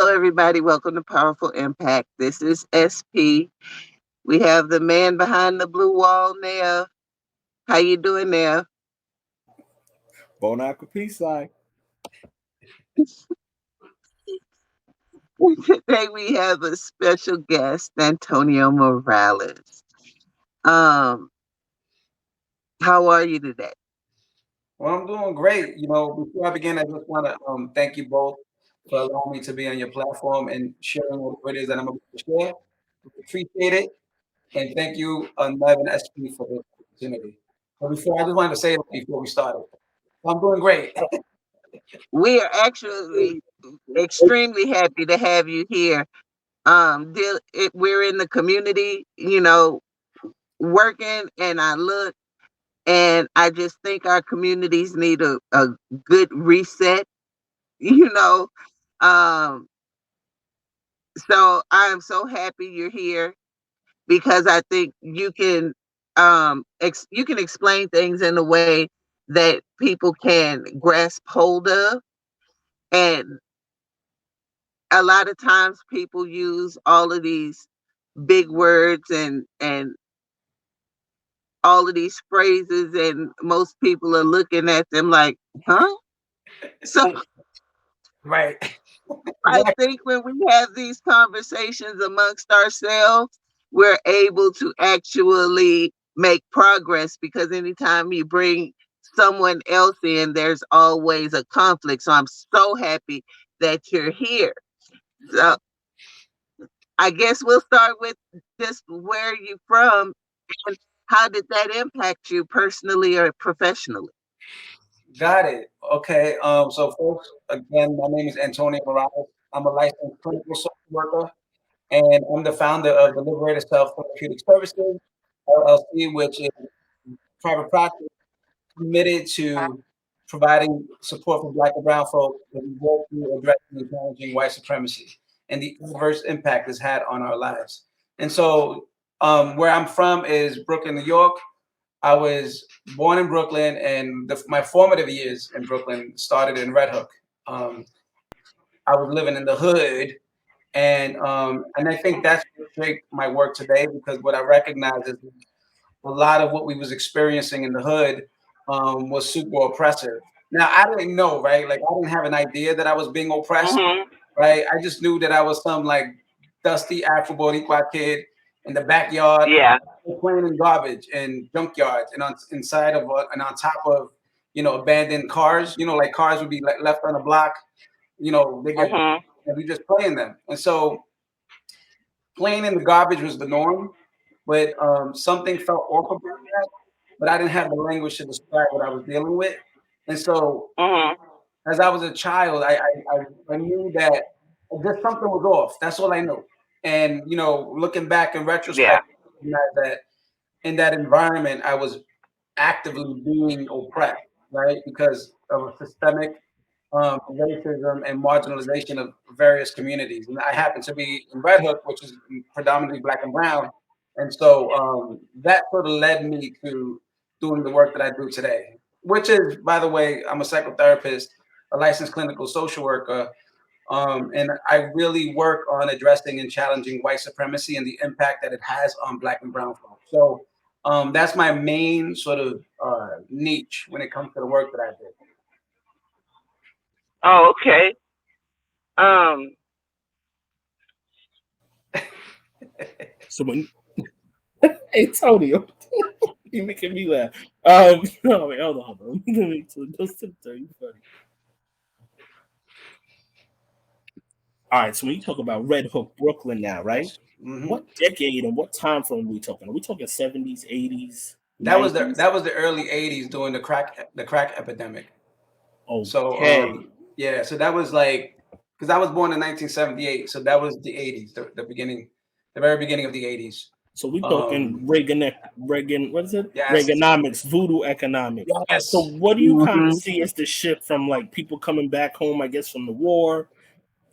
Hello, everybody. Welcome to Powerful Impact. This is SP. We have the man behind the blue wall, Nev. How you doing, Nev? Bon appetit. Today we have a special guest, Antonio Morales. Um, how are you today? Well, I'm doing great. Before I begin, I just want to thank you both for allowing me to be on your platform and sharing what it is that I'm about to share. Appreciate it. And thank you, Nev and SP, for this opportunity. But I just wanted to say it before we started. I'm doing great. We are actually extremely happy to have you here. We're in the community, working, and I look, and I just think our communities need a good reset, you know. Um, so I am so happy you're here because I think you can explain things in a way that people can grasp hold of. And a lot of times people use all of these big words and all of these phrases, and most people are looking at them like, huh? So Right. I Exactly. think when we have these conversations amongst ourselves, we're able to actually make progress, because anytime you bring someone else in, there's always a conflict. So I'm so happy that you're here. So I guess we'll start with just where you from and how did that impact you personally or professionally? Got it. Okay. So folks, again, my name is Antonio Morales. I'm a licensed clinical social worker, and I'm the founder of the Liberated Self Therapeutic Services, LLC, which is private practice committed to providing support for Black and Brown folks as we work through addressing and challenging white supremacy and the adverse impact it's had on our lives. And so, where I'm from is Brooklyn, New York. I was born in Brooklyn, and my formative years in Brooklyn started in Red Hook. Um, I was living in the hood, and I think that's what shaped my work today, because what I recognize is a lot of what we was experiencing in the hood was super oppressive. Now I didn't know, right? Like I didn't have an idea that I was being oppressed, Mm-hmm. right? I just knew that I was some like dusty Afro Boricua kid in the backyard Yeah. playing in garbage and junkyards and inside of and on top of abandoned cars. Like cars would be like left on a block. They get Mm-hmm. and we just play in them. And so playing in the garbage was the norm, but something felt off about that. But I didn't have the language to describe what I was dealing with. And so, Mm-hmm. as I was a child, I knew that just something was off. That's all I knew. And looking back in Yeah. retrospect, I recognize that in that environment, I was actively being oppressed, right? Because of a systemic racism and marginalization of various communities. And I happen to be in Red Hook, which is predominantly Black and Brown. And so that sort of led me to doing the work that I do today, which is, by the way, I'm a psychotherapist, a licensed clinical social worker, and I really work on addressing and challenging white supremacy and the impact that it has on Black and Brown folks. So that's my main sort of niche when it comes to the work that I do. Oh, okay. Um, So when Antonio, you making me laugh. No, wait, hold on, bro. Just to tell you funny. All right, so when you talk about Red Hook, Brooklyn now, right? Hmm. What decade and what time frame are we talking? Are we talking 70s, 80s, That was the 90s? that was the early '80s during the crack epidemic. So Okay. yeah, so that was like because I was born in 1978, so that was the '80s, the beginning, the very beginning of the '80s. So we Um, talking Reagan, what is it? yes, Reaganomics, voodoo economics. So yes. what do you kind of mhm. see as the shift from like people coming back home, I guess, from the war,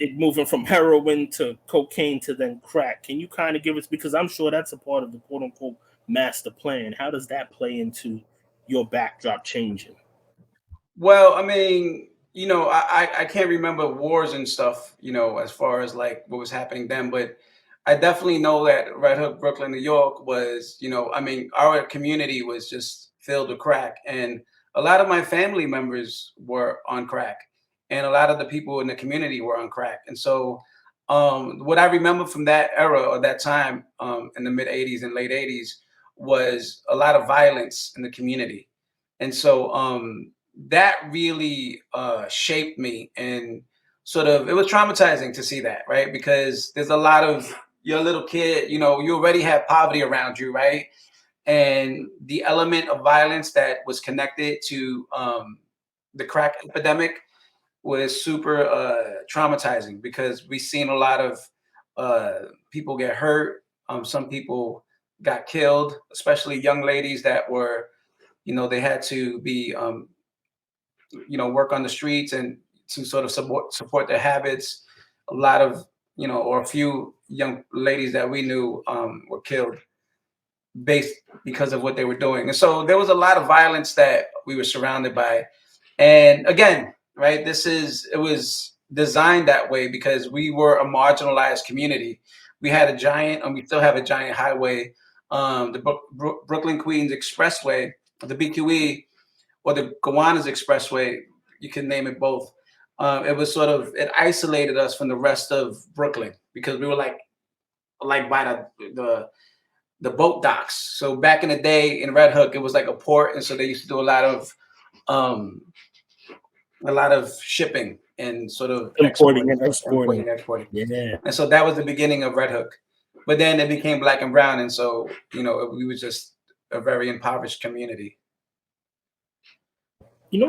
it moving from heroin to cocaine to then crack? Can you kind of give us, because I'm sure that's a part of the quote unquote master plan. How does that play into your backdrop changing? Well, I mean, I can't remember wars and stuff, as far as like what was happening then, but I definitely know that Red Hook, Brooklyn, New York was, I mean, our community was just filled with crack. And a lot of my family members were on crack. And a lot of the people in the community were on crack. And so what I remember from that era or that time in the mid 80s and late 80s was a lot of violence in the community. And so that really shaped me, and sort of it was traumatizing to see that, right? Because there's a lot of, you're a little kid, you already have poverty around you, right? And the element of violence that was connected to the crack epidemic was super traumatizing, because we seen a lot of people get hurt. Some people got killed, especially young ladies that were, they had to be work on the streets and to sort of support their habits. A lot of, or a few young ladies that we knew were killed based because of what they were doing. And so there was a lot of violence that we were surrounded by. And again, right, it was designed that way because we were a marginalized community. We had a giant, and we still have a giant highway, the Brooklyn Queens Expressway, the BQE, or the Gowanus Expressway. You can name it both. It isolated us from the rest of Brooklyn because we were like by the boat docks. So back in the day in Red Hook, it was like a port, and so they used to do um, a lot of shipping and sort of importing and exporting. exporting. Yeah. And so that was the beginning of Red Hook. But then it became Black and Brown, and so we were just a very impoverished community.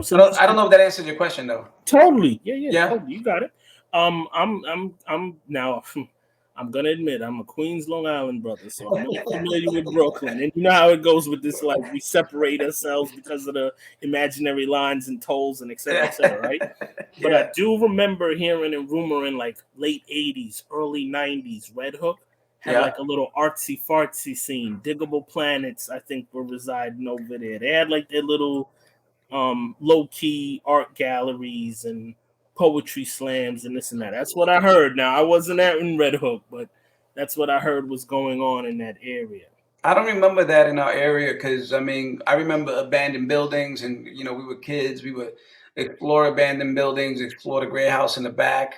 So I don't know if that answers your question though. Totally. Yeah. Totally. You got it. I'm now I'm gonna admit I'm a Queens, Long Island brother, so I'm not familiar with Brooklyn. And you know how it goes with this, like we separate ourselves because of the imaginary lines and tolls and et cetera, right? But I do remember hearing and rumoring like late 80s, early 90s, Red Hook had like a little artsy fartsy scene. Diggable Planets, I think, were residing over there. They had like their little low key art galleries and poetry slams and this and that. That's what I heard. Now I wasn't out in Red Hook, but that's what I heard was going on in that area. I don't remember that in our area because I mean I remember abandoned buildings, and we were kids. We would explore abandoned buildings, explore the gray house in the back.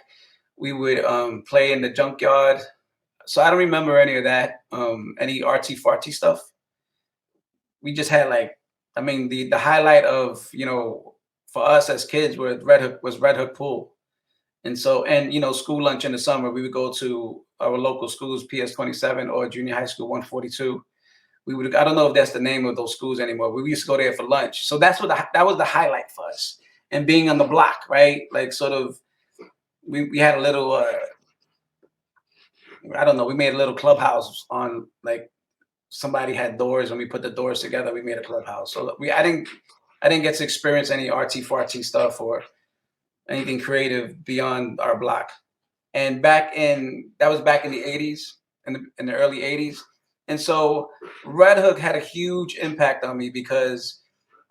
We would play in the junkyard. So I don't remember any of that. Any artsy fartsy stuff. We just had the highlight of for us as kids was Red Hook Pool. And so, school lunch in the summer, we would go to our local schools, PS 27 or Junior High School 142. I don't know if that's the name of those schools anymore. We used to go there for lunch. So that was the highlight for us. And being on the block, right? Like sort of, we had a little, I don't know, we made a little clubhouse on like, somebody had doors and we put the doors together. We made a clubhouse. So I didn't get to experience any artsy fartsy stuff or anything creative beyond our block. And that was back in the 80s, in the early 80s. And so Red Hook had a huge impact on me because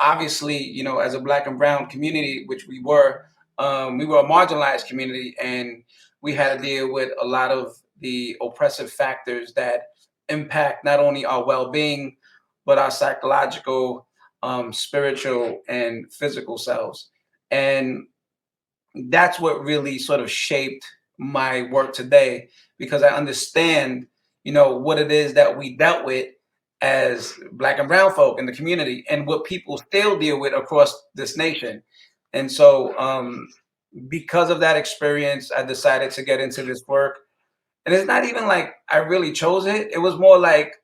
obviously, as a Black and Brown community, which we were a marginalized community, and we had to deal with a lot of the oppressive factors that impact not only our well-being, but our psychological, spiritual, and physical selves. And that's what really sort of shaped my work today, because I understand, what it is that we dealt with as Black and Brown folk in the community and what people still deal with across this nation. And so because of that experience, I decided to get into this work. And it's not even like I really chose it. It was more like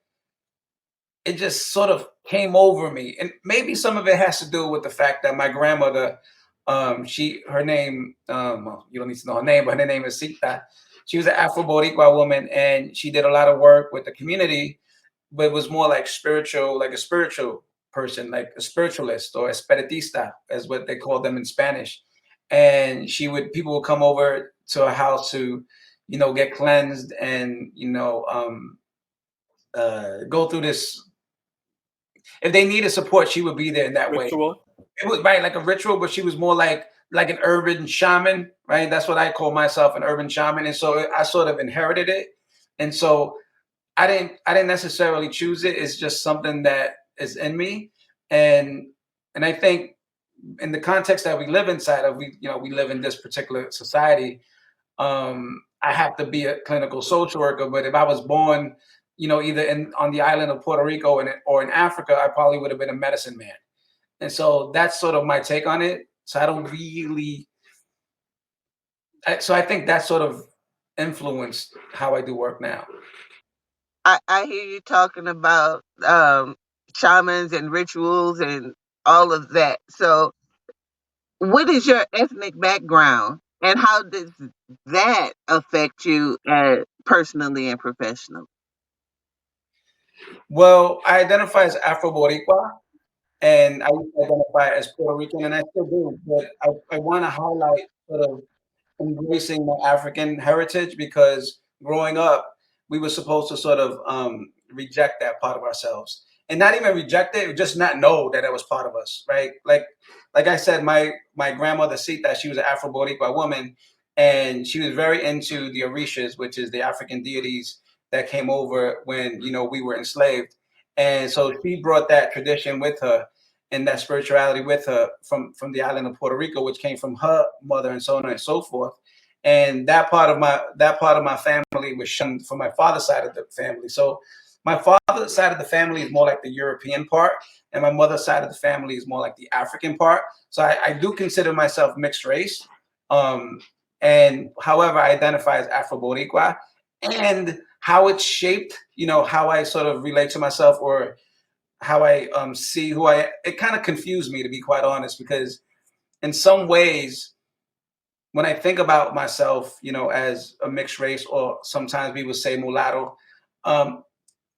it just sort of came over me. And maybe some of it has to do with the fact that my grandmother, her name, well, you don't need to know her name, but her name is Sita. She was an Afro-Boricua woman, and she did a lot of work with the community, but it was more like spiritual, like a spiritual person, like a spiritualist or espiritista, as what they call them in Spanish. And people would come over to her house to, get cleansed and, go through this. If they needed support, she would be there in that ritual. way. It was right like a ritual, but she was more like like an urban shaman, right? That's what I call myself, an urban shaman. And so I sort of inherited it. And so I didn't necessarily choose it. It's just something that is in me. And I think in the context that we live inside of, we live in this particular society. I have to be a clinical social worker, but if I was born, either on the island of Puerto Rico or in Africa, I probably would have been a medicine man. And so that's sort of my take on it. So I don't really. So I think that sort of influenced how I do work now. I hear you talking about shamans and rituals and all of that. So, what is your ethnic background, and how does that affect you personally and professionally? Well, I identify as Afro-Boricua, and I used to identify as Puerto Rican, and I still do. But I want to highlight sort of embracing my African heritage, because growing up, we were supposed to sort of reject that part of ourselves, and not even reject it, just not know that it was part of us, right? Like I said, my grandmother Sita, she was an Afro Boricua woman, and she was very into the Orishas, which is the African deities that came over when we were enslaved, and so she brought that tradition with her and that spirituality with her from the island of Puerto Rico, which came from her mother, and so on and so forth. And that part of my family was shunned from my father's side of the family. So my father's side of the family is more like the European part, and my mother's side of the family is more like the African part. So I do consider myself mixed race. Um, and however, I identify as Afro Boricua, and how it's shaped, how I sort of relate to myself, or how I see who it kind of confused me, to be quite honest, because in some ways, when I think about myself, as a mixed race, or sometimes we would say mulatto, um,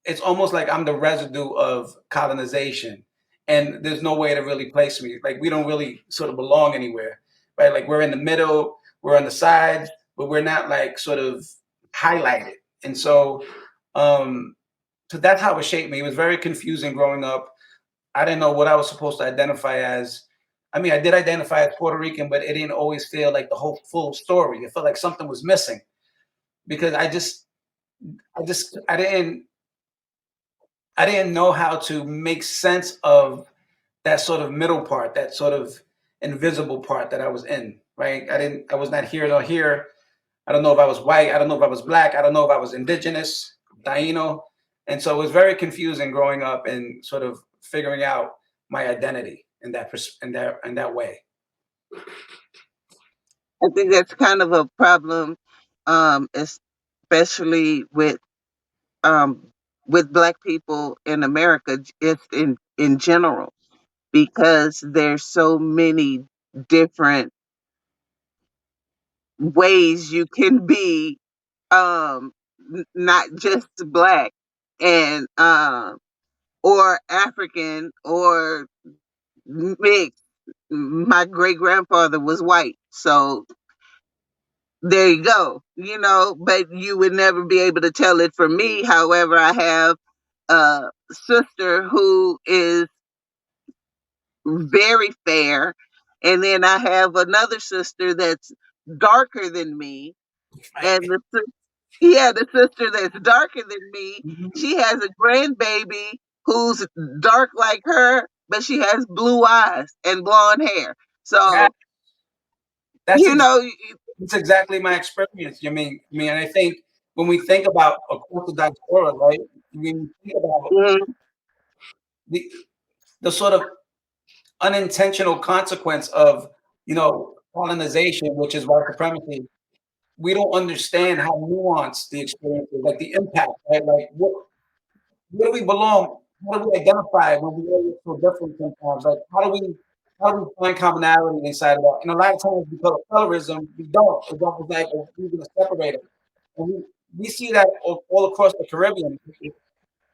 it's almost like I'm the residue of colonization, and there's no way to really place me. Like, we don't really sort of belong anywhere, right? Like, we're in the middle, we're on the sides, but we're not like sort of highlighted. And um, so that's how it shaped me. It was very confusing growing up. I didn't know what I was supposed to identify as. I mean, I did identify as Puerto Rican, but it didn't always feel like the whole full story. It felt like something was missing, because I didn't know how to make sense of that sort of middle part, that sort of invisible part that I was in, right? I was not here nor here. I don't know if I was white. I don't know if I was black. I don't know if I was indigenous, Taino. And so it was very confusing growing up and sort of figuring out my identity in that way. I think that's kind of a problem, especially um, with Black people in America, just in general, because there's so many different ways you can be, not just Black and or African or mixed. My great grandfather was white, so there you go, but you would never be able to tell it from me. However, I have a sister who is very fair, and then I have another sister that's darker than me, Right. and the sister that's darker than me, Mhm. she has a grandbaby who's dark like her, but she has blue eyes and blonde hair. That, So, that's you ex- know, that's exactly my experience. And I think when we think about a cultural diaspora, right? When we think about mm, the the sort of unintentional consequence of colonization, which is white supremacy, we don't understand how nuanced the experience is, like the impact, right? Like, where do we belong? How do we identify when we are so different sometimes? Like, how do we find commonality inside of that? And a lot of times, because of colorism, we don't. It's almost like we're going to separate it. And we see that all across the Caribbean.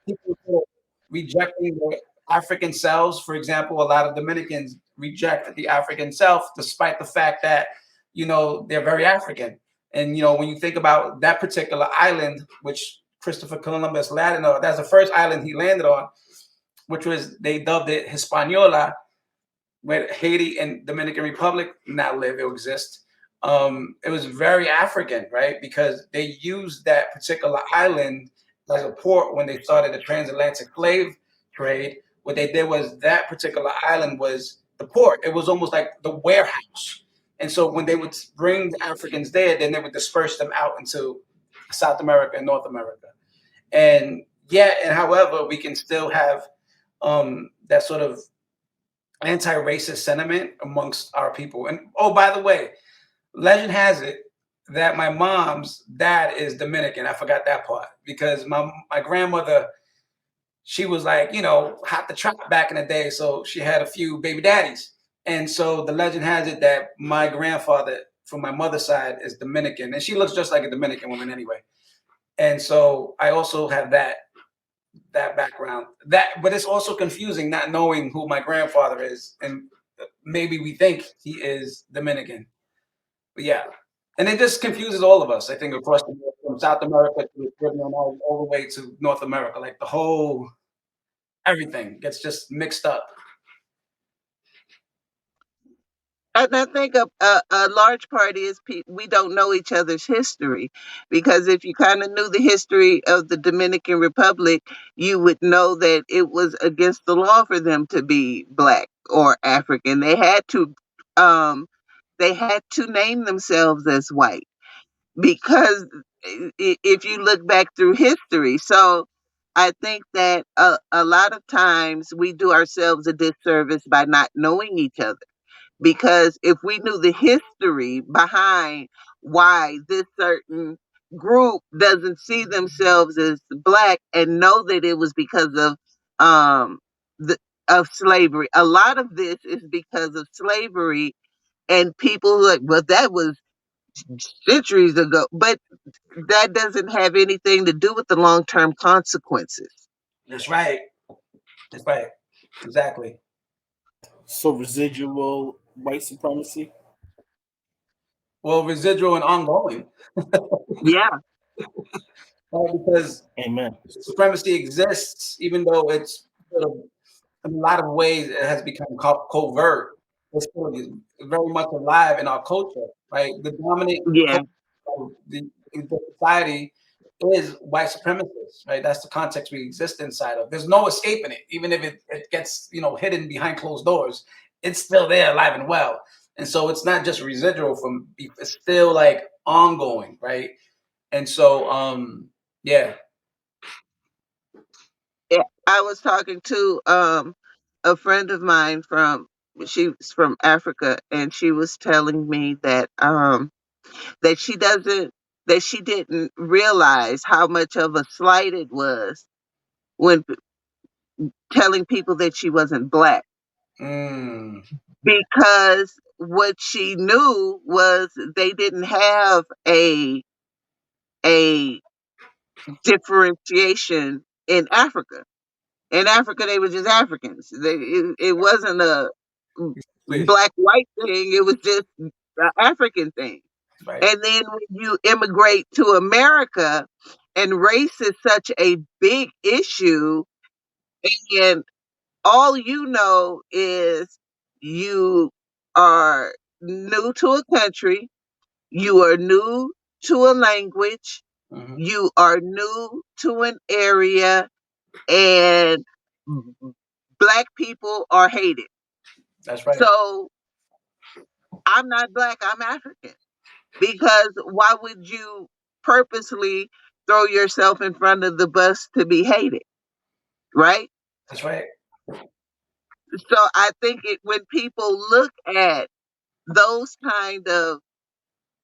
People sort of rejecting their African selves. For example, a lot of Dominicans reject the African self, despite the fact that they're very African. And when you think about that particular island, which Christopher Columbus landed on, that's the first island he landed on, which was, they dubbed it Hispaniola. where Haiti and Dominican Republic now live or exist, it was very African, right? Because they used that particular island as a port when they started the transatlantic slave trade. What they did was that particular island was the port. It was almost like the warehouse. And so when they would bring the Africans there, then they would disperse them out into South America and North America. And yeah, and however, we can still have that sort of anti-racist sentiment amongst our people. And oh, by the way, legend has it that my mom's dad is Dominican. I forgot that part because my grandmother, she was like, hot the trap back in the day, so she had a few baby daddies. And so the legend has it that my grandfather from my mother's side is Dominican, and she looks just like a Dominican woman anyway. And so I also have that background. But it's also confusing not knowing who my grandfather is, and maybe we think he is Dominican. But yeah, and it just confuses all of us. I think across the board, from South America to the Caribbean, all the way to North America, like the whole everything gets just mixed up. And I think a large part is we don't know each other's history, because if you kind of knew the history of the Dominican Republic, you would know that it was against the law for them to be black or African. Um, they had to name themselves as white, because if you look back through history, so I think that a lot of times we do ourselves a disservice by not knowing each other, because if we knew the history behind why this certain group doesn't see themselves as black, and know that it was because of um the of slavery. A lot of this is because of slavery, and people like, well, that was centuries ago, but that doesn't have anything to do with the long-term consequences. That's right. That's right. Exactly. So residual white supremacy. Well, residual and ongoing, Yeah, because Amen. supremacy exists, even though it's sort of in a lot of ways it has become covert. It's still very much alive in our culture, right? The dominant yeah. culture of the society is white supremacist, right? That's the context we exist inside of. There's no escaping it, even if it gets hidden behind closed doors. It's still there, alive and well. And so it's not just residual from. It's still like ongoing, right? And so, yeah. Yeah, I was talking to a friend of mine she's from Africa, and she was telling me that she didn't realize how much of a slight it was when telling people that she wasn't black, Mm, because what she knew was they didn't have a differentiation in Africa. In Africa, they were just Africans. It wasn't a please, black white thing. It was just an African thing. right. And then when you immigrate to America, and race is such a big issue, and all you know is you are new to a country, you are new to a language, Hmm. you are new to an area, and black people are hated. That's right. So I'm not black, I'm African. Because why would you purposely throw yourself in front of the bus to be hated? Right? That's right. So I think when people look at those kind of,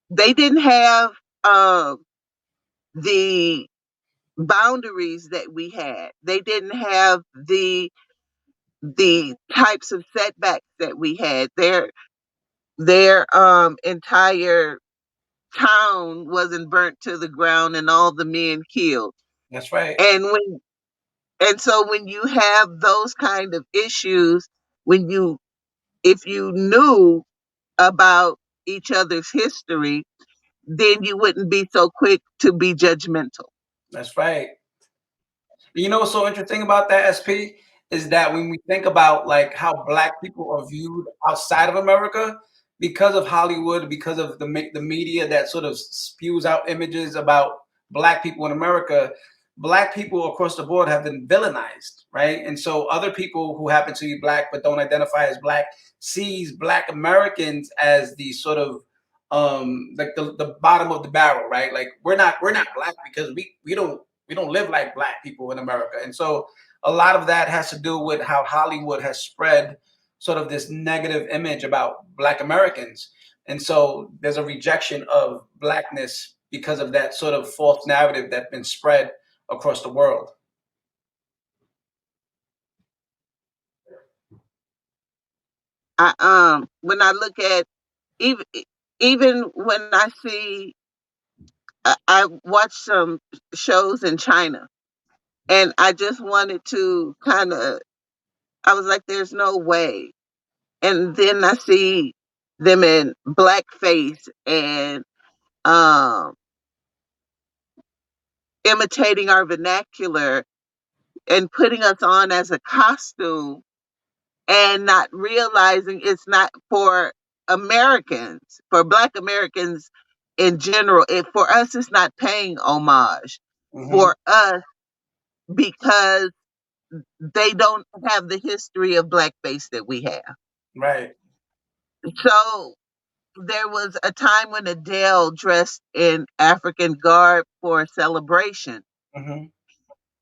they didn't have the boundaries that we had. They didn't have the types of setbacks that we had. Their entire town wasn't burnt to the ground and all the men killed. That's right. And so when you have those kind of issues, when you if you knew about each other's history, then you wouldn't be so quick to be judgmental. That's right. You know what's so interesting about that, SP? is that when we think about like how Black people are viewed outside of America, because of Hollywood, because of the media that sort of spews out images about Black people in America, Black people across the board have been villainized, right? And so other people who happen to be Black but don't identify as Black sees Black Americans as the sort of like the bottom of the barrel, right? Like we're not Black because we don't live like Black people in America. And so a lot of that has to do with how Hollywood has spread sort of this negative image about Black Americans. And so there's a rejection of Blackness because of that sort of false narrative that's been spread across the world. When I look at even even when I see I watch some shows in China, and I just wanted to kind of, I was like, there's no way. And then I see them in blackface and um, imitating our vernacular and putting us on as a costume and not realizing it's not for Americans, for Black Americans in general. For us, it's not paying homage Mm-hmm. for us because they don't have the history of blackface that we have. Right. So there was a time when Adele dressed in African garb for a celebration, Mm-hmm.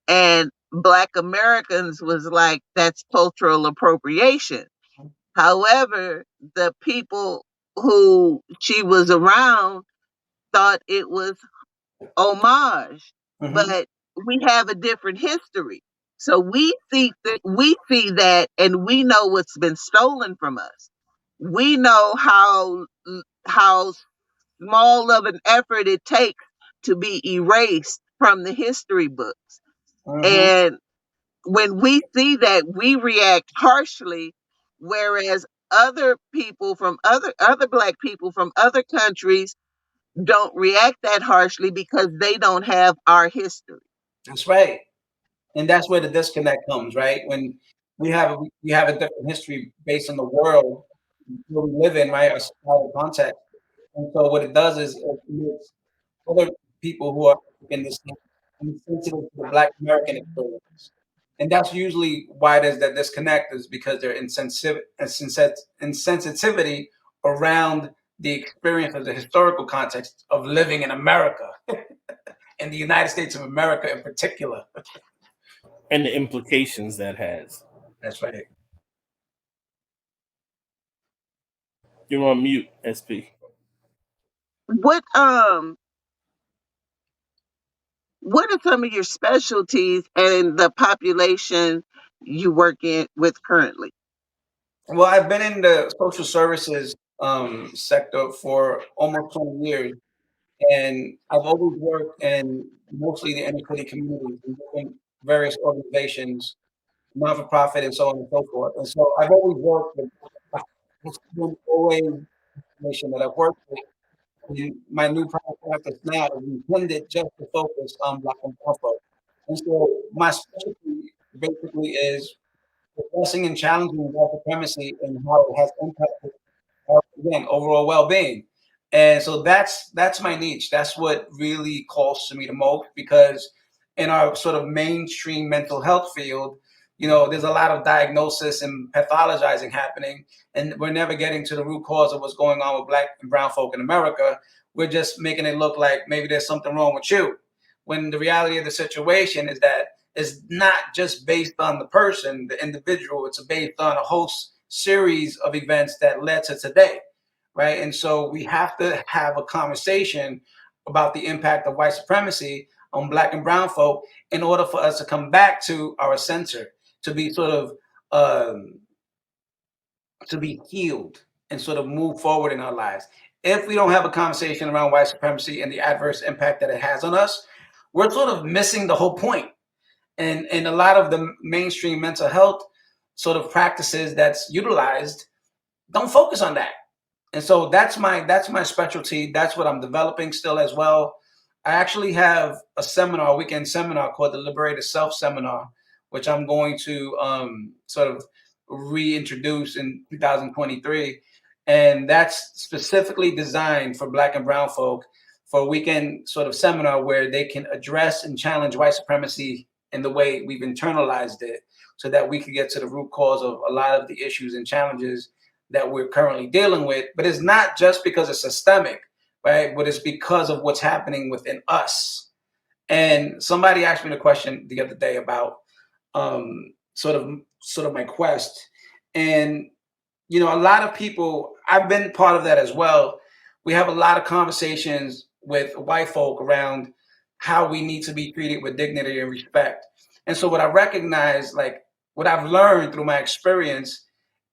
and Black Americans was like, that's cultural appropriation. However, the people who she was around thought it was homage, Mm-hmm. but we have a different history. So we see that, and we know what's been stolen from us. We know how small of an effort it takes to be erased from the history books. Mm-hmm. And when we see that, we react harshly, whereas other people from other Black people from other countries don't react that harshly because they don't have our history. That's right. And that's where the disconnect comes, right? When we have a different history based on the world where we live in, right? A societal context. And so what it does is it makes other people who are in this insensitive to the Black American experience. And that's usually why there's that disconnect is because they're insensitivity around the experience of the historical context of living in America, in the United States of America in particular. and the implications that has. That's right. You're on mute, SP. What are some of your specialties and the population you work in with currently? Well, I've been in the social services sector for almost 20 years, and I've always worked in mostly the inner city communities in different various organizations, non for profit, and so on and so forth. And so I've always worked with, it's been always information that I've worked with. And my new practice now is intended just to focus on Black and Brown folks. And so my specialty basically is addressing and challenging white supremacy and how it has impacted again overall well-being. And so that's my niche. That's what really calls to me the most because in our sort of mainstream mental health field, there's a lot of diagnosis and pathologizing happening, and we're never getting to the root cause of what's going on with Black and brown folk in America. We're just making it look like maybe there's something wrong with you, when the reality of the situation is that it's not just based on the person, the individual. It's based on a whole series of events that led to today, right? And so we have to have a conversation about the impact of white supremacy on Black and brown folk in order for us to come back to our center, to be sort of um, to be healed and sort of move forward in our lives. If we don't have a conversation around white supremacy and the adverse impact that it has on us, we're sort of missing the whole point. And a lot of the mainstream mental health sort of practices that's utilized don't focus on that. And so that's my specialty. That's what I'm developing still as well. I actually have a weekend seminar called the Liberated Self Seminar, which I'm going to sort of reintroduce in 2023. And that's specifically designed for Black and Brown folk for a weekend sort of seminar where they can address and challenge white supremacy in the way we've internalized it, so that we could get to the root cause of a lot of the issues and challenges that we're currently dealing with. But it's not just because it's systemic, right? But it's because of what's happening within us. And somebody asked me the question the other day about sort of my quest. And you know, a lot of people, I've been part of that as well. We have a lot of conversations with white folk around how we need to be treated with dignity and respect. And so what I recognize, like what I've learned through my experience,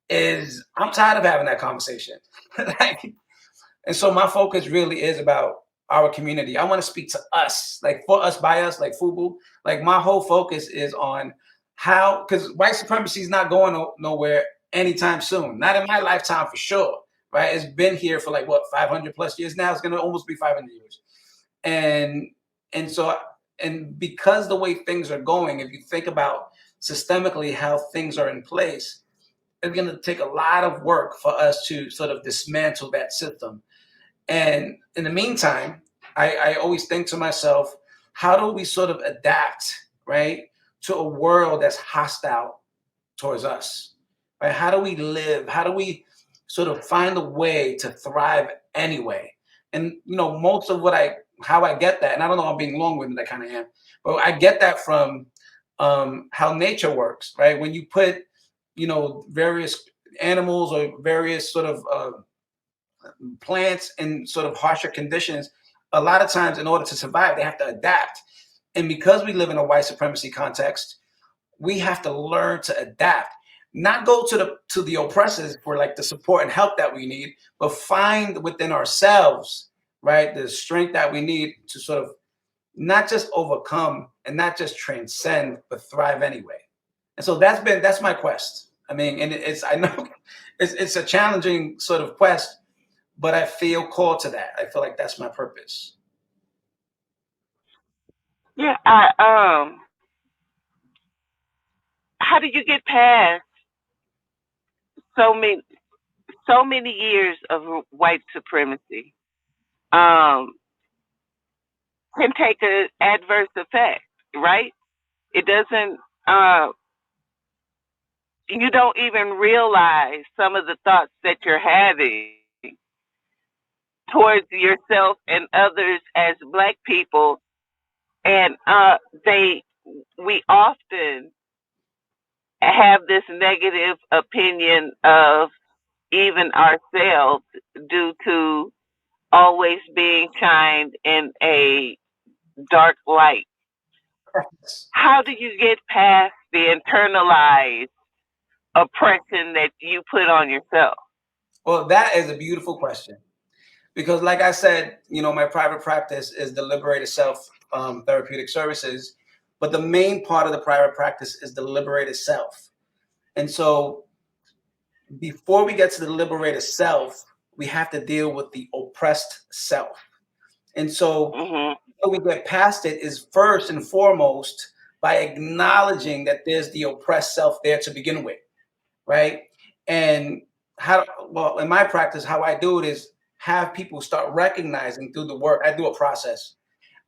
is I'm tired of having that conversation. Like, and so my focus really is about our community. I want to speak to us, like for us, by us, like FUBU. Like my whole focus is on how, because white supremacy is not going nowhere anytime soon. Not in my lifetime for sure, right? It's been here for like what, 500 plus years now. It's going to almost be 500 years. And so, and because the way things are going, if you think about systemically how things are in place, it's going to take a lot of work for us to sort of dismantle that system. And in the meantime, I always think to myself, how do we sort of adapt, right, to a world that's hostile towards us? Right? How do we live? How do we sort of find a way to thrive anyway? And you know, most of how I get that, and I don't know, I'm being long-winded, I kind of am, but I get that from how nature works, right? When you put, you know, various animals or various sort of plants in sort of harsher conditions, a lot of times in order to survive, they have to adapt. And because we live in a white supremacy context, we have to learn to adapt, not go to the oppressors for like the support and help that we need, but find within ourselves, right, the strength that we need to sort of not just overcome and not just transcend, but thrive anyway. And so that's my quest. I mean, and I know it's a challenging sort of quest, but I feel called to that. I feel like that's my purpose. Yeah, how do you get past so many years of white supremacy? Can take an adverse effect, right? It doesn't. You don't even realize some of the thoughts that you're having towards yourself and others as Black people, and we often have this negative opinion of even ourselves due to always being shined in a dark light. How do you get past the internalized oppression that you put on yourself? Well, that is a beautiful question, because like I said, you know, my private practice is the Liberated Self Therapeutic Services, but the main part of the private practice is the liberated self. And so before we get to the liberated self, we have to deal with the oppressed self. And so how we get past it is first and foremost by acknowledging that there's the oppressed self there to begin with, right? And well, in my practice, how I do it is have people start recognizing through the work. I do a process.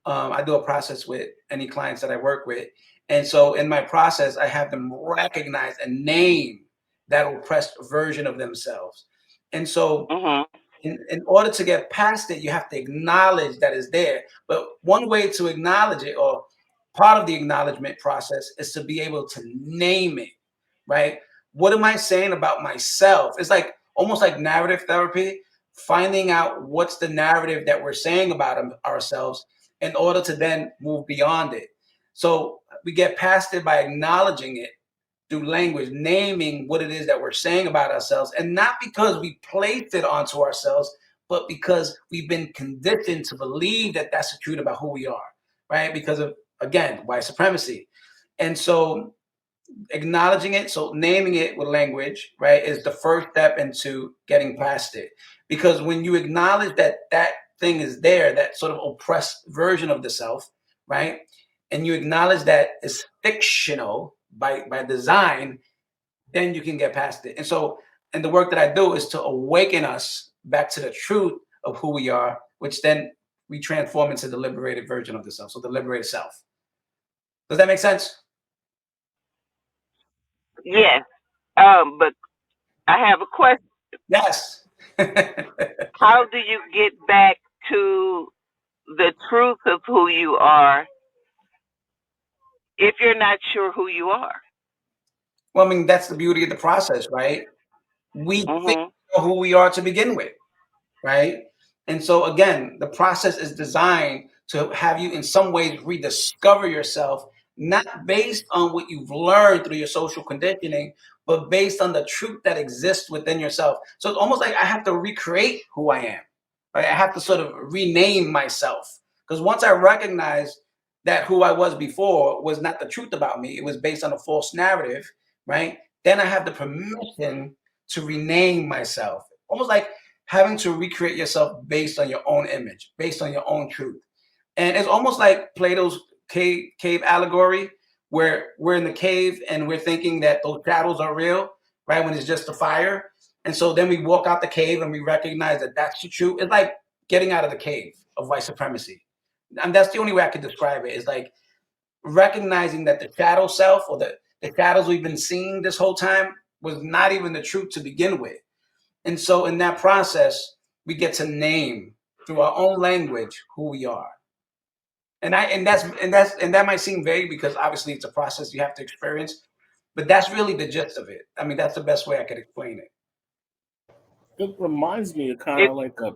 I do a process with any clients that I work with. And so in my process, I have them recognize and name that oppressed version of themselves. And so in order to get past it, you have to acknowledge that it's there. But one way to acknowledge it, or part of the acknowledgement process, is to be able to name it, right? What am I saying about myself? It's like almost like narrative therapy, finding out what's the narrative that we're saying about ourselves in order to then move beyond it. So we get past it by acknowledging it through language, naming what it is that we're saying about ourselves, and not because we placed it onto ourselves, but because we've been conditioned to believe that that's the truth about who we are, right? Because of, again, white supremacy. And so acknowledging it, so naming it with language, right, is the first step into getting past it. Because when you acknowledge that that thing is there, that sort of oppressed version of the self, right, and you acknowledge that it's fictional, by design, then you can get past it. And so, and the work that I do is to awaken us back to the truth of who we are, which then we transform into the liberated version of the self. So the liberated self. Does that make sense? Yes. But I have a question. Yes. How do you get back to the truth of who you are if you're not sure who you are? Well, I mean, that's the beauty of the process, right? We think Mhm. who we are to begin with, right? And so again, the process is designed to have you in some ways rediscover yourself, not based on what you've learned through your social conditioning, but based on the truth that exists within yourself. So it's almost like I have to recreate who I am, right? I have to sort of rename myself. Because once I recognize that who I was before was not the truth about me, it was based on a false narrative, right? Then I have the permission to rename myself. Almost like having to recreate yourself based on your own image, based on your own truth. And it's almost like Plato's cave allegory, where we're in the cave and we're thinking that those shadows are real, right? When it's just a fire. And so then we walk out the cave and we recognize that that's the truth. It's like getting out of the cave of white supremacy. And that's the only way I could describe it, is like recognizing that the shadow self, or the shadows we've been seeing this whole time, was not even the truth to begin with. And so in that process, we get to name through our own language who we are. And that might seem vague because obviously it's a process you have to experience, but that's really the gist of it. I mean, that's the best way I could explain it. It reminds me of kind It, of like a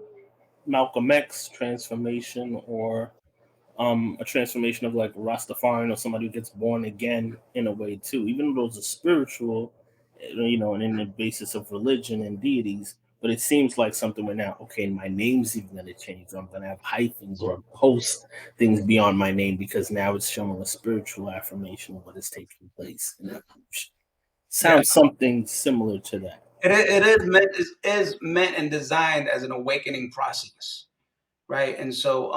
Malcolm X transformation, or a transformation of like Rastafarian, or somebody who gets born again in a way too. Even though those are spiritual, and in the basis of religion and deities, but it seems like something where now, okay, my name's even going to change. I'm going to have hyphens or post things beyond my name because now it's showing a spiritual affirmation of what is taking place. And it Yeah, sounds something similar to that. it is meant and designed as an awakening process, right? And so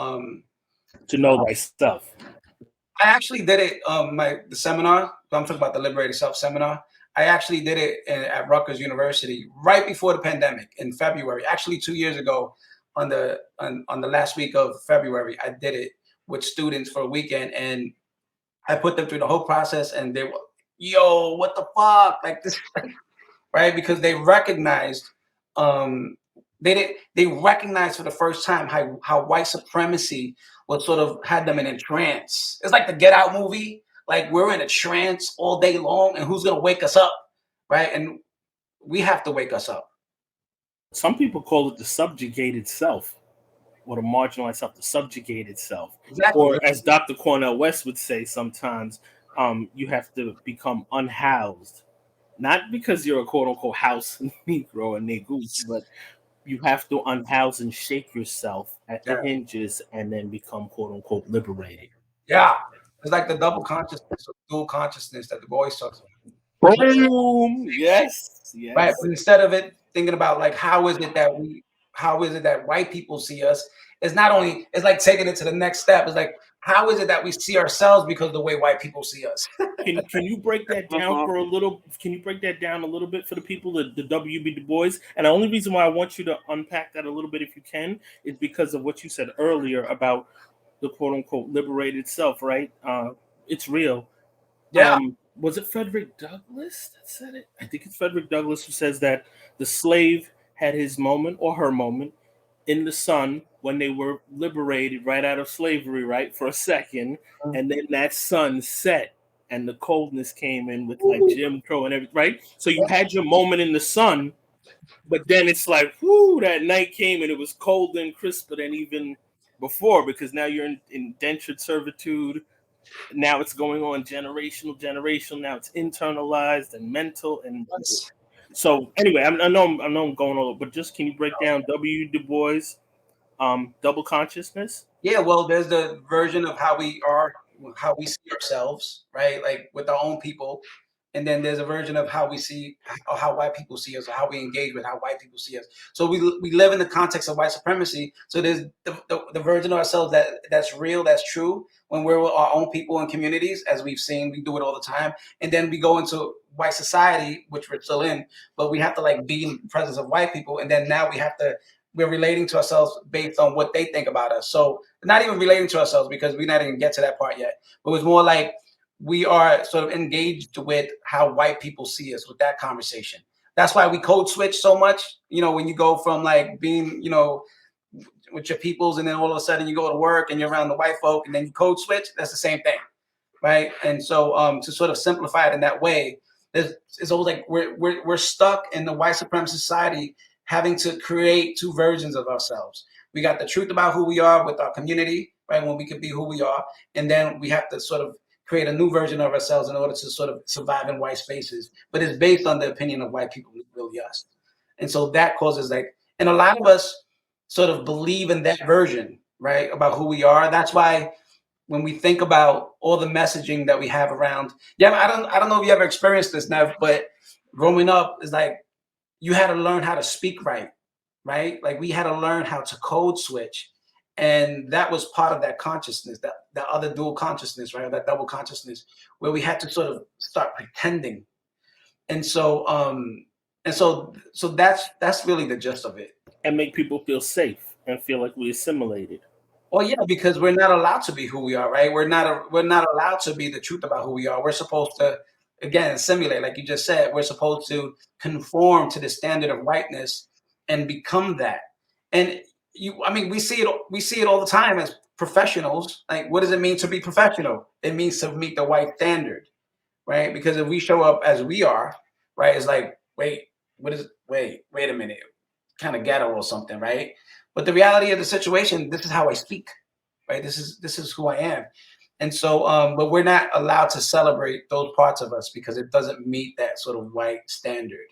To know thyself. I actually did it. The seminar. I'm talking about the Liberated Self seminar. I actually did it at Rutgers University right before the pandemic in February. Actually, 2 years ago, on the last week of February, I did it with students for a weekend, and I put them through the whole process, and they were, yo, what the fuck, like this, right? Because they recognized, um, they recognized for the first time how white supremacy was sort of had them in a trance. It's like the Get Out movie. Like we're in a trance all day long, and who's gonna wake us up, right? And we have to wake us up. Some people call it the subjugated self, or the marginalized self, the subjugated self. Exactly. Or as Dr. Cornell West would say sometimes, you have to become unhoused. Not because you're a quote unquote house Negro or Negus, but you have to unhouse and shake yourself at the Yeah. hinges and then become quote unquote liberated. Yeah. It's like the double consciousness or dual consciousness that the boys talks about. Boom! Yes, Right. yes. But instead of it thinking about like how is it that white people see us, it's not only, it's like taking it to the next step. It's like, how is it that we see ourselves because of the way white people see us? Can you break that down mhm. for a little? Can you break that down a little bit for the people, the W.B. Du Bois? And the only reason why I want you to unpack that a little bit, if you can, is because of what you said earlier about the quote unquote liberated self. Right? It's real. Yeah. Was it Frederick Douglass that said it? I think it's Frederick Douglass who says that the slave had his moment or her moment in the sun when they were liberated right out of slavery, right, for a second, and then that sun set and the coldness came in with like Jim Crow and everything, right? So you had your moment in the sun, but then it's like, whoo, that night came and it was colder and crisper than even before because now you're in indentured servitude. Now it's going on generational. Now it's internalized and mental and so anyway, I know I'm going over, but just can you break down W. Du Bois, double consciousness? Yeah. Well, there's the version of how we are, how we see ourselves, right? Like with our own people. and then there's a version of how we see, or how white people see us, or how we engage with how white people see us. So we live in the context of white supremacy. So there's the version of ourselves that's real, that's true, when we're with our own people and communities, as we've seen, we do it all the time. And then we go into white society, which we're still in, but we have to like be in the presence of white people, and then now we're relating to ourselves based on what they think about us. So not even relating to ourselves, because we're not even get to that part yet. But it's more like we are sort of engaged with how white people see us with that conversation. That's why we code switch so much. When you go from like being, with your peoples, and then all of a sudden you go to work and you're around the white folk, and then you code switch. That's the same thing, right? And so to sort of simplify it in that way, it's always like we're stuck in the white supremacist society, having to create two versions of ourselves. We got the truth about who we are with our community, right? When we can be who we are, and then we have to sort of create a new version of ourselves in order to sort of survive in white spaces. But it's based on the opinion of white people, really us. And so that causes and a lot of us sort of believe in that version, right, about who we are. That's why when we think about all the messaging that we have around, I don't know if you ever experienced this, Nev, but growing up is like you had to learn how to speak right? Like we had to learn how to code switch. And that was part of that consciousness, that other dual consciousness, right? That double consciousness, where we had to sort of start pretending. And so that's really the gist of it. And make people feel safe and feel like we assimilated. Well, yeah, because we're not allowed to be who we are, right? We're not allowed to be the truth about who we are. We're supposed to, again, simulate, like you just said. We're supposed to conform to the standard of whiteness and become that. And we see it all the time as professionals. Like, what does it mean to be professional? It means to meet the white standard, right? Because if we show up as we are, right, it's like, wait, wait a minute, kind of ghetto or something, right? But the reality of the situation, this is how I speak, right? This is who I am. And so, but we're not allowed to celebrate those parts of us because it doesn't meet that sort of white standard.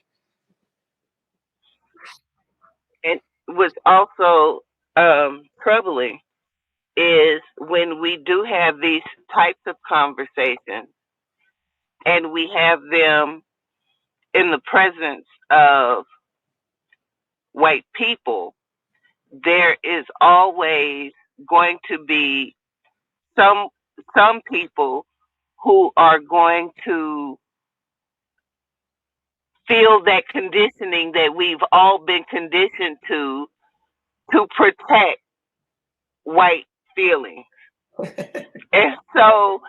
And what's also troubling is when we do have these types of conversations and we have them in the presence of white people, there is always going to be some people who are going to feel that conditioning that we've all been conditioned to protect white feelings. And so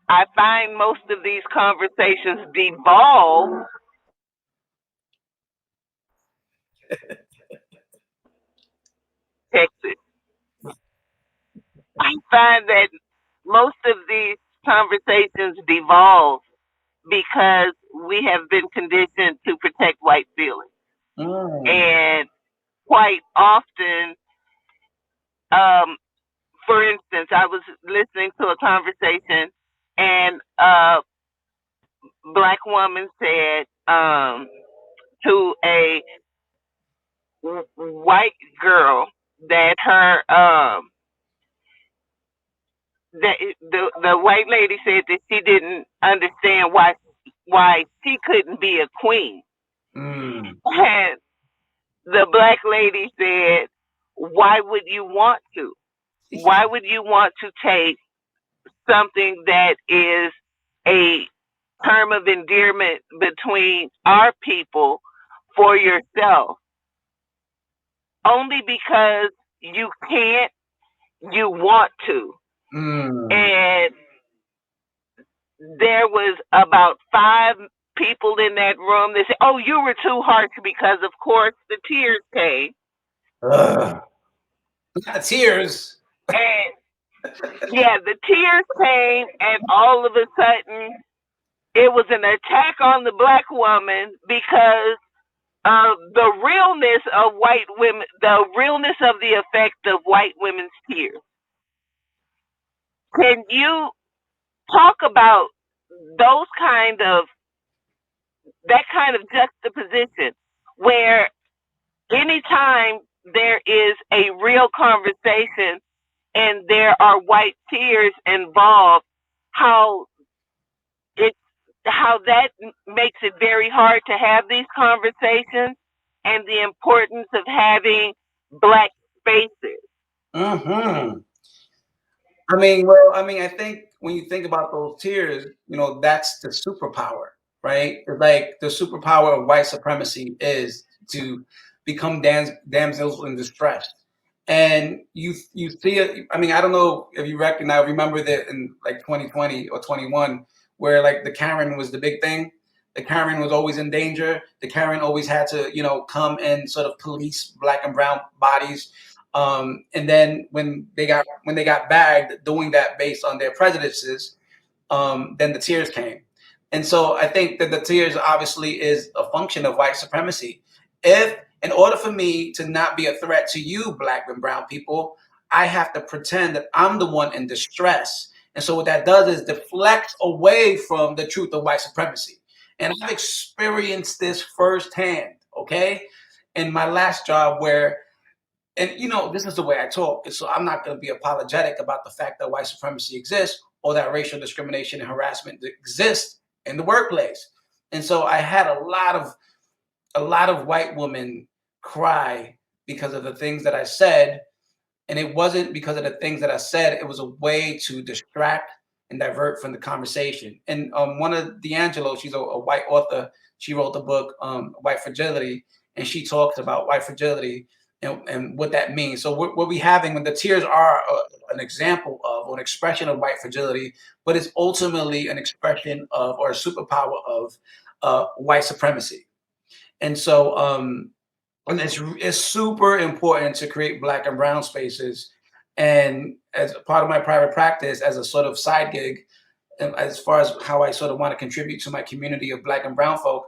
I find most of these conversations devolve Texas. I find that most of these conversations devolve because we have been conditioned to protect white feelings. And quite often, for instance, I was listening to a conversation and a black woman said to a white girl that the white lady said that she didn't understand why she couldn't be a queen. And the black lady said, why would you want to? Why would you want to take something that is a term of endearment between our people for yourself? Only because you can't, you want to. And there was about 5 people in that room that said, oh, you were too harsh, because of course the tears came. Not the tears. And yeah, the tears came, and all of a sudden it was an attack on the black woman because of the realness of white women, the realness of the effect of white women's tears. Can you talk about that kind of juxtaposition, where anytime there is a real conversation and there are white tears involved, how it's how that makes it very hard to have these conversations, and the importance of having Black spaces. Mm-hmm. I think when you think about those tiers, that's the superpower, right? Like the superpower of white supremacy is to become damsels in distress. And you see it. I mean, I don't know if you remember that in like 2020 or 21, where like the Karen was the big thing. The Karen was always in danger. The Karen always had to, come and sort of police Black and brown bodies. And then when they got bagged doing that based on their prejudices, then the tears came. And so I think that the tears obviously is a function of white supremacy. If in order for me to not be a threat to you, Black and brown people, I have to pretend that I'm the one in distress. And so what that does is deflects away from the truth of white supremacy. And I've experienced this firsthand, okay? In my last job where this is the way I talk. So I'm not going to be apologetic about the fact that white supremacy exists or that racial discrimination and harassment exists in the workplace. And so I had a lot of white women cry because of the things that I said. And it wasn't because of the things that I said. It was a way to distract and divert from the conversation. And one of D'Angelo, she's a white author. She wrote the book, White Fragility, and she talks about white fragility and what that means. So what we having when the tears are an example of or an expression of white fragility, but it's ultimately an expression of or a superpower of white supremacy. And so and it's super important to create Black and brown spaces. And as part of my private practice, as a sort of side gig, and as far as how I sort of want to contribute to my community of Black and brown folk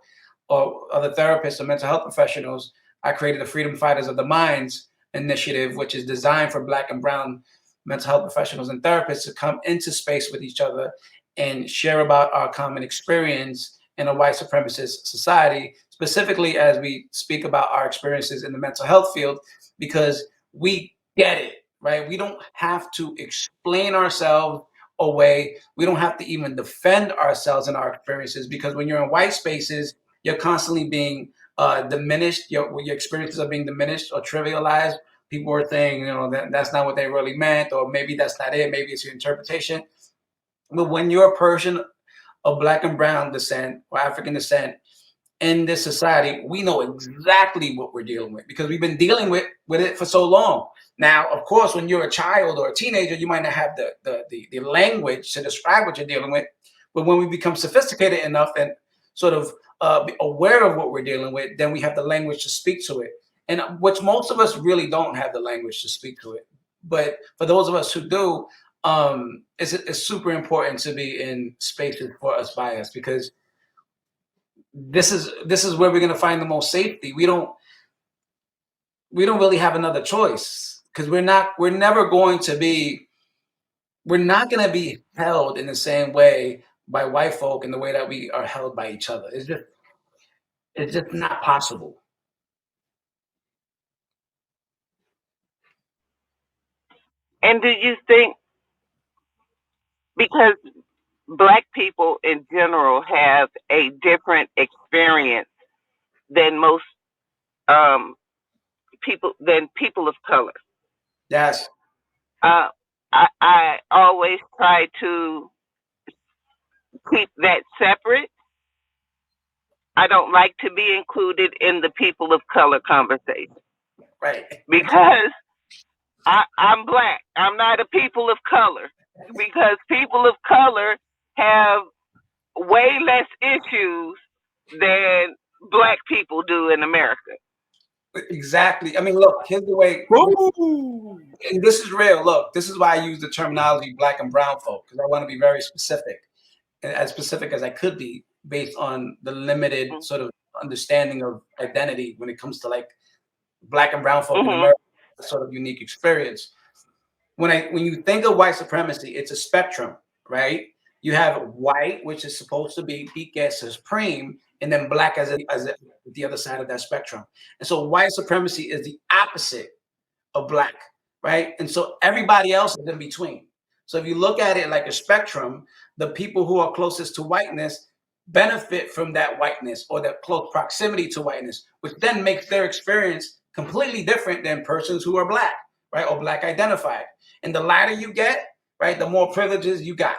or other therapists or mental health professionals, I created the Freedom Fighters of the Minds initiative, which is designed for Black and brown mental health professionals and therapists to come into space with each other and share about our common experience in a white supremacist society, specifically as we speak about our experiences in the mental health field, because we get it, right? We don't have to explain ourselves away. We don't have to even defend ourselves in our experiences, because when you're in white spaces, you're constantly being diminished. Your experiences are being diminished or trivialized. People are saying, that's not what they really meant, or maybe that's not it. Maybe it's your interpretation. But when you're a person of Black and brown descent or African descent in this society, we know exactly what we're dealing with because we've been dealing with it for so long. Now, of course, when you're a child or a teenager, you might not have the language to describe what you're dealing with. But when we become sophisticated enough and sort of be aware of what we're dealing with, then we have the language to speak to it. And which most of us really don't have the language to speak to it. But for those of us who do, it's super important to be in spaces for us by us, because this is where we're going to find the most safety. We don't really have another choice, because we're never going to be held in the same way by white folk in the way that we are held by each other. It's just not possible. And do you think, because Black people in general have a different experience than most people of color? Yes. I always try to keep that separate. I don't like to be included in the people of color conversation. Right. Because I'm Black. I'm not a people of color. Because people of color have way less issues than Black people do in America. Exactly. I mean, look, here's the way. And this is real. Look, this is why I use the terminology Black and brown folk, because I want to be very specific, and as specific as I could be, based on the limited sort of understanding of identity when it comes to like Black and brown folk in America, a sort of unique experience. When you think of white supremacy, it's a spectrum, right? You have white, which is supposed to be peak as supreme, and then Black as the other side of that spectrum. And so white supremacy is the opposite of Black, right? And so everybody else is in between. So if you look at it like a spectrum, the people who are closest to whiteness benefit from that whiteness or that close proximity to whiteness, which then makes their experience completely different than persons who are black, right, or black identified. And the lighter you get, right, the more privileges you got.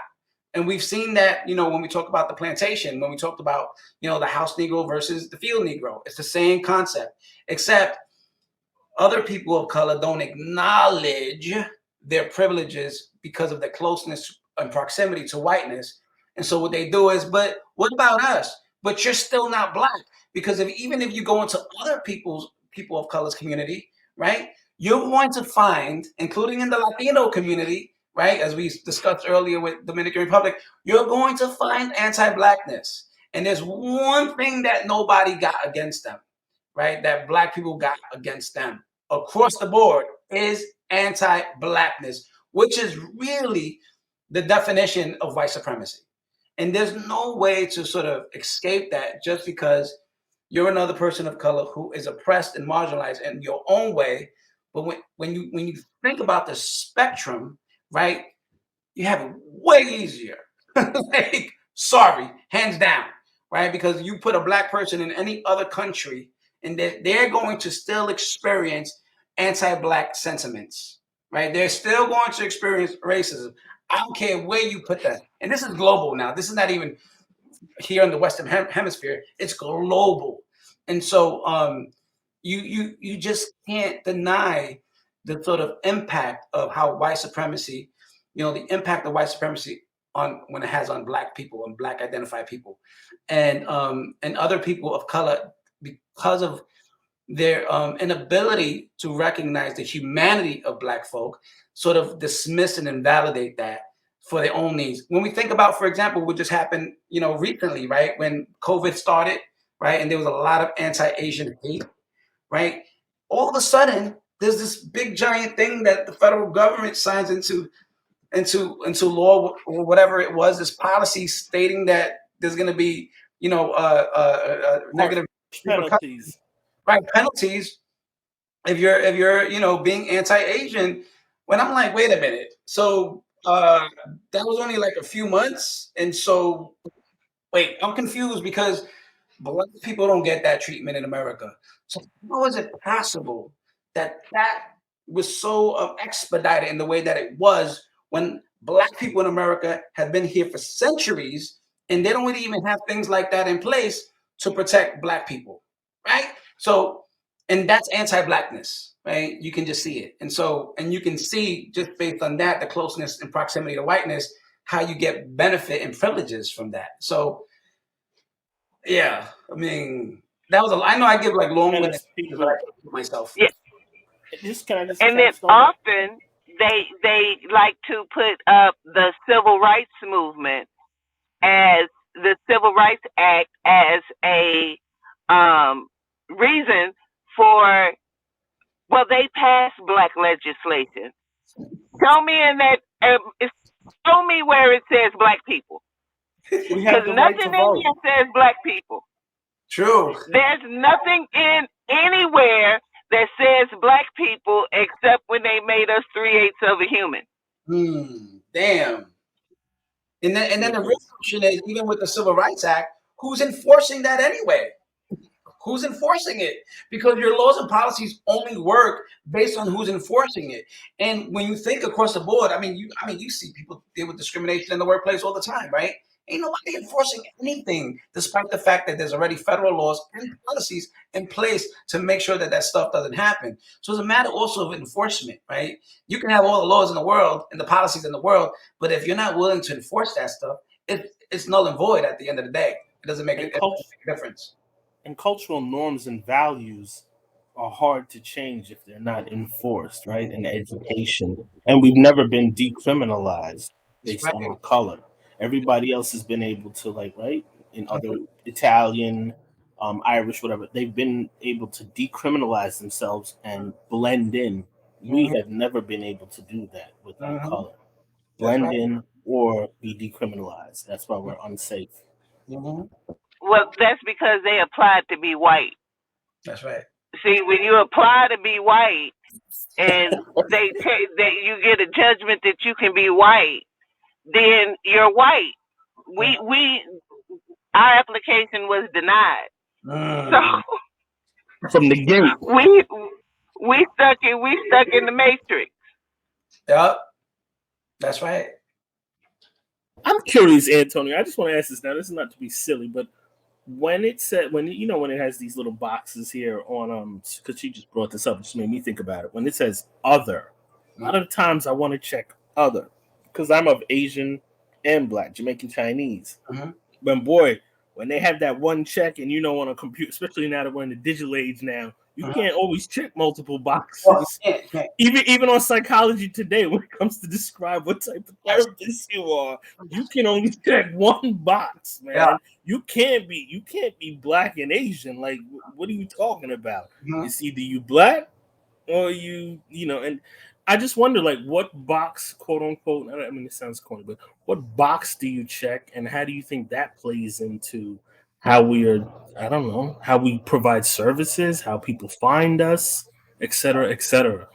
And we've seen that, when we talk about the plantation, when we talked about, the house Negro versus the field Negro, it's the same concept, except other people of color don't acknowledge their privileges because of the closeness and proximity to whiteness. And so what they do is, but what about us? But you're still not black. Because even if you go into other people of color's community, right, you're going to find, including in the Latino community, right, as we discussed earlier with Dominican Republic, you're going to find anti-blackness. And there's one thing that nobody got against them, right, that black people got against them across the board is anti-blackness, which is really the definition of white supremacy. And there's no way to sort of escape that just because you're another person of color who is oppressed and marginalized in your own way. But when you think about the spectrum, right, you have it way easier. Like, sorry, hands down, right? Because you put a black person in any other country and they're going to still experience anti-black sentiments, right? They're still going to experience racism. I don't care where you put that. And this is global now. This is not even here in the Western Hemisphere. It's global. And so you just can't deny the sort of impact of how white supremacy, the impact of white supremacy when it has on black people and black identified people and other people of color, because of their inability to recognize the humanity of black folk, sort of dismiss and invalidate that for their own needs. When we think about, for example, what just happened, recently, right, when COVID started, right, and there was a lot of anti-Asian hate, right, all of a sudden there's this big giant thing that the federal government signs into law or whatever it was, this policy stating that there's going to be, negative penalties. Right, penalties if you're being anti-Asian. When I'm like, wait a minute, so that was only like a few months, and so wait, I'm confused because black people don't get that treatment in America. So how is it possible that was so expedited in the way that it was when black people in America have been here for centuries and they don't really even have things like that in place to protect black people, right? So, and that's anti-blackness, right? You can just see it. And you can see just based on that, the closeness and proximity to whiteness, how you get benefit and privileges from that. So, yeah, I mean, that was I know I give like long-winded myself. Yeah. And then often they like to put up the civil rights movement as the Civil Rights Act as a reason for, well, they passed black legislation. Tell me show me where it says black people. Because nothing in here says black people. True. There's nothing in anywhere that says black people except when they made us 3/8 of a human. Damn. And then the real question is, even with the Civil Rights Act, who's enforcing that anyway? Who's enforcing it? Because your laws and policies only work based on who's enforcing it. And when you think across the board, I mean, you see people deal with discrimination in the workplace all the time, right? Ain't nobody enforcing anything, despite the fact that there's already federal laws and policies in place to make sure that stuff doesn't happen. So it's a matter also of enforcement, right? You can have all the laws in the world and the policies in the world, but if you're not willing to enforce that stuff, it's null and void at the end of the day. It doesn't make a difference. And cultural norms and values are hard to change if they're not enforced, right? In education. And we've never been decriminalized based on our color. Everybody else has been able to, right? In other Italian, Irish, whatever, they've been able to decriminalize themselves and blend in. We have never been able to do that with our color. Blend in or be decriminalized. That's why we're unsafe. Well, that's because they applied to be white. That's right. See, when you apply to be white, and you get a judgment that you can be white, then you're white. our application was denied. So From the gate. we stuck in the matrix. Yep, that's right. I'm curious, Antonio. I just want to ask this now. This is not to be silly, but when it said when it has these little boxes here on because she just brought this up, it just made me think about it. When it says other, a lot of the times I want to check other because I'm of Asian and Black, Jamaican, Chinese. Mm-hmm. But boy, when they have that one check, and on a computer, especially now that we're in the digital age now, you can't always check multiple boxes. Even on Psychology Today, when it comes to describe what type of therapist you are, you can only check one box, man. Yeah. You can't be Black and Asian. Like, what are you talking about? Mm-hmm. It's either you Black or and I just wonder, like, what box, quote unquote, I mean, it sounds corny, but what box do you check, and how do you think that plays into how we are, I don't know, how we provide services, how people find us, et cetera, et cetera?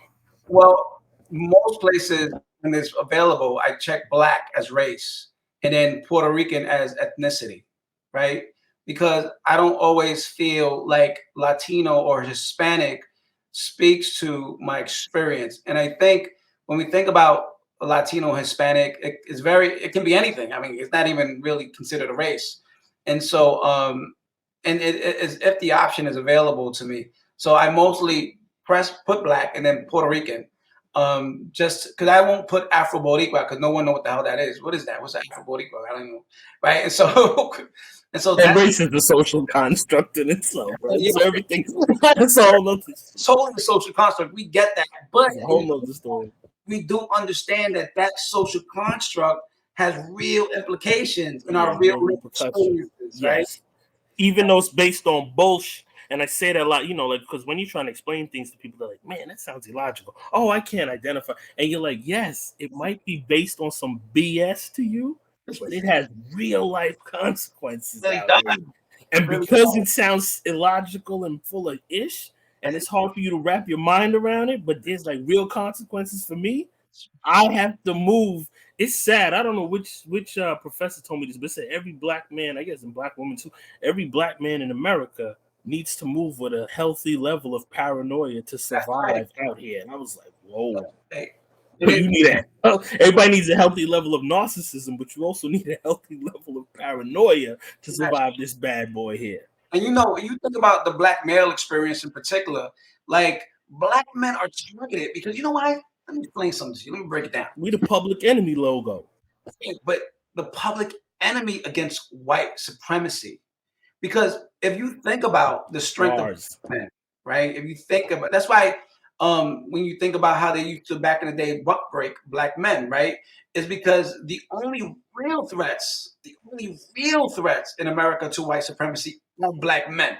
Well, most places when it's available, I check Black as race and then Puerto Rican as ethnicity, right? Because I don't always feel like Latino or Hispanic speaks to my experience. And I think when we think about Latino, Hispanic, it can be anything. I mean, it's not even really considered a race. And so, and it is if the option is available to me. So I mostly put Black and then Puerto Rican. Just because I won't put Afro Boricua because no one knows what the hell that is. What is that? What's Afro Boricua? I don't know. Right. And so And race is a social construct in itself, right? Yeah. So everything that's a whole other totally a social construct. We get that, but a whole other story. We do understand that social construct has real implications in our real experiences, right? Yes. Even though it's based on bullshit. And I say that a lot, like, because when you're trying to explain things to people, they're like, man, that sounds illogical. Oh, I can't identify. And you're like, yes, it might be based on some BS to you, but it has real life consequences out here. And because it sounds illogical and full of ish, and it's hard for you to wrap your mind around it, but there's like real consequences for me, I have to move. It's sad. I don't know which professor told me this, but it said every Black man, I guess, and Black woman too, every Black man in America needs to move with a healthy level of paranoia to survive out here. And I was like, whoa. But you need everybody needs a healthy level of narcissism, but you also need a healthy level of paranoia to survive this bad boy here. And you think about the Black male experience in particular, like Black men are targeted because you know why? Let me explain something to you. Let me break it down. We the public enemy logo. But the public enemy against white supremacy. Because if you think about the strength of men, right? If you think about that's why when you think about how they used to back in the day buck break Black men, right? Is because the only real threats in America to white supremacy are Black men.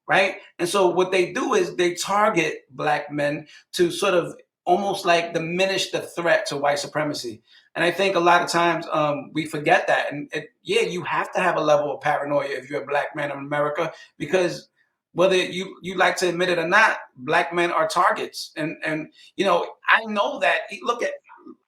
Right. And so what they do is they target Black men to sort of almost like diminish the threat to white supremacy. And I think a lot of times we forget that. And you have to have a level of paranoia if you're a Black man in America, because whether you like to admit it or not, Black men are targets. And I know that. Look at,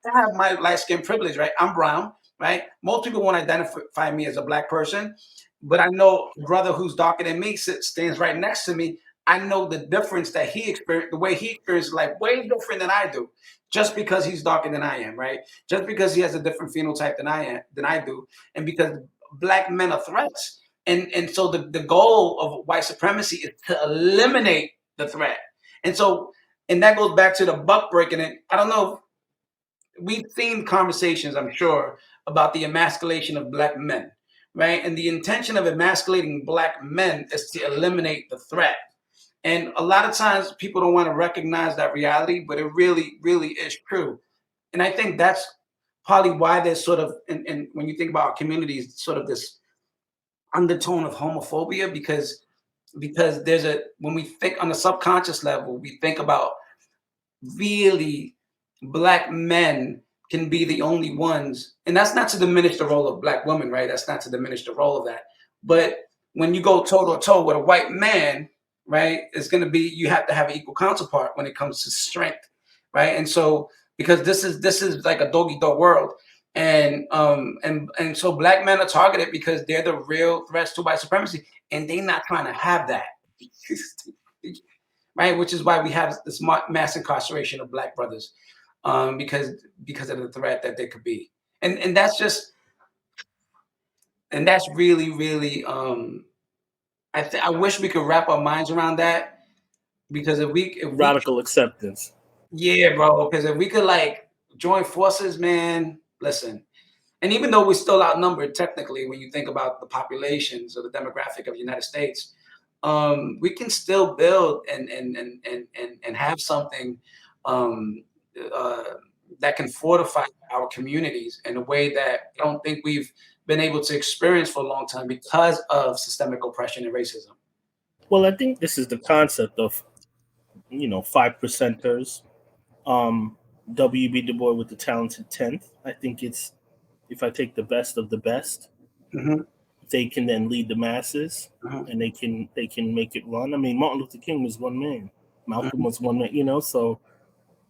I have my light skin privilege, right? I'm brown, right? Most people won't identify me as a Black person. But I know a brother who's darker than me stands right next to me. I know the difference that he experienced, the way he experienced life, way different than I do, just because he's darker than I am, right? Just because he has a different phenotype than I do, and because Black men are threats. And so the goal of white supremacy is to eliminate the threat. And that goes back to the buck breaking it. I don't know. We've seen conversations, I'm sure, about the emasculation of Black men. Right. And the intention of emasculating Black men is to eliminate the threat. And a lot of times people don't want to recognize that reality, but it really, really is true. And I think that's probably why there's sort of, and when you think about our communities, sort of this undertone of homophobia, because when we think on a subconscious level, we think about really Black men can be the only ones, and that's not to diminish the role of Black women, right? That's not to diminish the role of that. But when you go toe to toe with a white man, right, it's going to be, you have to have an equal counterpart when it comes to strength, right? And so because this is like a dog eat dog world, And so black men are targeted because they're the real threats to white supremacy, and they're not trying to have that. Right, which is why we have this mass incarceration of black brothers, because of the threat that they could be, and that's really. I wish we could wrap our minds around that, because if we Radical acceptance. yeah, bro, because if we could like join forces, man, listen. And even though we're still outnumbered technically, when you think about the populations or the demographic of the United States, we can still build and have something um, uh, that can fortify our communities in a way that I don't think we've been able to experience for a long time because of systemic oppression and racism. Well, I think this is the concept of, 5%ers. W.B. Du Bois with the talented 10th. I think it's, if I take the best of the best, Mm-hmm. they can then lead the masses, Uh-huh. and they can make it run. I mean, Martin Luther King was one man, Malcolm Mm-hmm. was one man. So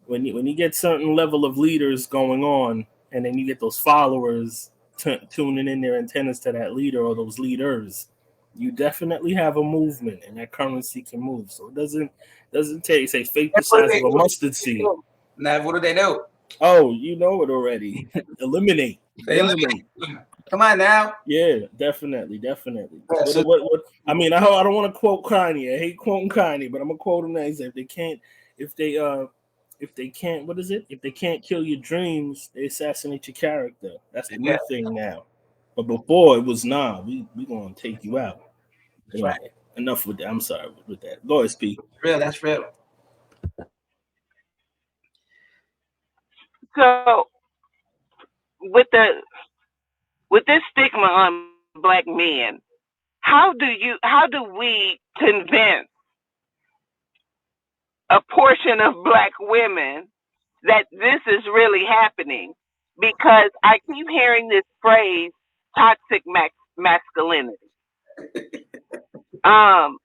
when you get certain level of leaders going on, and then you get those followers tuning in their antennas to that leader or those leaders, you definitely have a movement, and that currency can move. So it doesn't take, say, faith the What do size they of a do? mustard seed. Now, what do they do? Oh, you know it already. Eliminate, They eliminate. eliminate. Come on now. Yeah, definitely. Yeah, so What? I mean, I don't want to quote Kanye. I hate quoting Kanye, but I'm gonna quote him now. He said, if they can't, what is it? If they can't kill your dreams, they assassinate your character. That's the yeah, new thing now. But before it was, nah, we gonna take you out. that's right. Anyway, enough with that. I'm sorry with that. Go ahead, speak. Real, that's real. So with the with this stigma on black men, how do we convince a portion of black women that this is really happening? Because I keep hearing this phrase, toxic masculinity. Um,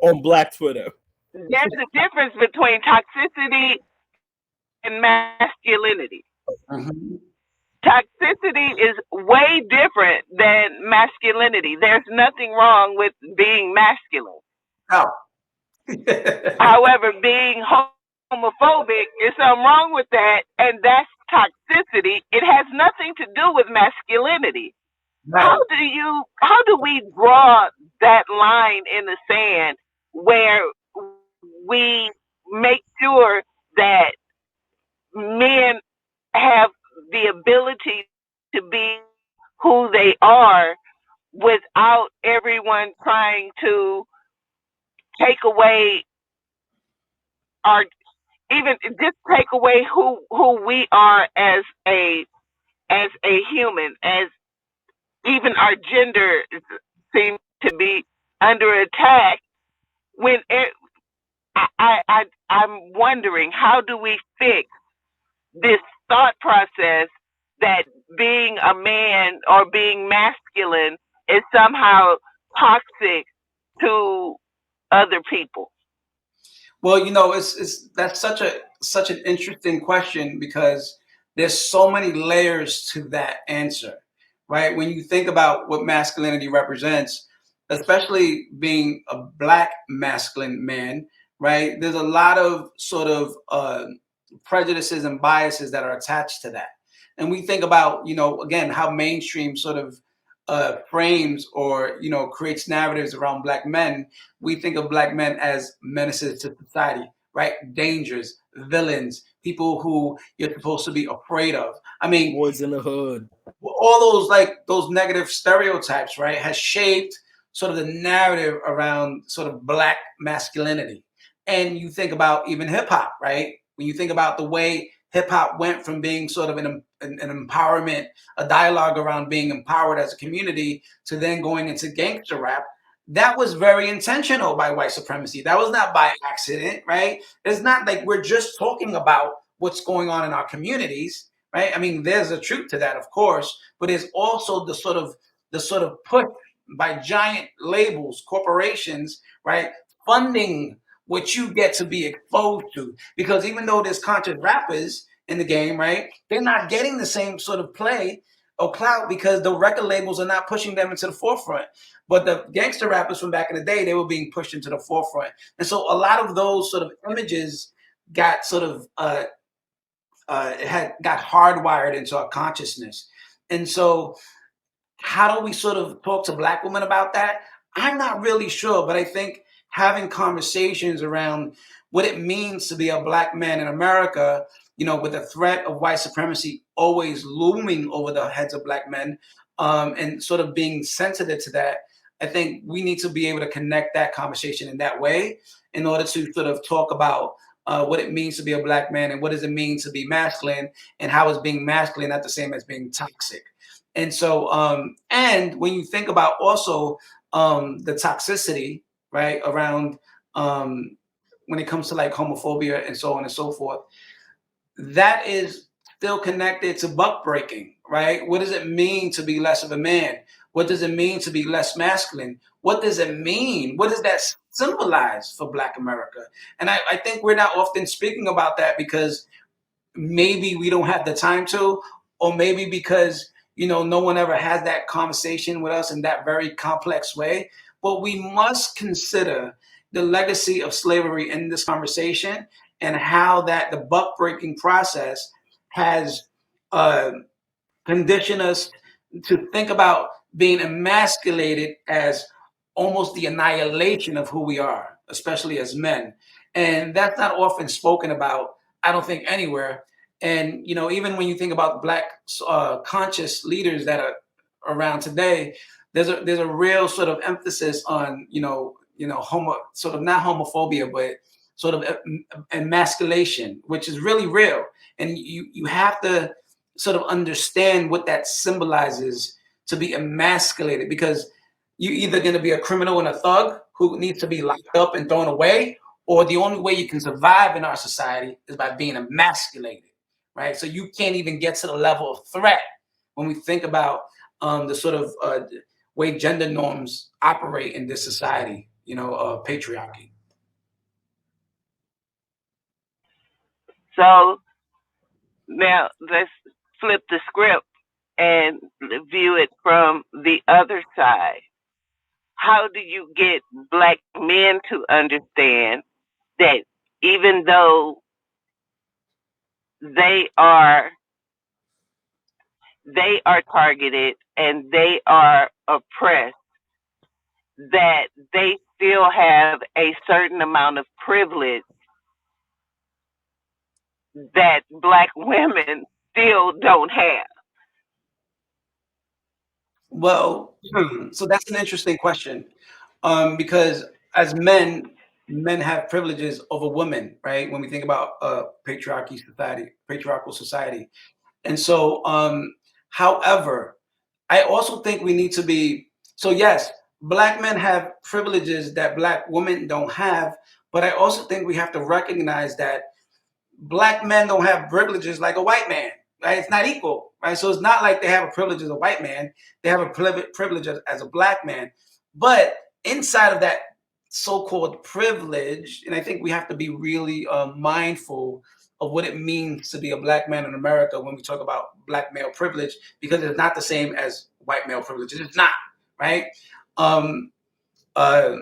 On Black Twitter. there's a difference between toxicity and masculinity. Mm-hmm. Toxicity is way different than masculinity. There's nothing wrong with being masculine. Oh. However, being homophobic, there's something wrong with that, and that's toxicity. It has nothing to do with masculinity. Right. How do we draw that line in the sand where we make sure that men have the ability to be who they are without everyone trying to take away our, even just take away who we are as a human, as even our gender seems to be under attack. When I'm wondering, how do we fix this thought process that being a man or being masculine is somehow toxic to other people? Well, it's that's such an interesting question, because there's so many layers to that answer, right? When you think about what masculinity represents, especially being a black masculine man, right? There's a lot of sort of prejudices and biases that are attached to that. And we think about, again, how mainstream sort of frames or creates narratives around black men. We think of black men as menaces to society, right? Dangers, villains, people who you're supposed to be afraid of. I mean, Boys in the hood. all those, like, those negative stereotypes, right, has shaped sort of the narrative around sort of black masculinity. And you think about even hip hop, right? When you think about the way hip hop went from being sort of an empowerment, a dialogue around being empowered as a community, to then going into gangster rap, that was very intentional by white supremacy. That was not by accident, right? It's not like we're just talking about what's going on in our communities, right? I mean, there's a truth to that, of course, but there's also the sort of push by giant labels, corporations, right, funding what you get to be exposed to. Because even though there's conscious rappers, in the game, right? They're not getting the same sort of play or clout because the record labels are not pushing them into the forefront. But the gangster rappers from back in the day, they were being pushed into the forefront. And so a lot of those sort of images got sort of got hardwired into our consciousness. And so how do we sort of talk to Black women about that? I'm not really sure, but I think having conversations around what it means to be a Black man in America, with the threat of white supremacy always looming over the heads of Black men, and sort of being sensitive to that, I think we need to be able to connect that conversation in that way in order to sort of talk about what it means to be a Black man and what does it mean to be masculine and how is being masculine not the same as being toxic. And so, and when you think about also the toxicity, right, around when it comes to like homophobia and so on and so forth, that is still connected to buck breaking, right? What does it mean to be less of a man? What does it mean to be less masculine? What does it mean? What does that symbolize for Black America? And I think we're not often speaking about that because maybe we don't have the time to, or maybe because no one ever has that conversation with us in that very complex way. But we must consider the legacy of slavery in this conversation and how that the buck breaking process has conditioned us to think about being emasculated as almost the annihilation of who we are, especially as men. And that's not often spoken about, I don't think, anywhere. And even when you think about Black conscious leaders that are around today, there's a real sort of emphasis on sort of not homophobia, but sort of emasculation, which is really real. And you have to sort of understand what that symbolizes to be emasculated, because you're either going to be a criminal and a thug who needs to be locked up and thrown away, or the only way you can survive in our society is by being emasculated, right? So you can't even get to the level of threat when we think about the sort of way gender norms operate in this society, patriarchy. So now let's flip the script and view it from the other side. How do you get Black men to understand that even though they are targeted and they are oppressed, that they still have a certain amount of privilege that Black women still don't have? Well, so that's an interesting question, because as men have privileges over women, right? When we think about patriarchal society, and so, however, I also think we need to be so. Yes, Black men have privileges that Black women don't have, but I also think we have to recognize that Black men don't have privileges like a white man, right? It's not equal, right? So it's not like they have a privilege as a white man. They have a privilege as a Black man. But inside of that so-called privilege, and I think we have to be really mindful of what it means to be a Black man in America when we talk about Black male privilege, because it's not the same as white male privilege. It's not, right? Um, uh,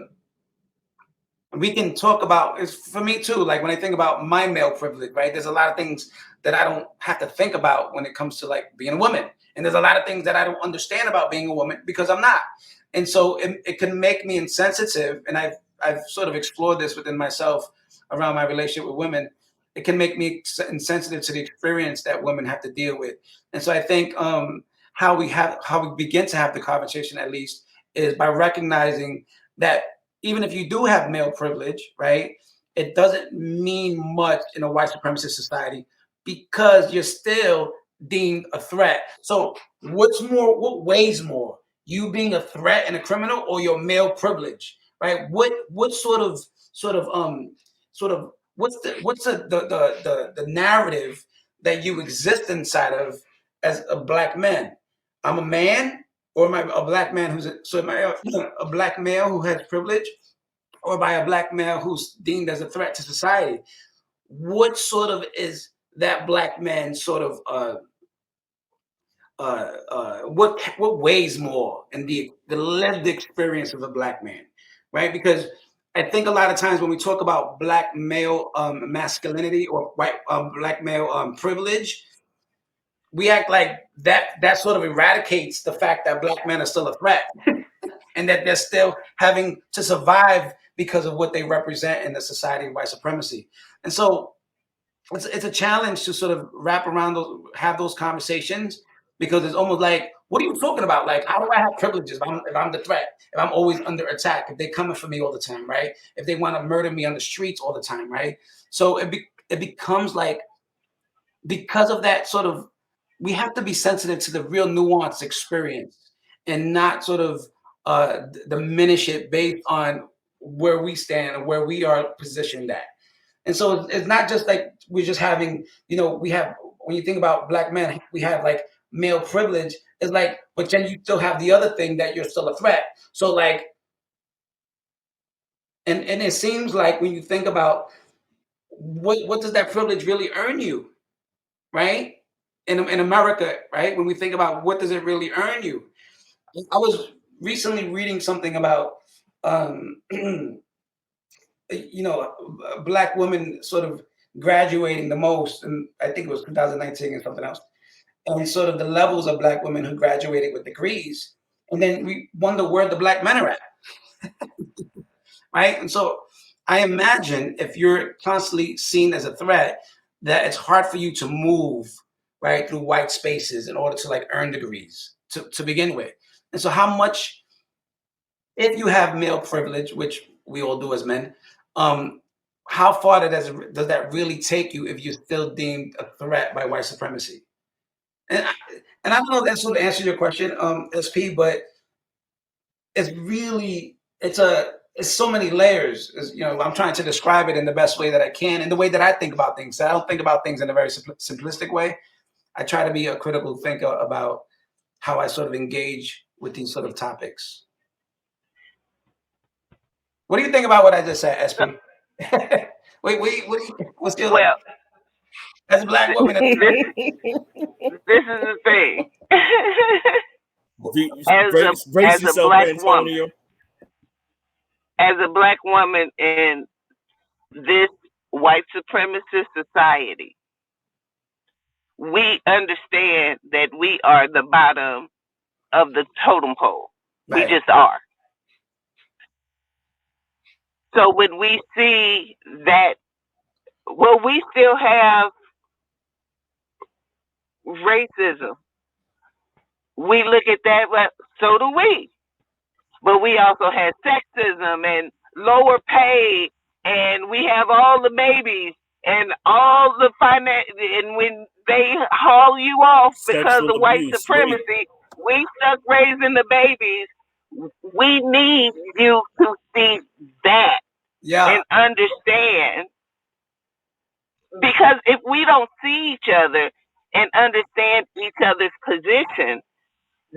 we can talk about, it's for me too, like when I think about my male privilege, right? There's a lot of things that I don't have to think about when it comes to like being a woman. And there's a lot of things that I don't understand about being a woman because I'm not. And so it can make me insensitive. And I've sort of explored this within myself around my relationship with women. It can make me insensitive to the experience that women have to deal with. And so I think how we begin to have the conversation, at least, is by recognizing that even if you do have male privilege, right, it doesn't mean much in a white supremacist society because you're still deemed a threat. So what weighs more? You being a threat and a criminal, or your male privilege, right? What sort of what's the narrative that you exist inside of as a Black man? I'm a man, or am I a Black man am I a Black male who has privilege, or by a Black male who's deemed as a threat to society? What sort of is that Black men sort of what weighs more in the lived experience of a Black man, right? Because I think a lot of times when we talk about Black male masculinity or white Black male privilege, we act like that sort of eradicates the fact that Black men are still a threat and that they're still having to survive because of what they represent in the society of white supremacy. And so it's a challenge to sort of wrap around those, have those conversations, because it's almost like, what are you talking about? Like, how do I have privileges if I'm the threat, if I'm always under attack, if they're coming for me all the time, right? If they want to murder me on the streets all the time, right? So it becomes like, because of that sort of, we have to be sensitive to the real nuanced experience and not sort of diminish it based on where we stand and where we are positioned at. And so it's not just like we're just having, we have, when you think about Black men, we have like male privilege. It's like, but then you still have the other thing that you're still a threat. So like, and it seems like when you think about what does that privilege really earn you, right? In America, right? When we think about what does it really earn you, I was recently reading something about, Black women sort of graduating the most, and I think it was 2019 and something else, and sort of the levels of Black women who graduated with degrees, and then we wonder where the Black men are at, right? And so I imagine if you're constantly seen as a threat, that it's hard for you to move right through white spaces in order to like earn degrees to begin with. And so how much, if you have male privilege, which we all do as men, how far does that really take you if you're still deemed a threat by white supremacy? And I don't know if that's sort of answer your question, SP, but it's really it's so many layers. I'm trying to describe it in the best way that I can, in the way that I think about things. So I don't think about things in a very simplistic way. I try to be a critical thinker about how I sort of engage with these sort of topics. What do you think about what I just said, SP? Wait, what's your, Well, as a Black woman? this is the thing. Brace as a yourself, Black woman, Antonio. as a Black woman in this white supremacist society, we understand that we are the bottom of the totem pole. Right. We just are. So when we see that, well, we still have racism. We look at that, well, so do we. But we also have sexism and lower pay, and we have all the babies and all the finance. And when they haul you off because Sexual of white abuse, supremacy, we stuck raising the babies. We need you to see that and understand, because if we don't see each other and understand each other's position,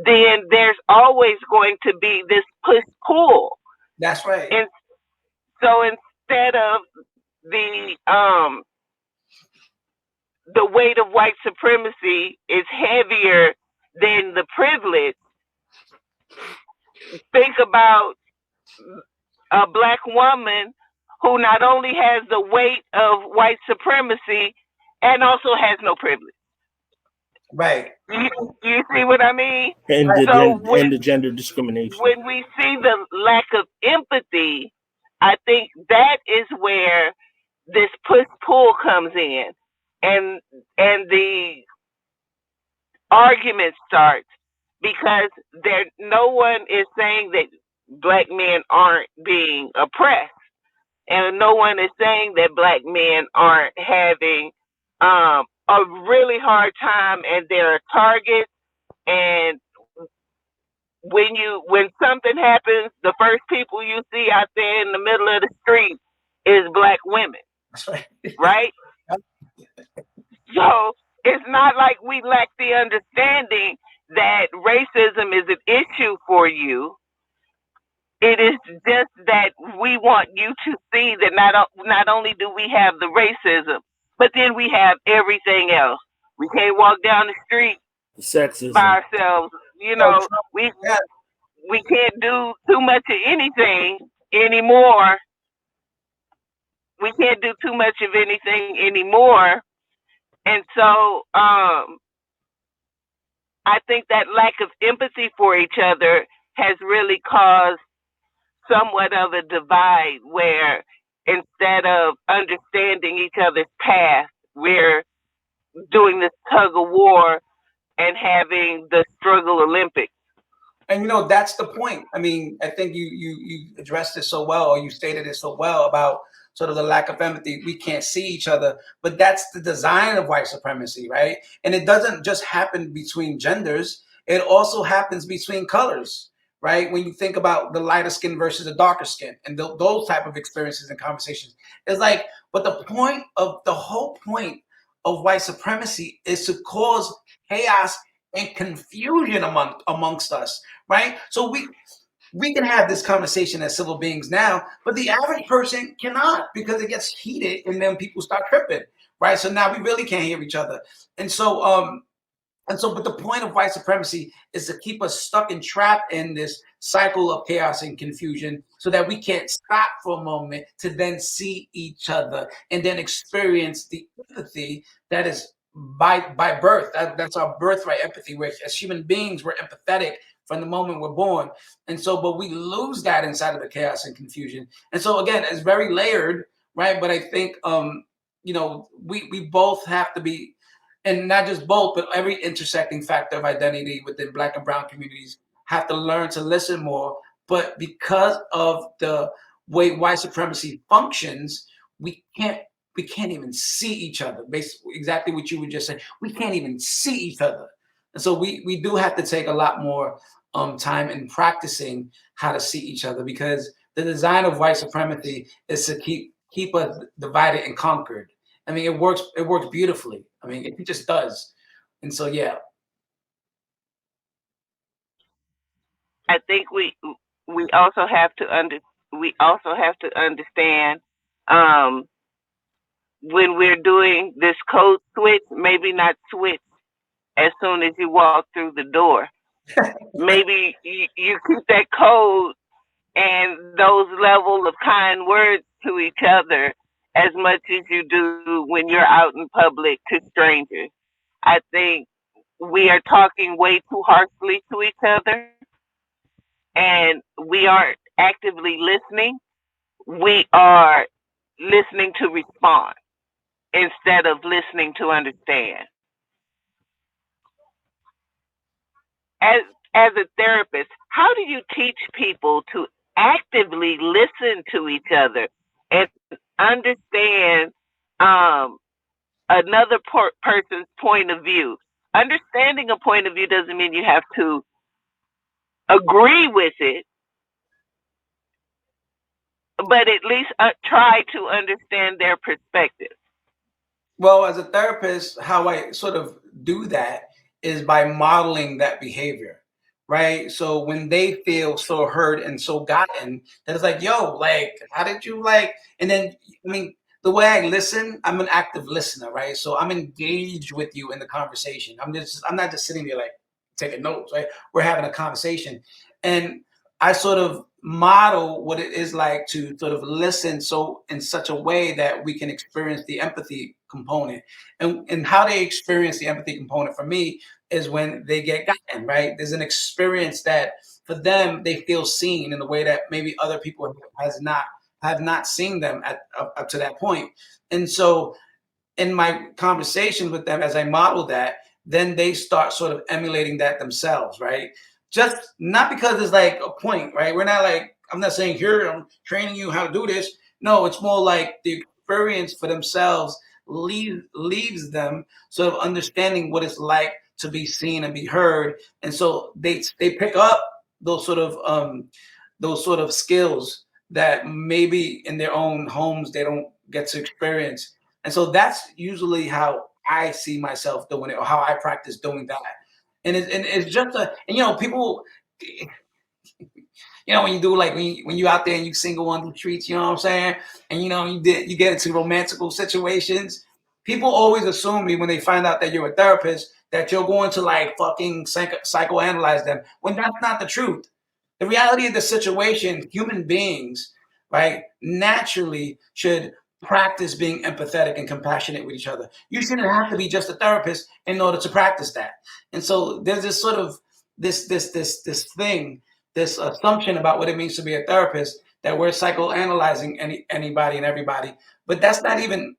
then there's always going to be this push-pull. That's right. And so instead of the weight of white supremacy is heavier than the privilege, think about a Black woman who not only has the weight of white supremacy and also has no privilege. Right. You see what I mean? and the gender discrimination. When we see the lack of empathy, I think that is where this push-pull comes in, and the argument starts, because no one is saying that Black men aren't being oppressed, and no one is saying that Black men aren't having a really hard time, and they're a target. And when something happens, the first people you see out there in the middle of the street is Black women, right? So it's not like we lack the understanding that racism is an issue for you. It is just that we want you to see that not only do we have the racism, But then we have everything else. We can't walk down the street Sexism. by ourselves. Oh, Trump, We yeah. we can't do too much of anything anymore. We can't do too much of anything anymore. And so I think that lack of empathy for each other has really caused somewhat of a divide where instead of understanding each other's past, we're doing this tug of war and having the struggle Olympics. And that's the point. I mean, I think you addressed it so well, or you stated it so well about sort of the lack of empathy. We can't see each other, but that's the design of white supremacy, right? And it doesn't just happen between genders; it also happens between colors, right? When you think about the lighter skin versus the darker skin, and those type of experiences and conversations, it's like, but the whole point of white supremacy is to cause chaos and confusion amongst us, right? So we can have this conversation as civil beings now, but the average person cannot, because it gets heated and then people start tripping, right? So now we really can't hear each other. And so, but the point of white supremacy is to keep us stuck and trapped in this cycle of chaos and confusion so that we can't stop for a moment to then see each other and then experience the empathy that is by birth. That's our birthright empathy, where as human beings, we're empathetic from the moment we're born. And so, but we lose that inside of the chaos and confusion. And so again, it's very layered, right? But I think, we both have to be, and not just both, but every intersecting factor of identity within Black and Brown communities have to learn to listen more. But because of the way white supremacy functions, we can't even see each other. Basically, exactly what you were just saying. We can't even see each other, and so we do have to take a lot more time in practicing how to see each other, because the design of white supremacy is to keep us divided and conquered. I mean, it works beautifully. I mean, it just does. And so, yeah. I think we also have to understand um, when we're doing this code switch, maybe not switch as soon as you walk through the door. Maybe you keep that code and those level of kind words to each other as much as you do when you're out in public to strangers. I think we are talking way too harshly to each other, and we aren't actively listening. We are listening to respond instead of listening to understand. As as a therapist, how do you teach people to actively listen to each other and understand um, another person's point of view? Understanding a point of view doesn't mean you have to agree with it, but at least try to understand their perspective. Well, as a therapist, how I sort of do that is by modeling that behavior, right? So when they feel so heard and so gotten, that it's like, yo, like, how did you like? And then, I mean, the way I listen, I'm an active listener, right? So I'm engaged with you in the conversation. I'm not just sitting there like taking notes, right? We're having a conversation. And I sort of model what it is like to sort of listen so in such a way that we can experience the empathy component. And how they experience the empathy component for me is when they get gotten, right? There's an experience that for them they feel seen in a way that maybe other people have not seen them up to that point. And so in my conversations with them, as I model that, then they start sort of emulating that themselves, right? Just not because it's like a point, right? We're not like, I'm not saying here, I'm training you how to do this. No, it's more like the experience for themselves leaves them sort of understanding what it's like to be seen and be heard. And so they pick up those sort of skills that maybe in their own homes they don't get to experience. And so that's usually how I see myself doing it, or how I practice doing that. And it's just people, when you do like when you out there and you single on the streets, you know what I'm saying? And you get into romantical situations, People always assume me when they find out that you're a therapist that you're going to like fucking psychoanalyze them, when that's not the truth. The reality of the situation, human beings, right, naturally should practice being empathetic and compassionate with each other. You shouldn't have to be just a therapist in order to practice that. And so there's this sort of this thing, this assumption about what it means to be a therapist, that we're psychoanalyzing anybody and everybody. But that's not even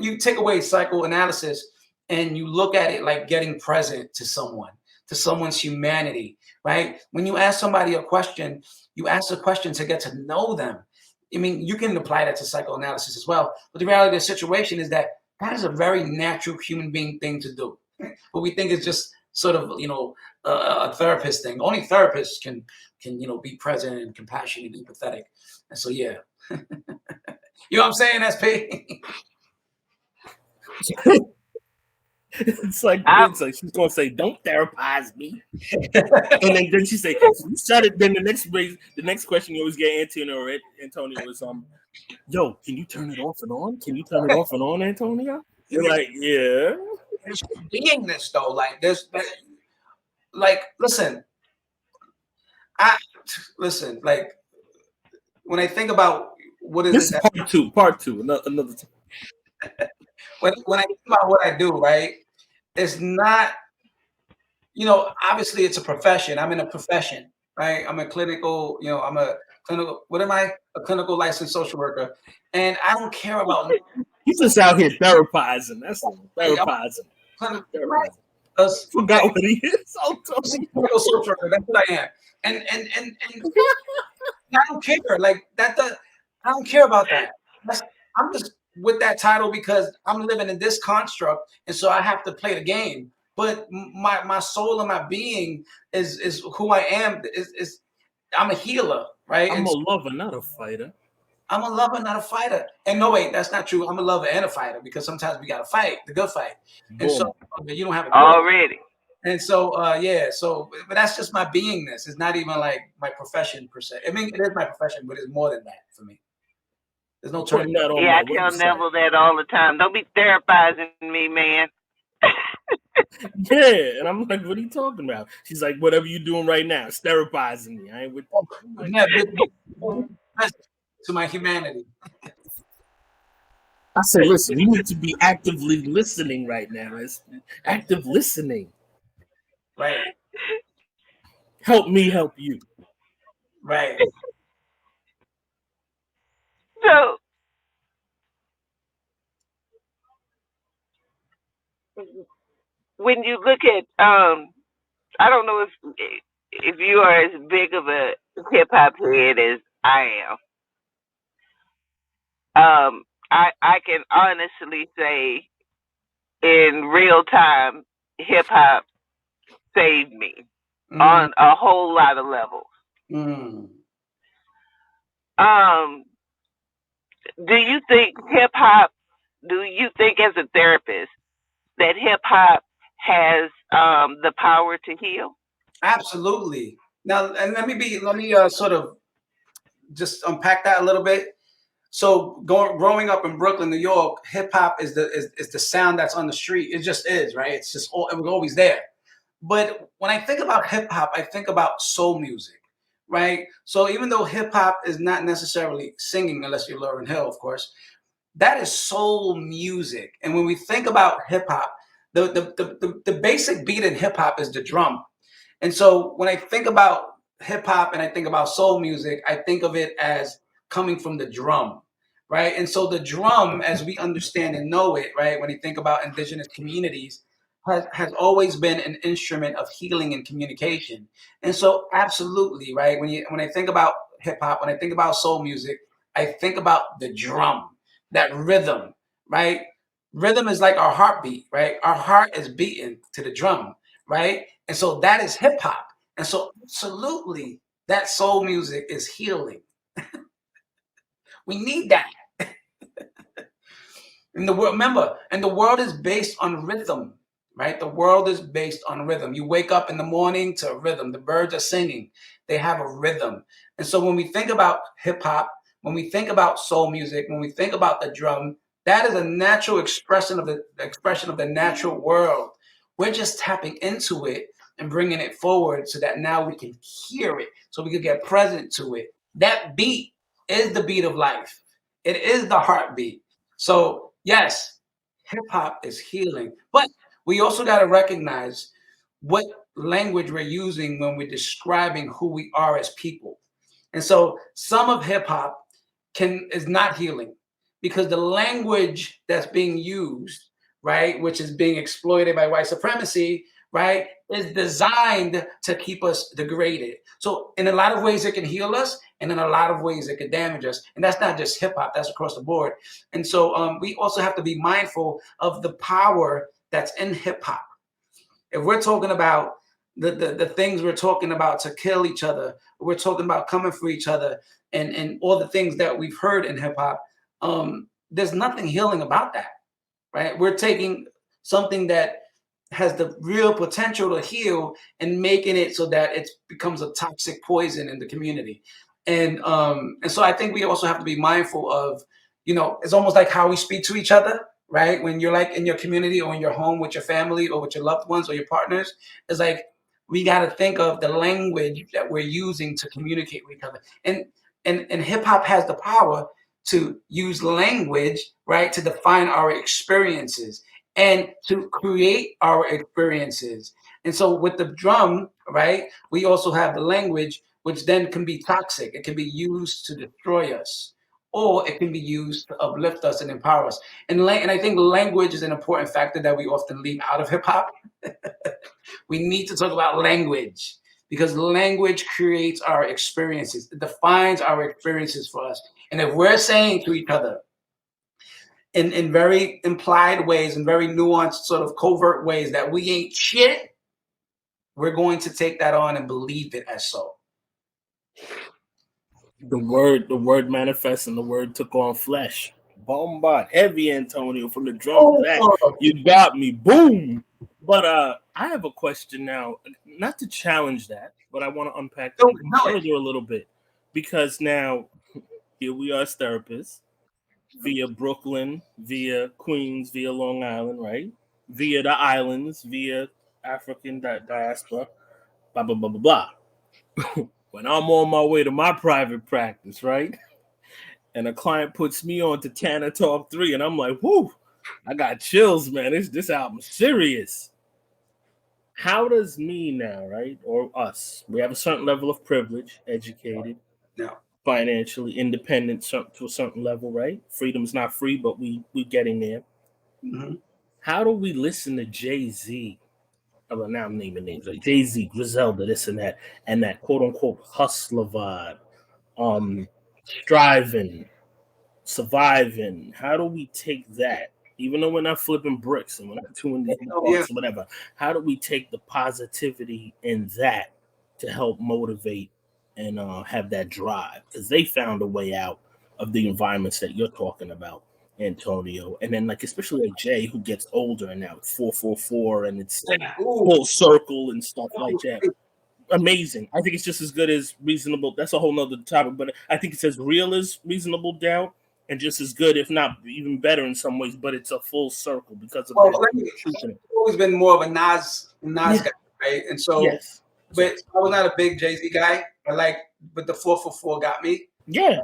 you take away psychoanalysis and you look at it like getting present to someone, to someone's humanity, right? When you ask somebody a question, you ask a question to get to know them. I mean, you can apply that to psychoanalysis as well. But the reality of the situation is that that is a very natural human being thing to do. But we think it's just sort of, a therapist thing. Only therapists can, be present and compassionate and empathetic. And so, yeah. You know what I'm saying, SP? It's like she's gonna say, "Don't therapize me," and then she say, "Shut it." Then the next question you always get Antonio was, "Yo, can you turn it off and on? Can you turn it off and on, Antonio?" You're like, "Yeah." There's beingness though, like listen, like when I think about what is this it is part two, another time. When I think about what I do, right, it's not, obviously it's a profession. I'm in a profession, right? I'm a clinical, what am I? A clinical licensed social worker. And I don't care about. He's just out here therapizing. That's therapizing. Therapizing. Forgot what he is. Clinical social worker. That's what I am. And I don't care. Like that. I don't care about that. I'm just with that title because I'm living in this construct, and so I have to play the game. But my soul and my being is who I am. Is I'm a healer, right? I'm a lover, not a fighter. I'm a lover, not a fighter. And no, wait, that's not true. I'm a lover and a fighter because sometimes we got to fight, the good fight. And so you don't have a already. And so, yeah. So, but that's just my beingness. It's not even like my profession per se. I mean, it is my profession, but it's more than that for me. There's no turning that on. Yeah, I tell Neville that all the time. Don't be therapizing me, man. Yeah, and I'm like, what are you talking about? She's like, whatever you're doing right now, it's therapizing me. I ain't with to my humanity. I say, listen, you need to be actively listening right now. It's active listening. Right. Help me help you. Right. So when you look at I don't know if you are as big of a hip hop head as I am. I can honestly say in real time hip hop saved me on a whole lot of levels. Do you think as a therapist that hip hop has the power to heal? Absolutely. Now, and let me sort of just unpack that a little bit. So growing up in Brooklyn, New York, hip hop is the sound that's on the street. It just is, right? It was always there. But when I think about hip hop, I think about soul music, right? So even though hip hop is not necessarily singing, unless you're Lauryn Hill, of course, that is soul music. And when we think about hip hop, the basic beat in hip hop is the drum. And so when I think about hip hop and I think about soul music, I think of it as coming from the drum, right? And so the drum, as we understand and know it, right, when you think about indigenous communities, has always been an instrument of healing and communication. And so absolutely, right, when I think about hip hop, when I think about soul music, I think about the drum, that rhythm, right? Rhythm is like our heartbeat, right? Our heart is beating to the drum, right? And so that is hip hop. And so absolutely, that soul music is healing. We need that. And the world is based on rhythm, right? The world is based on rhythm. You wake up in the morning to a rhythm. The birds are singing. They have a rhythm. And so when we think about hip hop, when we think about soul music, when we think about the drum, That is a natural expression of the natural world. We're just tapping into it and bringing it forward so that now we can hear it, so we can get present to it. That beat is the beat of life. It is the heartbeat. So yes, hip hop is healing, but we also got to recognize what language we're using when we're describing who we are as people. And so some of hip hop is not healing because the language that's being used, right, which is being exploited by white supremacy, right, is designed to keep us degraded. So in a lot of ways it can heal us, and in a lot of ways it can damage us. And that's not just hip hop, that's across the board. And so we also have to be mindful of the power that's in hip hop. If we're talking about the things we're talking about to kill each other, we're talking about coming for each other, and all the things that we've heard in hip hop, there's nothing healing about that, right? We're taking something that has the real potential to heal and making it so that it becomes a toxic poison in the community. And so I think we also have to be mindful of, it's almost like how we speak to each other, right? When you're like in your community or in your home with your family or with your loved ones or your partners, it's like we got to think of the language that we're using to communicate with each other. And hip hop has the power to use language, right, to define our experiences and to create our experiences. And so with the drum, right, we also have the language, which then can be toxic. It can be used to destroy us, or it can be used to uplift us and empower us. And I think language is an important factor that we often leave out of hip hop. We need to talk about language because language creates our experiences. It defines our experiences for us. And if we're saying to each other in very implied ways, in very nuanced, sort of covert ways that we ain't shit, we're going to take that on and believe it as so. The word manifests and the word took on flesh. Bombard, heavy Antonio from the drum back. You got me, boom. But I have a question now, not to challenge that, but I want to unpack that further a little bit, because now here we are as therapists, via Brooklyn, via Queens, via Long Island, right? Via the islands, via African diaspora, blah blah blah blah blah. When I'm on my way to my private practice, right? And a client puts me on to Tanner Talk 3, and I'm like, whoo, I got chills, man. This album's serious. How does me now, right, or us, we have a certain level of privilege, educated, financially independent to a certain level, right? Freedom's not free, but we getting there. Mm-hmm. How do we listen to Jay-Z? Well, now I'm naming names like Jay-Z, Griselda, this and that quote unquote hustler vibe, striving, surviving. How do we take that? Even though we're not flipping bricks and we're not doing these or whatever, how do we take the positivity in that to help motivate and have that drive? Because they found a way out of the environments that you're talking about, Antonio. And then, like, especially like Jay, who gets older and now it's 444 and it's full circle and stuff like that. Amazing. I think it's just as good as Reasonable. That's a whole nother topic, but I think it's as real as Reasonable Doubt and just as good, if not even better in some ways, but it's a full circle because of I've always been more of a Nas guy, right? And so, but I was not a big Jay-Z guy, but the 444 got me. Yeah,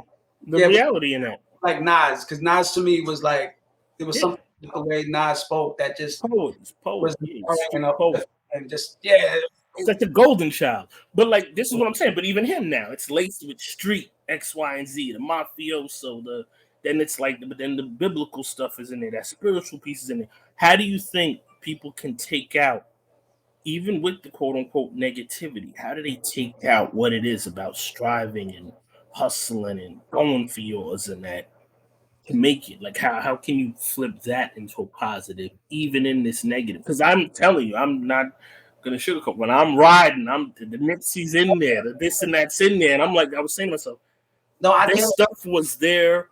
reality in that. Like Nas, because Nas to me was like, there was something the way Nas spoke that just was and just, it's like the golden child. But like, this is what I'm saying. But even him now, it's laced with street X, Y, and Z, the mafioso, then it's like, but then the biblical stuff is in there, that spiritual piece is in there. How do you think people can take out, even with the quote unquote negativity, how do they take out what it is about striving and hustling and going for yours and that to make it? Like, how can you flip that into a positive, even in this negative? Because I'm telling you, I'm not gonna sugarcoat. When I'm riding, the Nipsey's in there, the this and that's in there, and I'm like, I was saying to myself, this stuff was there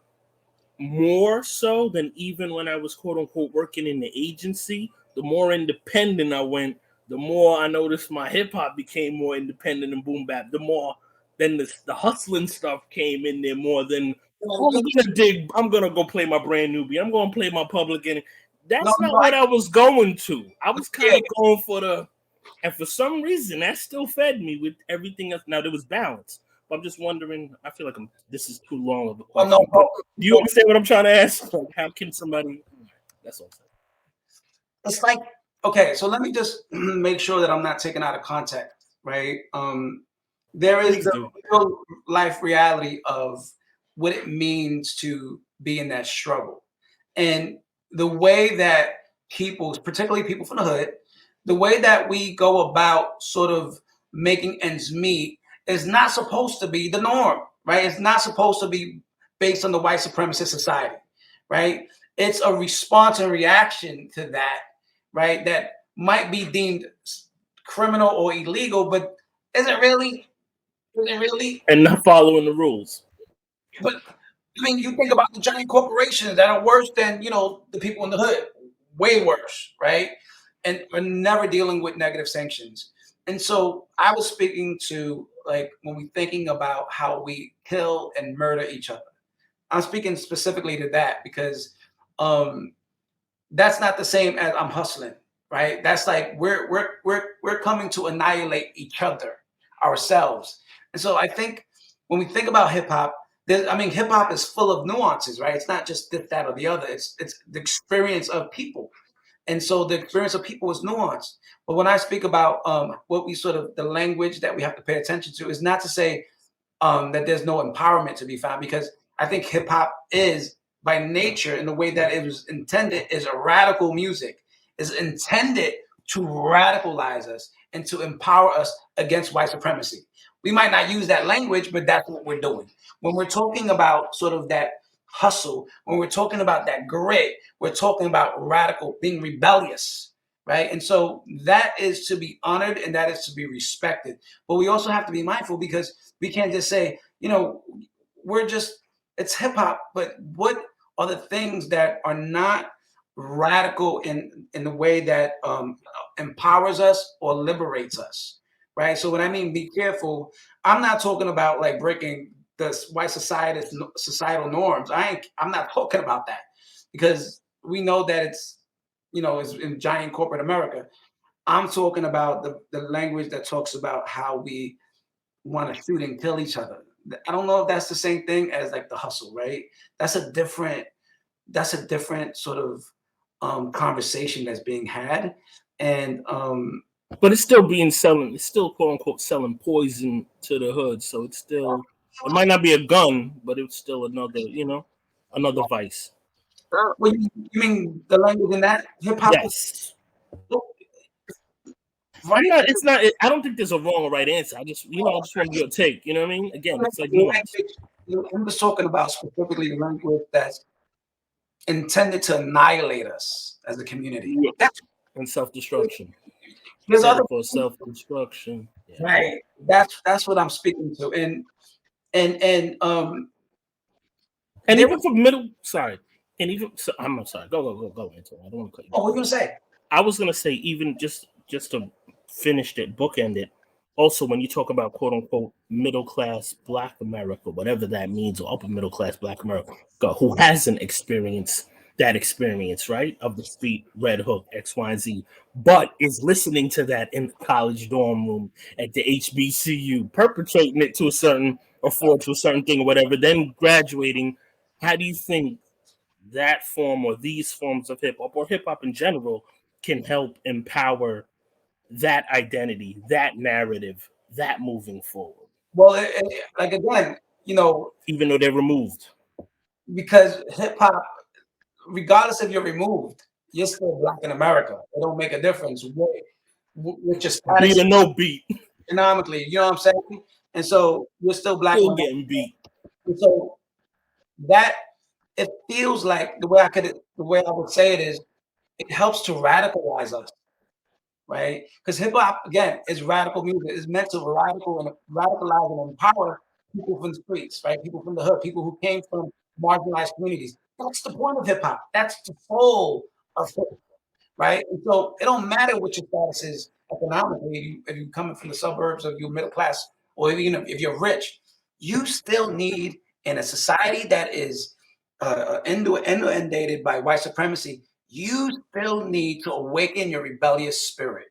more so than even when I was quote unquote working in the agency. The more independent I went, the more I noticed my hip hop became more independent and boom bap. The more then the hustling stuff came in there more than I'm gonna go play my brand newbie. I'm gonna play my public enemy. That's No, not what I was going to. I was kind of Yeah. going for the, and for some reason that still fed me with everything else. Now there was balance, but I'm just wondering. I feel like this is too long of a Well, question. no But problem. do you understand what I'm trying to ask? Like, how can somebody? That's all I'm saying. It's like, okay, so let me just make sure that I'm not taken out of context, right? There is Please the do. real life reality of what it means to be in that struggle. And the way that people, particularly people from the hood, the way that we go about sort of making ends meet is not supposed to be the norm, right? It's not supposed to be based on the white supremacist society, right? It's a response and reaction to that, right? That might be deemed criminal or illegal, but is it really? Is it really? And not following the rules. But I mean, you think about the giant corporations that are worse than the people in the hood, way worse, right? And are never dealing with negative sanctions. And so I was speaking to like when we thinking about how we kill and murder each other. I'm speaking specifically to that because um, that's not the same as I'm hustling, right? That's like we're coming to annihilate each other, ourselves. And so I think when we think about hip hop, I mean, hip hop is full of nuances, right? It's not just this, that, or the other. It's the experience of people, and so the experience of people is nuanced. But when I speak about what we sort of the language that we have to pay attention to is not to say that there's no empowerment to be found because I think hip hop is by nature in the way that it was intended is a radical music is intended to radicalize us and to empower us against white supremacy. We might not use that language, but that's what we're doing. When we're talking about sort of that hustle, when we're talking about that grit, we're talking about radical, being rebellious, right? And so that is to be honored and that is to be respected. But we also have to be mindful because we can't just say, we're just, it's hip hop, but what are the things that are not radical in the way that empowers us or liberates us, right? So when I mean be careful, I'm not talking about like breaking the white societal norms. I'm not talking about that because we know that it's in giant corporate America. I'm talking about the language that talks about how we want to shoot and kill each other. I don't know if that's the same thing as like the hustle, right? That's a different sort of conversation that's being had, and But it's still it's still quote unquote selling poison to the hood. So it's still, it might not be a gun, but it's still another vice. well, you mean the language in that hip hop? Yes. Right? It's not, I don't think there's a wrong or right answer. I just want your take. You know what I mean? Again, it's like nuance. I'm just talking about specifically the language that's intended to annihilate us as a community. Yeah. And self-destruction. There's other For self-destruction. Yeah. right. That's what I'm speaking to, and And even for middle, sorry, and even so, I'm sorry. Go into it. I don't want to cut you. Oh, what are you gonna say? I was gonna say even just to finish it, bookend it. Also, when you talk about quote unquote middle class Black America, whatever that means, or upper middle class Black America, who hasn't experienced that experience, right, of the street, Red Hook, X, Y, and Z, but is listening to that in the college dorm room at the HBCU, perpetrating it to a certain thing or whatever, then graduating. How do you think that form or these forms of hip hop or hip hop in general can help empower that identity, that narrative, that moving forward? Well, like again, even though they're removed, because hip hop, regardless if you're removed, you're still Black in America. It don't make a difference what your beat status or no beat, economically. You know what I'm saying? And so you're still Black in still America. getting beat. And so that it feels like the way I would say it is, it helps to radicalize us, right? Because hip hop again is radical music. It's meant to radicalize and empower people from the streets, right? People from the hood, people who came from marginalized communities. That's the point of hip hop. That's the soul of hip hop, right? And so it don't matter what your status is economically. If you're coming from the suburbs, or you're middle class, or even if you're rich, you still need in a society that is inundated by white supremacy, you still need to awaken your rebellious spirit.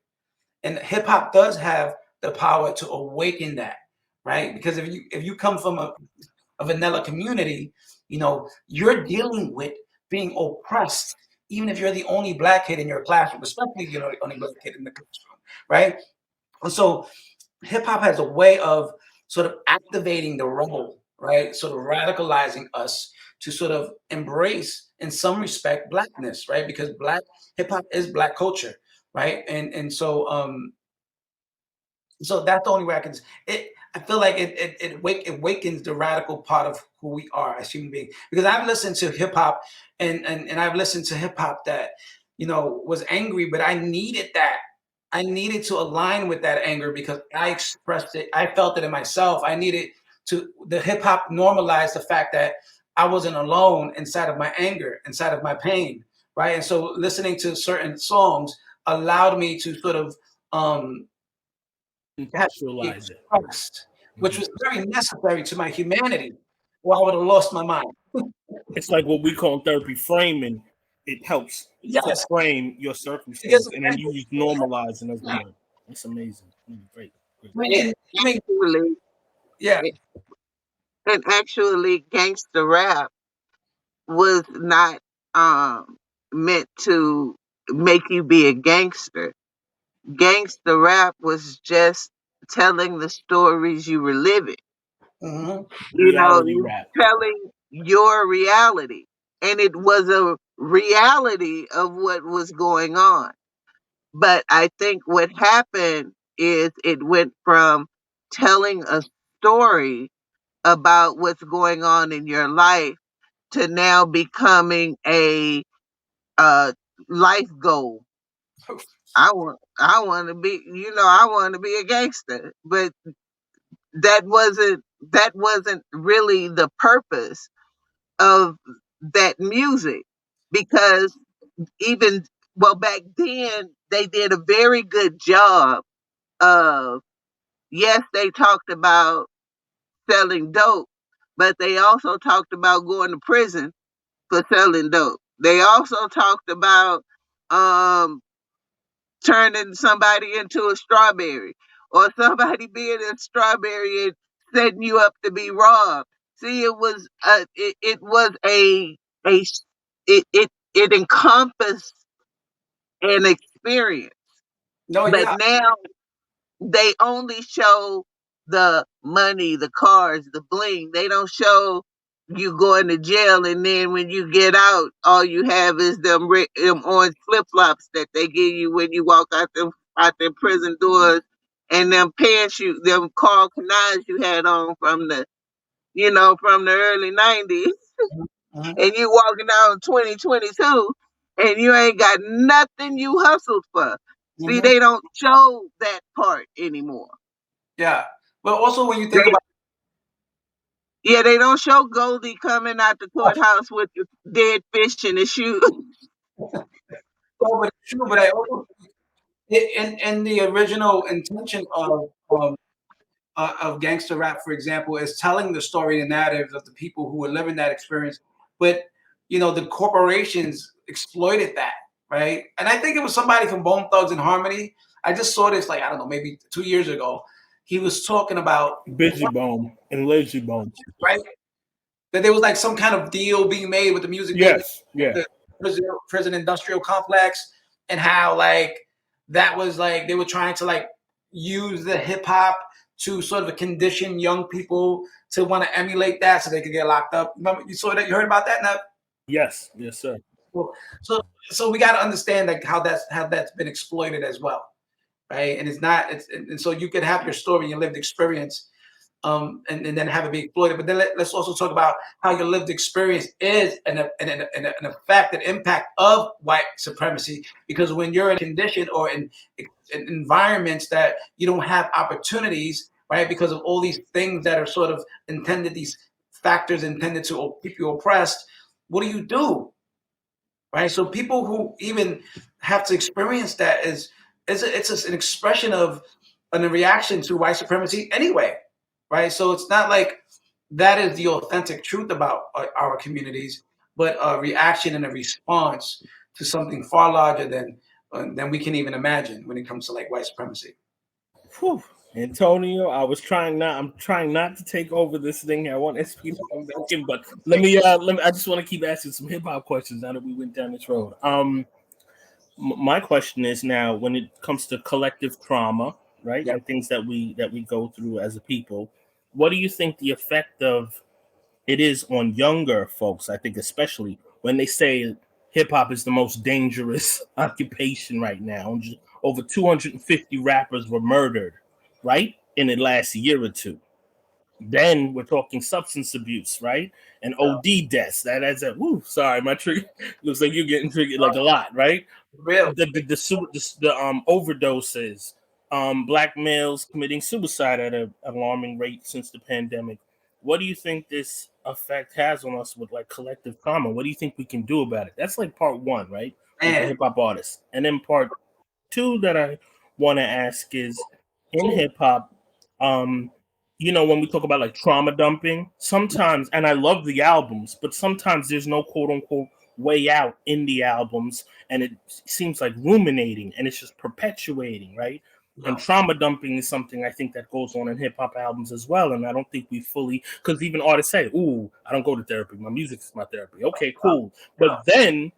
And hip hop does have the power to awaken that, right? Because if you come from a vanilla community, you're dealing with being oppressed, even if you're the only black kid in your classroom, especially if you're the only black kid in the classroom, right? And so hip hop has a way of sort of activating the rebel, right? Sort of radicalizing us to sort of embrace, in some respect, blackness, right? Because hip hop is black culture, right? So that's the only way I can. I feel like it wakens the radical part of who we are as human beings. Because I've listened to hip hop, and I've listened to hip hop that was angry, but I needed that. I needed to align with that anger because I expressed it. I felt it in myself. I needed the hip hop normalized the fact that I wasn't alone inside of my anger, inside of my pain, right? And so listening to certain songs allowed me to sort of had to be Contextualize it. expressed, which was very necessary to my humanity, or I would have lost my mind. It's like what we call in therapy framing. It helps to Yes, frame your because circumstances, and then you just normalize it as well. It's amazing. Great. I mean, Actually, yeah. and actually, gangster rap was not meant to make you be a gangster. Gangster rap was just telling the stories you were living. Mm-hmm. Reality You rap. telling your reality. And it was a reality of what was going on. But I think what happened is it went from telling a story about what's going on in your life to now becoming a life goal. I want to be, I want to be a gangster, but that wasn't really the purpose of that music, because even well, back then they did a very good job of, yes, they talked about selling dope, but they also talked about going to prison for selling dope. They also talked about um turning somebody into a strawberry, or somebody being a strawberry and setting you up to be robbed. See, a it encompassed an experience, No, but yeah. now they only show the money, the cars, the bling. They don't show you going to jail, and then when you get out, all you have is them orange flip flops that they give you when you walk out them prison doors, and them pants them Carl Canines you had on from the early '90s, Mm-hmm. and you walking out in 2022, and you ain't got nothing you hustled for. See, Mm-hmm. they don't show that part anymore. Yeah. But also when you think They about Yeah, they don't show Goldie coming out the courthouse with the dead fish in his shoe. but it's true, but I also in the original intention of gangster rap, for example, is telling the story and narratives of the people who were living that experience. But the corporations exploited that, right? And I think it was somebody from Bone Thugs and Harmony. I just saw this like I don't know, maybe 2 years ago. He was talking about Busy Bone and Lazy Bone. right that there was like some kind of deal being made with the music business, Yes. Yeah. the prison industrial complex, and how like that was like they were trying to like use the hip hop to sort of condition young people to want to emulate that so they could get locked up. Remember, you saw that? You heard about that? Now, Yes, sir. so so we got to understand like how that's been exploited as well, right? And it's not. And so you could have your story, your lived experience, and then have it be exploited. But then let's also talk about how your lived experience is an effect, an impact of white supremacy. Because when you're in a condition or in environments that you don't have opportunities, right, because of all these things that are sort of intended, these factors intended to keep you oppressed, what do? Right? So people who even have to experience that it's an expression of and a reaction to white supremacy anyway, right? So it's not like that is the authentic truth about our communities, but a reaction and a response to something far larger than we can even imagine when it comes to like white supremacy. Whew. Antonio, I'm trying not to take over this thing. I want SP to come back in, but let me I just want to keep asking some hip hop questions now that we went down this road. My question is now when it comes to collective trauma, right? Yeah. And things that we go through as a people, what do you think the effect of it is on younger folks? I think especially when they say hip hop is the most dangerous occupation right now. Over 250 rappers were murdered, right, in the last year or two. Then we're talking substance abuse, right, and OD deaths. That's a woo. Sorry, my trigger looks like you're getting triggered like a lot, right? Real. The overdoses, black males committing suicide at an alarming rate since the pandemic. What do you think this effect has on us with like collective trauma? What do you think we can do about it? That's like part one, right, with the Man. hip hop artists, and then part two that I want to ask is in hip hop, um, when we talk about like trauma dumping, sometimes, and I love the albums, but sometimes there's no quote unquote way out in the albums, and it seems like ruminating and it's just perpetuating, right? And No. trauma dumping is something I think that goes on in hip hop albums as well. And I don't think we fully, because even artists say, "Ooh, I don't go to therapy. My music is my therapy." Okay, cool. But then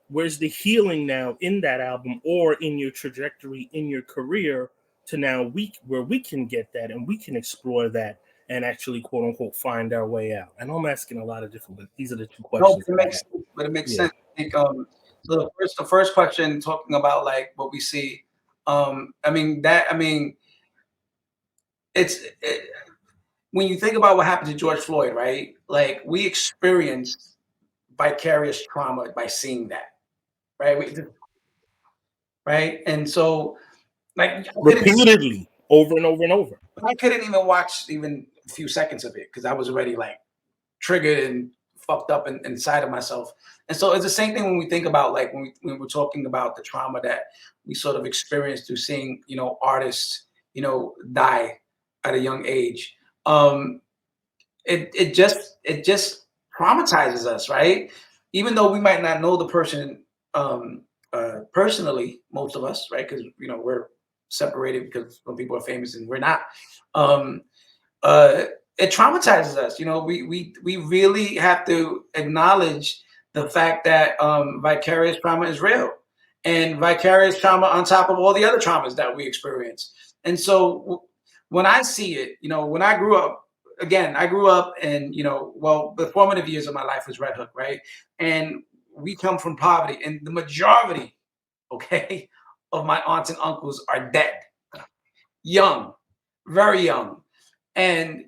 where's the healing now in that album or in your trajectory in your career to now where we can get that and we can explore that and actually quote unquote find our way out? I know I'm asking a lot of different, but these are the two No, questions it that I makes have. sense, but it makes Yeah. sense. I think so the first question talking about like what we see, I mean it, when you think about what happened to George Floyd, right? Like we experienced vicarious trauma by seeing that, right? Right, and so like Repeatedly, over and over and over. I couldn't even watch even a few seconds of it because I was already like triggered and fucked up inside of myself. And so it's the same thing when we think about like when we're talking about the trauma that we sort of experience through seeing artists die at a young age. Um, it just traumatizes us, right? Even though we might not know the person personally, most of us, right? Because we're separated because some people are famous and we're not. Um, uh, it traumatizes us. We really have to acknowledge the fact that vicarious trauma is real, and vicarious trauma on top of all the other traumas that we experience. And so when I see it, when I grew up, again, I grew up and well, the formative years of my life was Red Hook, right? And we come from poverty, and the majority, okay, of my aunts and uncles are dead, young, very young. And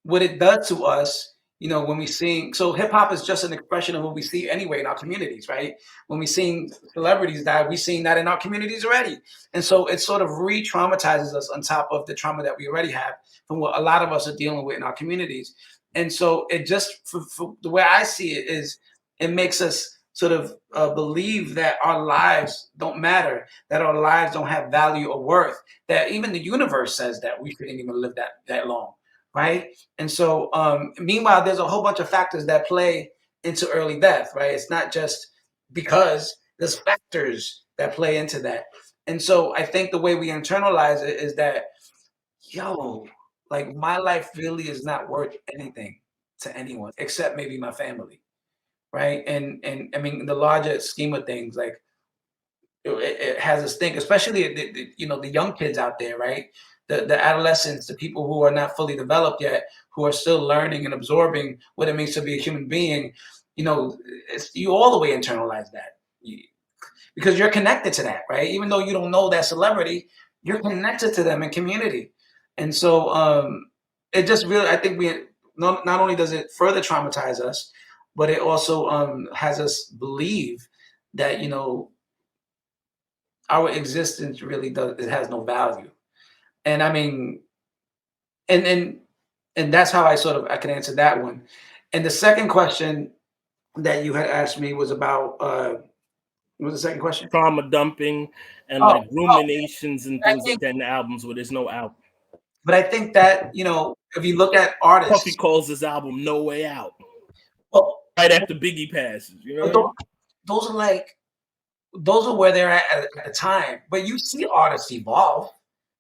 what it does to us, when we sing, so hip hop is just an expression of what we see anyway in our communities, right? When we sing celebrities die, we sing that in our communities already. And so it sort of re traumatizes us on top of the trauma that we already have from what a lot of us are dealing with in our communities. And so it just, for the way I see it, is it makes us sort of believe that our lives don't matter, that our lives don't have value or worth, that even the universe says that we shouldn't even live that long, right? And so, meanwhile, there's a whole bunch of factors that play into early death, right? It's not just because there's factors that play into that. And so, I think the way we internalize it is that, yo, like my life really is not worth anything to anyone except maybe my family, right? And I mean, in the larger scheme of things, like it has us think, especially the young kids out there, right? The adolescents, the people who are not fully developed yet, who are still learning and absorbing what it means to be a human being. You all the way internalize that because you're connected to that, right? Even though you don't know that celebrity, you're connected to them in community, and so it just really, I think we not only does it further traumatize us, but it also has us believe that our existence really does, it has no value. And I mean, and and that's how I can answer that one. And the second question that you had asked me was about what was the second question? Trauma dumping and Oh, like ruminations and I things like think that in the albums where there's no out. But I think that, if you look at artists, Puffy calls this album "No Way Out" well, right after Biggie passes. You know but what I mean? those are where they're at the time. But you see artists evolve,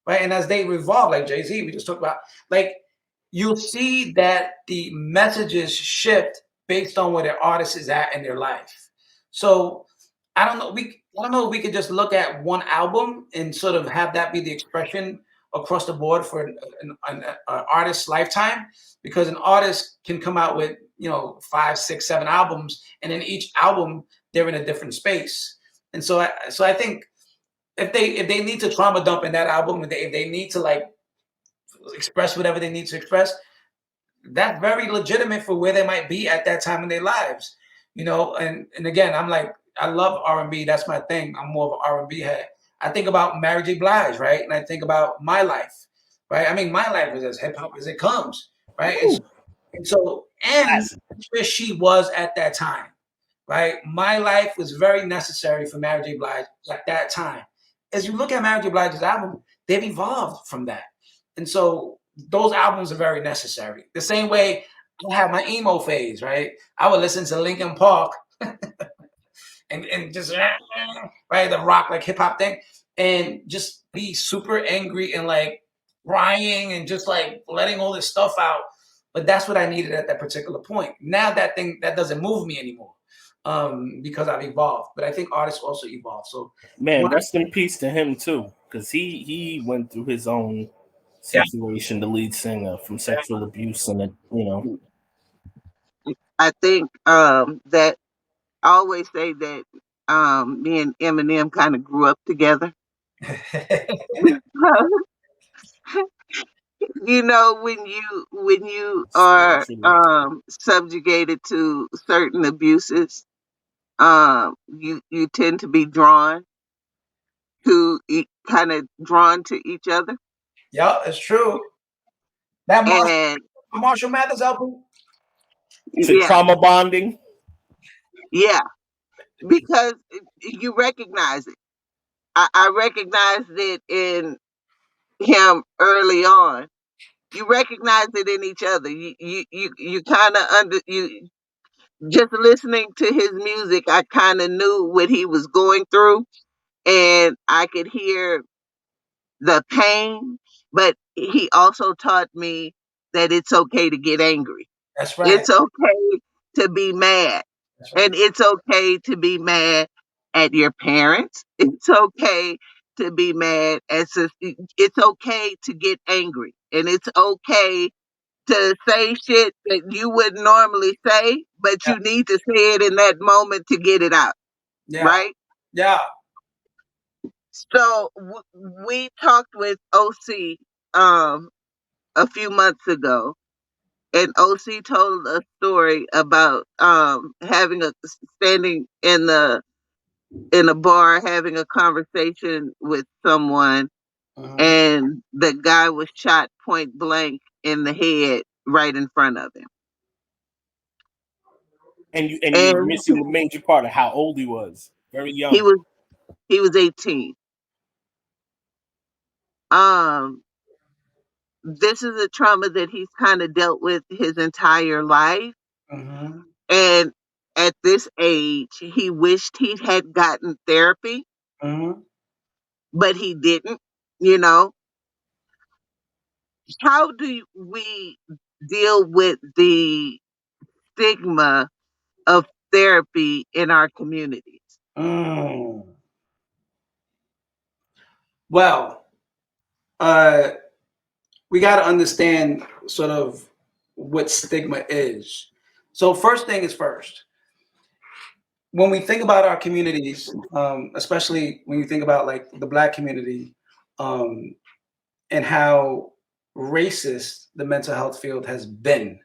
right? And as they revolve, like Jay-Z, we just talked about, like, you'll see that the messages shift based on where the artist is at in their life. So I don't know. I don't know if we could just look at one album and sort of have that be the expression across the board for an artist's lifetime, because an artist can come out with 5, 6, 7 albums, and in each album they're in a different space. And so I think if they need to trauma dump in that album, if they need to like express whatever they need to express, that's very legitimate for where they might be at that time in their lives, And again, I'm like, I love R&B. That's my thing. I'm more of an R&B head. I think about Mary J. Blige, right? And I think about My Life, right? I mean, My Life is as hip hop as it comes, right? And Classic. where she was at that time, right? My Life was very necessary for Mary J. Blige at that time. As you look at Mary J. Blige's album, they've evolved from that. And so those albums are very necessary. The same way I have my emo phase, right? I would listen to Linkin Park and just right, the rock, like hip hop thing, and just be super angry and like crying and just like letting all this stuff out. But that's what I needed at that particular point. Now that doesn't move me anymore, because I've evolved. But I think artists also evolve. So Man, rest in peace to him too, because he went through his own situation, the lead singer, from sexual abuse, and I think that I always say that me and Eminem kind of grew up together. When you are subjugated to certain abuses, you tend to be drawn to kind of drawn to each other. Yeah, it's true. That Marshall Mathers album. Trauma bonding. Yeah, because you recognize it. I recognized it in him early on. You recognize it in each other. You kind of just listening to his music. I kind of knew what he was going through, and I could hear the pain. But he also taught me that it's okay to get angry. That's right. It's okay to be mad. Right. And it's okay to be mad at your parents. It's okay to be mad it's okay to get angry. And it's okay to say shit that you wouldn't normally say, but you need to say it in that moment to get it out. Yeah. Right? Yeah. So we talked with OC a few months ago, and OC told a story about standing in a bar having a conversation with someone, and the guy was shot point blank in the head right in front of him. And you're missing the major part of how old he was. Very young. He was 18. This is a trauma that he's kind of dealt with his entire life. Mm-hmm. And at this age, he wished he had gotten therapy, but he didn't, How do we deal with the stigma of therapy in our communities? Well, we got to understand sort of what stigma is. So first thing is first. When we think about our communities, especially when you think about like the Black community, and how racist the mental health field has been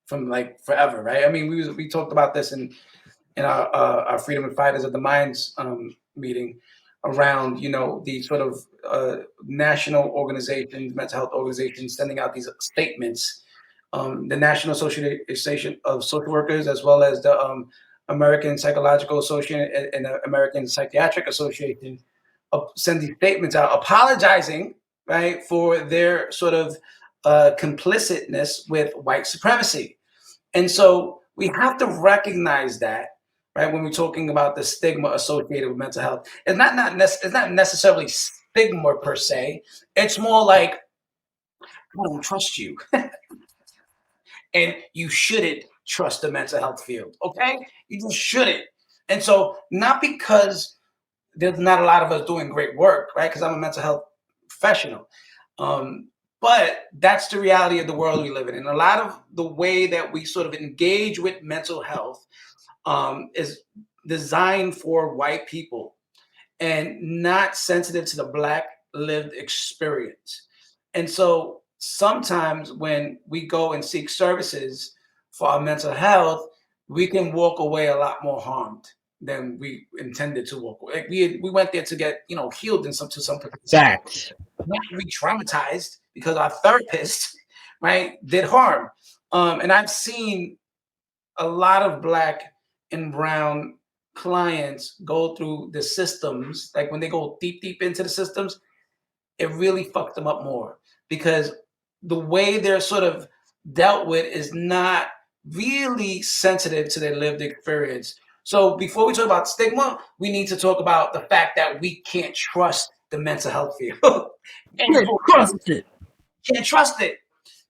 from like forever, right? I mean, we talked about this in our Freedom and Fighters of the Minds meeting around, the sort of national organizations, mental health organizations sending out these statements. The National Association of Social Workers, as well as the American Psychological Association and the American Psychiatric Association, send these statements out apologizing right, for their sort of complicitness with white supremacy. And so we have to recognize that, right, when we're talking about the stigma associated with mental health. It's not necessarily stigma per se. It's more like, I don't trust you, and you shouldn't trust the mental health field. Okay, you just shouldn't. And so, not because there's not a lot of us doing great work, right? Because I'm a mental health professional. Um, but that's the reality of the world we live in. And a lot of the way that we sort of engage with mental health is designed for white people and not sensitive to the Black lived experience. And so sometimes when we go and seek services for our mental health, we can walk away a lot more harmed than we intended to walk away. Like we went there to get healed in some to some Facts. not re-traumatized because our therapist right did harm. And I've seen a lot of Black and brown clients go through the systems, like when they go deep into the systems, it really fucked them up more because the way they're sort of dealt with is not really sensitive to their lived experience. So before we talk about stigma, we need to talk about the fact that we can't trust the mental health field. And Can't trust it. can't trust it.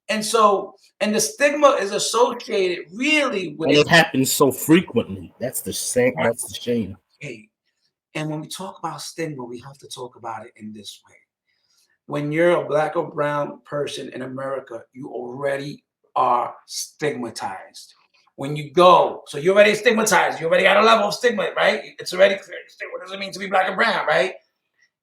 And so, and the stigma is associated really with And it happens so frequently. That's the shame. That's the shame. hey. And when we talk about stigma, we have to talk about it in this way. When you're a Black or brown person in America, you already are stigmatized. When you go, so you're already stigmatized. You already got a level of stigma, right? It's already clear. What does it mean to be Black or brown, right?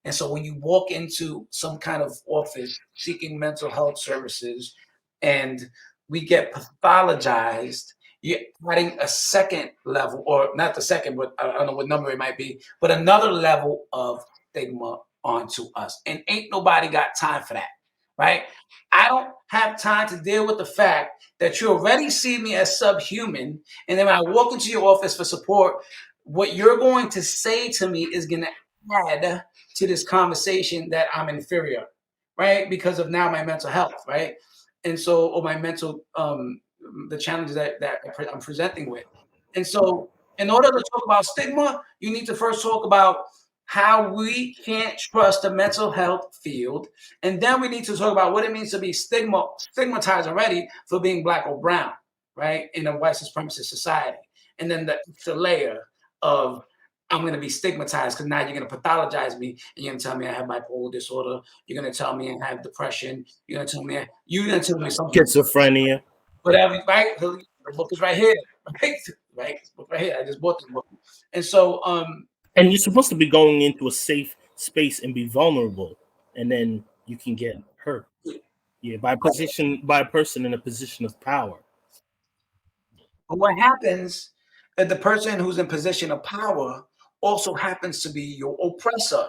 And so when you walk into some kind of office seeking mental health services and we get pathologized, you're adding a second level, or not the second, but I don't know what number it might be, but another level of stigma onto us. And ain't nobody got time for that, right? I don't have time to deal with the fact that you already see me as subhuman. And then when I walk into your office for support, what you're going to say to me is going to add to this conversation that I'm inferior, right? Because of now my mental health, right? And so, or my mental, the challenges that I'm presenting with. And so, in order to talk about stigma, you need to first talk about how we can't trust the mental health field. And then we need to talk about what it means to be stigmatized already for being Black or brown, right? In a white supremacist society. And then the extra layer of I'm going to be stigmatized because now you're going to pathologize me and you're going to tell me I have bipolar disorder. You're going to tell me I have depression. You're going to tell me something. Schizophrenia. Whatever, right? The book is right here, right? Right? This book right here. I just bought this book. And so, And you're supposed to be going into a safe space and be vulnerable, and then you can get hurt. Yeah, by a person in a position of power. but what happens is the person who's in position of power also happens to be your oppressor.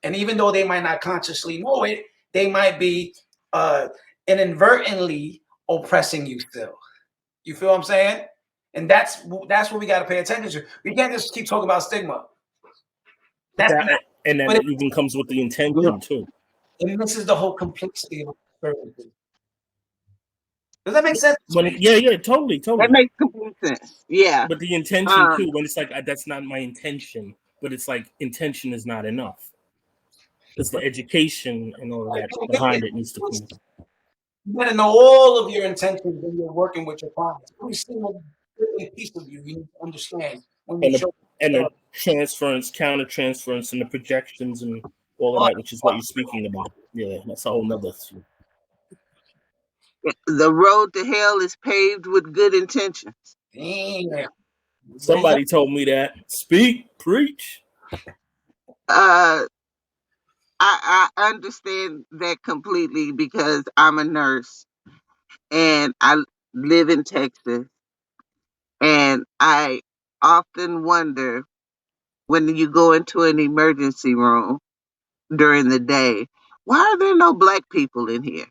And even though they might not consciously know it, they might be uh, inadvertently oppressing you still. You feel what I'm saying? And that's what we got to pay attention to. We can't just keep talking about stigma. That's not, And then but it even comes with the intention too. and this is the whole complexity of services. Does that make sense? Yeah, totally. That makes complete sense. Yeah. But the intention too, when it's like that's not my intention, but it's like intention is not enough. It's the education and all of that behind it needs to come. You got to know all of your intentions when you're working with your clients. Every single piece of you need to understand when you show And the transference, counter transference, and the projections and all of that, which is what you're speaking about. Yeah, that's a whole nother thing. The road to hell is paved with good intentions. Damn. Somebody told me that. Speak, preach. I understand that completely because I'm a nurse and I live in Texas. And I often wonder when you go into an emergency room during the day, why are there no Black people in here?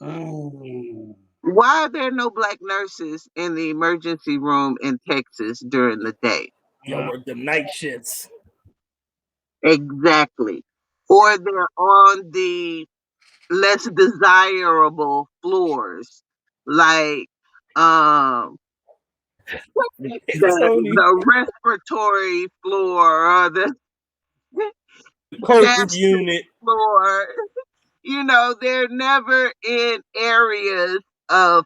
Mm. Why are there no Black nurses in the emergency room in Texas during the day? Y'all work the night shifts. Exactly. Or they're on the less desirable floors, like um Tony, the respiratory floor or the corporate gastric unit, floor. They're never in areas of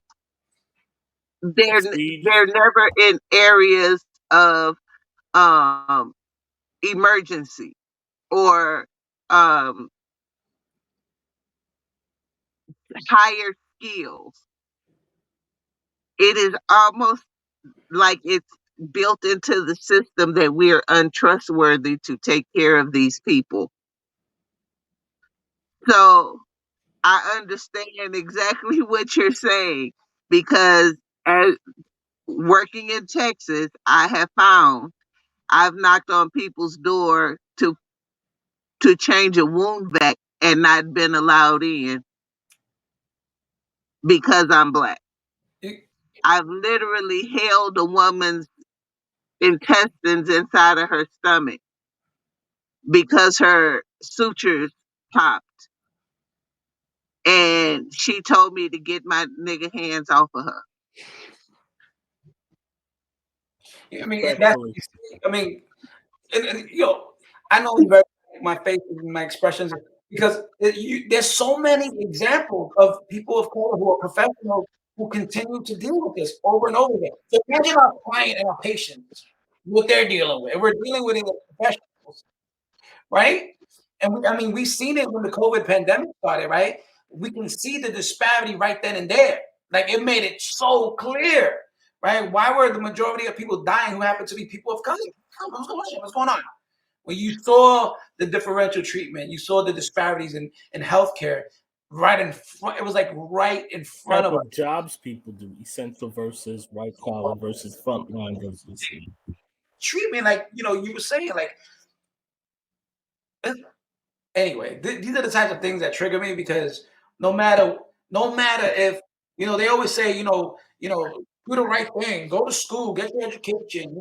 prestige. they're never in areas of emergency or um higher skills. It is almost like it's built into the system that we are untrustworthy to take care of these people. So I understand exactly what you're saying because as working in Texas, I have found I've knocked on people's door to change a wound vac and not been allowed in because I'm black. I've literally held a woman's intestines inside of her stomach because her sutures popped. And she told me to get my nigga hands off of her. I mean, that's. Respectfully. I mean, and I know you very my face and my expressions because there's so many examples of people of color who are professionals who continue to deal with this over and over again. So imagine our client and our patients, what they're dealing with. And we're dealing with it as professionals, right? And I mean, we've seen it when the COVID pandemic started, right? We can see the disparity right then and there. Like it made it so clear, right? Why were the majority of people dying who happened to be people of color? What's going on? When you saw the differential treatment, you saw the disparities in healthcare right in front. It was like right in front Type of us. of jobs people do, essential versus white collar versus frontline versus. Treatment, like you were saying, like anyway, these are the types of things that trigger me because no matter if they always say do the right thing, go to school, get your education,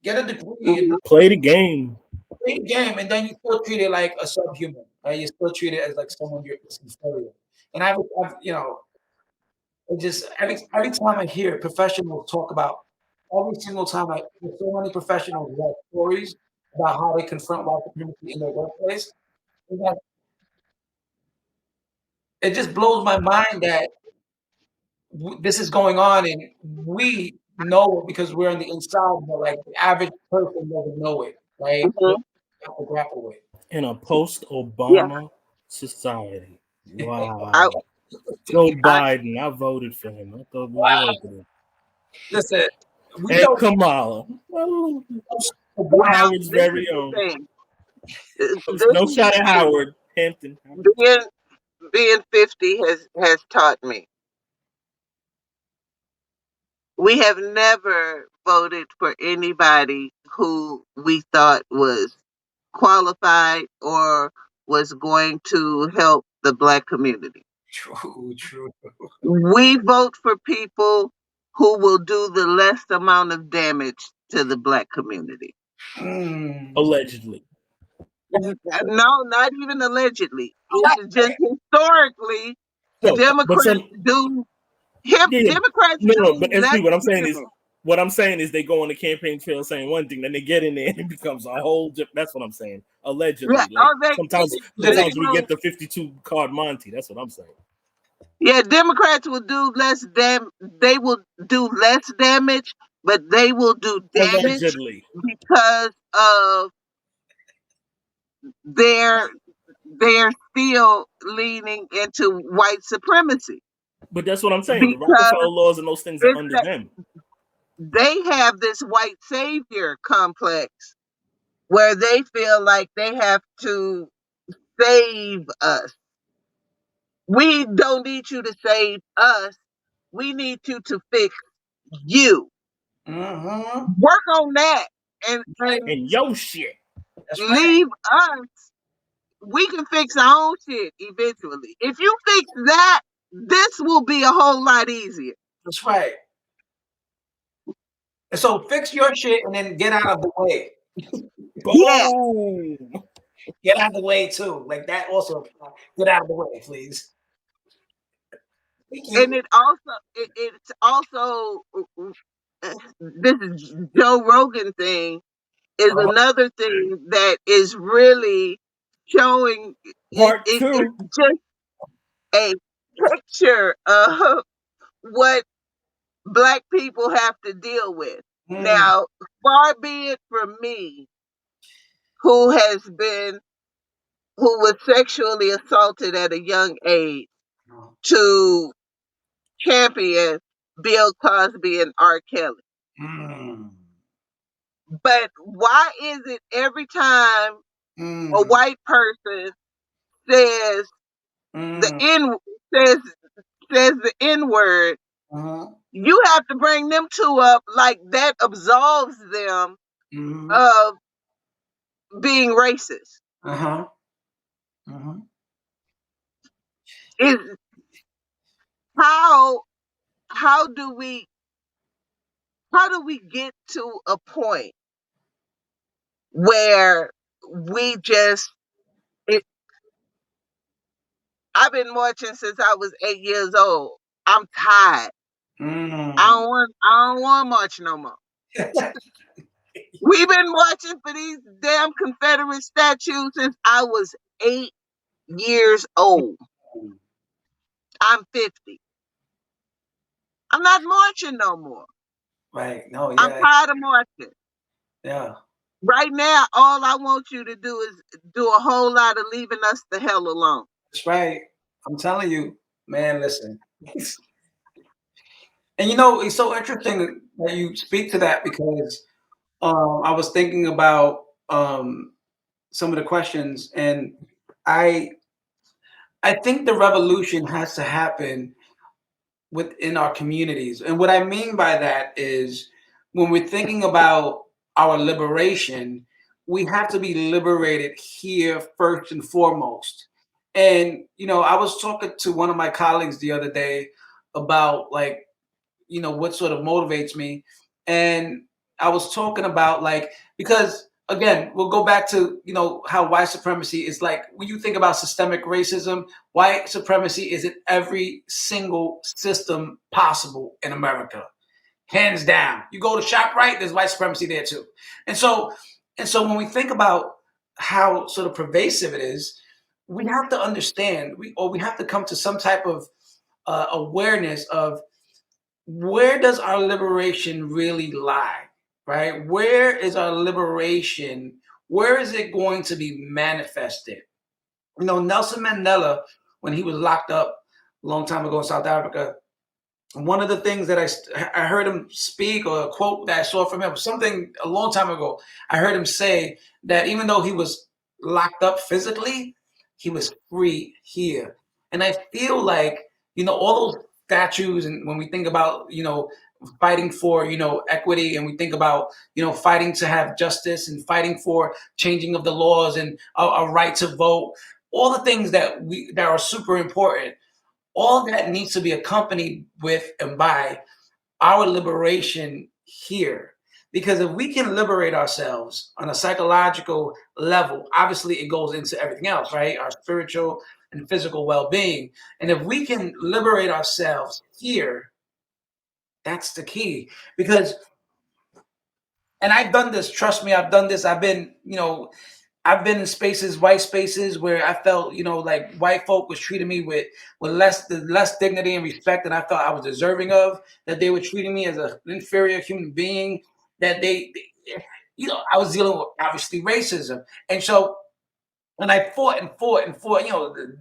get a degree and Mhm. Play the game. play the game, and then you still treat it like a subhuman, right? You still treat it as like someone you're inferior. And I've it just every time I hear professionals talk about every single time there's so many professionals who have stories about how they confront white supremacy in their workplace. It just blows my mind that this is going on and we know it because we're on the inside, but like the average person doesn't know it, right? They Mhm. have to grapple with. In a post Yeah. Obama society. I, Wow. Joe I Biden, I voted for him. I thought we were good. Listen, we And don't. Kamala. Well, well, Howard's this is very the own. thing. This No is the shot at thing. Howard. Hampton. Being 50 has taught me. We have never voted for anybody who we thought was qualified or was going to help the Black community. True, true. We vote for people who will do the less amount of damage to the Black community. Mm. Allegedly. No, not even allegedly. Oh, that's It's just historically, No, but Democrats some do. yeah, Democrats no, do but less SP, damage. what I'm saying is they go on the campaign trail saying one thing, then they get in there and it becomes a whole that's what I'm saying. Yeah. Allegedly. Like Oh, they they sometimes we will. get the 52 card Monty. That's what I'm saying. Yeah, Democrats will do less they will do less damage, but they will do damage Allegedly. because of their they're still leaning into white supremacy But that's what I'm saying. The because Rockefeller laws and those things are it's under that them. they have this white savior complex where they feel like they have to save us. We don't need you to save us. We need you to fix you. Mm-hmm. Work on that and And yo shit. That's right. leave us. We can fix our own shit eventually. If you fix that, this will be a whole lot easier. That's right. And so fix your shit and then get out of the way. Yeah. Boom. Get out of the way too. Like that also. Get out of the way, please. Thank And you. it's also this is Joe Rogan thing is Uh-huh. another thing that is really showing Part it's two. just a picture of what Black people have to deal with. Mm. Now, far be it from me, who has been who was sexually assaulted at a young age, to champion Bill Cosby and R. Kelly. Mm. But why is it every time a Mm. white person says the Mm. N says says the N word, Uh-huh. you have to bring them two up like that absolves them Mm-hmm. of being racist? Uh-huh. Uh-huh. Is how how do we how do we get to a point where we just it, I've been marching since I was 8 years old. I'm tired. Mm. I don't want to march no more. We've been marching for these damn Confederate statues since I was 8 years old. I'm 50. I'm not marching no more. Right. No, I'm yeah. tired of marching. Yeah. Right now, all I want you to do is do a whole lot of leaving us the hell alone. That's right. I'm telling you, man, listen. And you know, it's so interesting that you speak to that because I was thinking about some of the questions, and I I think the revolution has to happen within our communities. And what I mean by that is when we're thinking about our liberation, we have to be liberated here first and foremost. And you know, I was talking to one of my colleagues the other day about like what sort of motivates me, and I was talking about like because again we'll go back to how white supremacy is like when you think about systemic racism. White supremacy is in every single system possible in America, hands down. You go to ShopRite, there's white supremacy there too. And so and so when we think about how sort of pervasive it is, we have to understand, we have to come to some type of awareness of where does our liberation really lie, right? Where is our liberation? Where is it going to be manifested? Nelson Mandela, when he was locked up a long time ago in South Africa, one of the things that I heard him speak, or a quote that I saw from him, something a long time ago, I heard him say that even though he was locked up physically, he was free here. And I feel like, all those statues, and when we think about, fighting for, equity, and we think about, fighting to have justice and fighting for changing of the laws and a right to vote, all the things that are super important, all that needs to be accompanied with and by our liberation here. Because if we can liberate ourselves on a psychological level, obviously it goes into everything else, right? Our spiritual and physical well being. And if we can liberate ourselves here, that's the key. Because, and I've done this, trust me, I've done this. I've been in spaces, white spaces, where I felt, like white folk was treating me with less dignity and respect than I thought I was deserving of. That they were treating me as an inferior human being. That I was dealing with obviously racism, and so and I fought and fought and fought, the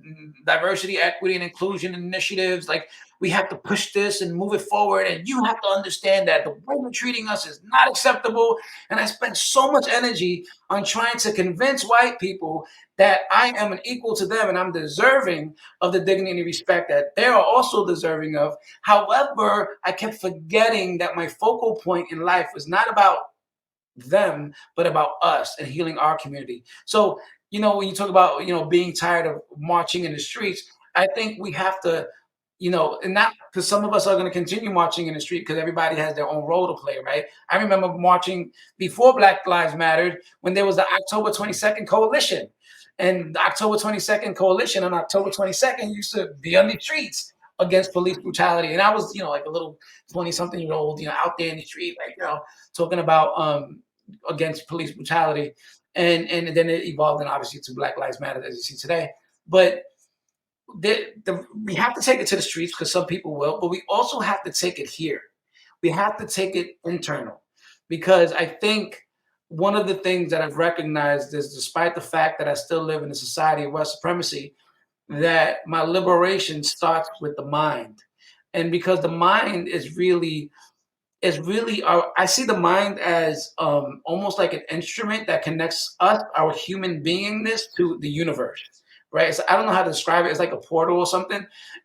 diversity, equity, and inclusion initiatives. Like, we have to push this and move it forward. And you have to understand that the way you're treating us is not acceptable. And I spent so much energy on trying to convince white people that I am an equal to them and I'm deserving of the dignity and respect that they are also deserving of. However, I kept forgetting that my focal point in life was not about them, but about us and healing our community. So, when you talk about, being tired of marching in the streets, I think we have to, and not because some of us are going to continue marching in the street because everybody has their own role to play, right? I remember marching before Black Lives Mattered when there was the October 22nd coalition. And the October 22nd coalition on October 22nd used to be on the streets against police brutality. And I was, like a little 20-something-year-old, out there in the street, like, talking about against police brutality. And then it evolved, and obviously to Black Lives Matter, as you see today. But we have to take it to the streets because some people will, but we also have to take it here. We have to take it internal, because I think one of the things that I've recognized is, despite the fact that I still live in a society of white supremacy, that my liberation starts with the mind. And because the mind is really I see the mind as almost like an instrument that connects us, our human beingness, to the universe, right? So I don't know how to describe it. It's like a portal or something.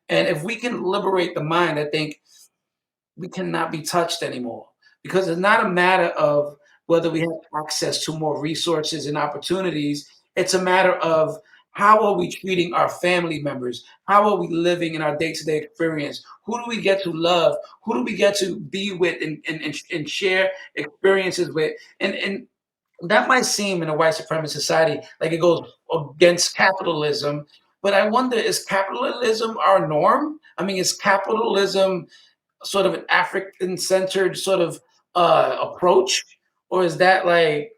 And if we can liberate the mind, I think we cannot be touched anymore, because it's not a matter of whether we have access to more resources and opportunities. It's a matter of, how are we treating our family members? How are we living in our day-to-day experience? Who do we get to love? Who do we get to be with and share experiences with? And that might seem, in a white supremacist society, like it goes against capitalism. But I wonder, is capitalism our norm? I mean, is capitalism sort of an African-centered sort of approach? Or is that like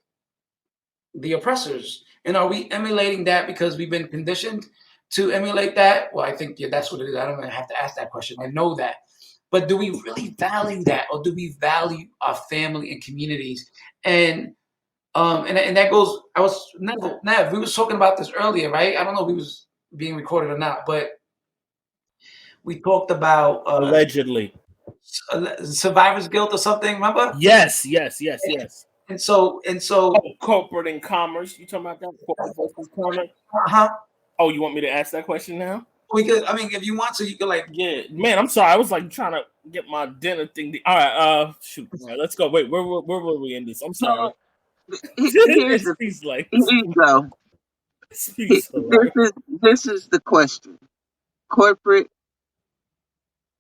the oppressors? And are we emulating that because we've been conditioned to emulate that? Well, I think, yeah, that's what it is. I don't even have to ask that question. I know that. But do we really value that? Or do we value our family and communities? And that goes, Nev, we was talking about this earlier, right? I don't know if we was being recorded or not, but we talked about allegedly survivor's guilt or something, remember? Yes. And so corporate and commerce. You talking about that? Corporate versus commerce? Uh-huh. Oh, you want me to ask that question now? We could, I mean, if you want to, you could Yeah, man, I'm sorry. I was like trying to get my dinner thing. All right, shoot. All right, let's go. Wait, where were we in this? I'm sorry. Here's the, He's like, here you go. This is the question: corporate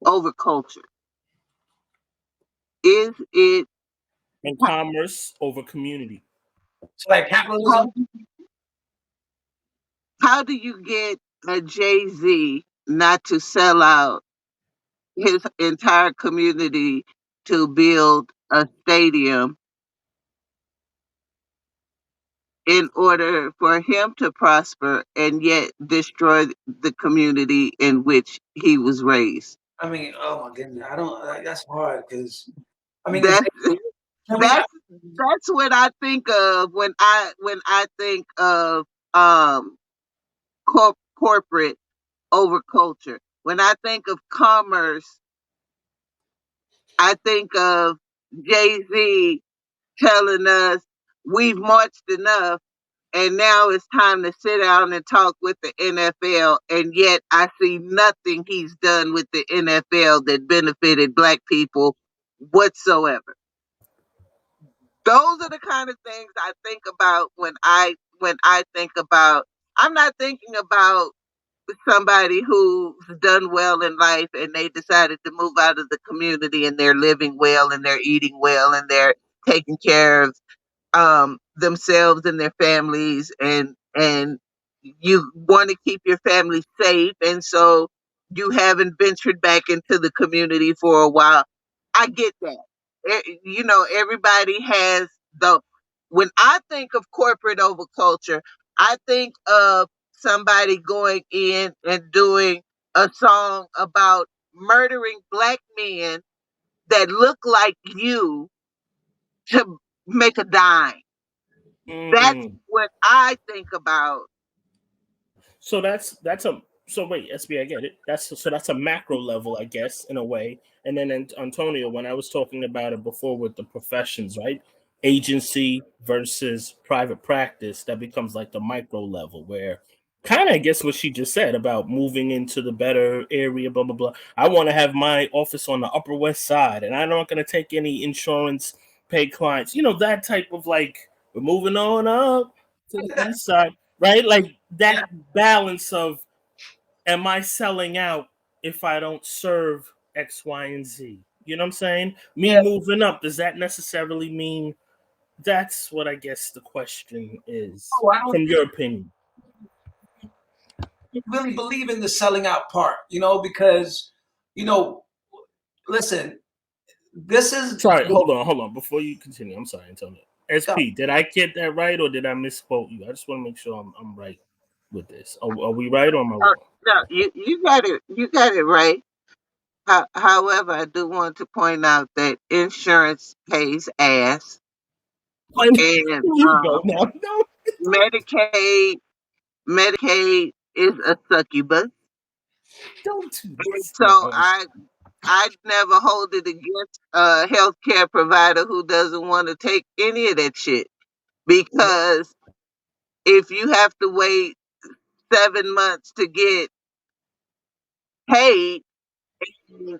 over culture. Is it and commerce over community? So like capitalism. How do you get a Jay-Z not to sell out his entire community to build a stadium in order for him to prosper, and yet destroy the community in which he was raised? I mean, oh my goodness, I don't. That's hard, because I mean, that's what I think of when I think of corporate over culture. When I think of commerce, I think of Jay-Z telling us we've marched enough and now it's time to sit down and talk with the NFL. And yet I see nothing he's done with the NFL that benefited Black people whatsoever. Those are the kind of things I think about when I think about. I'm not thinking about somebody who's done well in life and they decided to move out of the community and they're living well and they're eating well and they're taking care of themselves and their families, and you want to keep your family safe, and so you haven't ventured back into the community for a while. I get that. Everybody has the. When I think of corporate over culture, I think of somebody going in and doing a song about murdering Black men that look like you to make a dime. That's what I think about. So that's a wait, SB, I get it. That's a macro level, I guess, in a way. And then Antonio, when I was talking about it before with the professions, right? Agency versus private practice, that becomes like the micro level, where kind of, I guess, what she just said about moving into the better area, blah blah blah. I want to have my office on the Upper West Side, and I'm not going to take any insurance paid clients. That type of, like, we're moving on up to the east side, right? Like that balance of, am I selling out if I don't serve X, Y, and Z? You know what I'm saying? Me moving up, does that necessarily mean? That's what I guess the question is, from your opinion. Really believe in the selling out part, because, listen, this is. Sorry, hold on. Before you continue, I'm sorry, Antonio. SP, did I get that right or did I misquote you? I just want to make sure I'm right with this. Are we right or am I wrong? No, you got it. You got it right. However, I do want to point out that insurance pays ass, and You go now. No. Medicaid is a succubus. Don't do And this. so No. I never hold it against a healthcare provider who doesn't want to take any of that shit, because if you have to wait 7 months to get paid, No,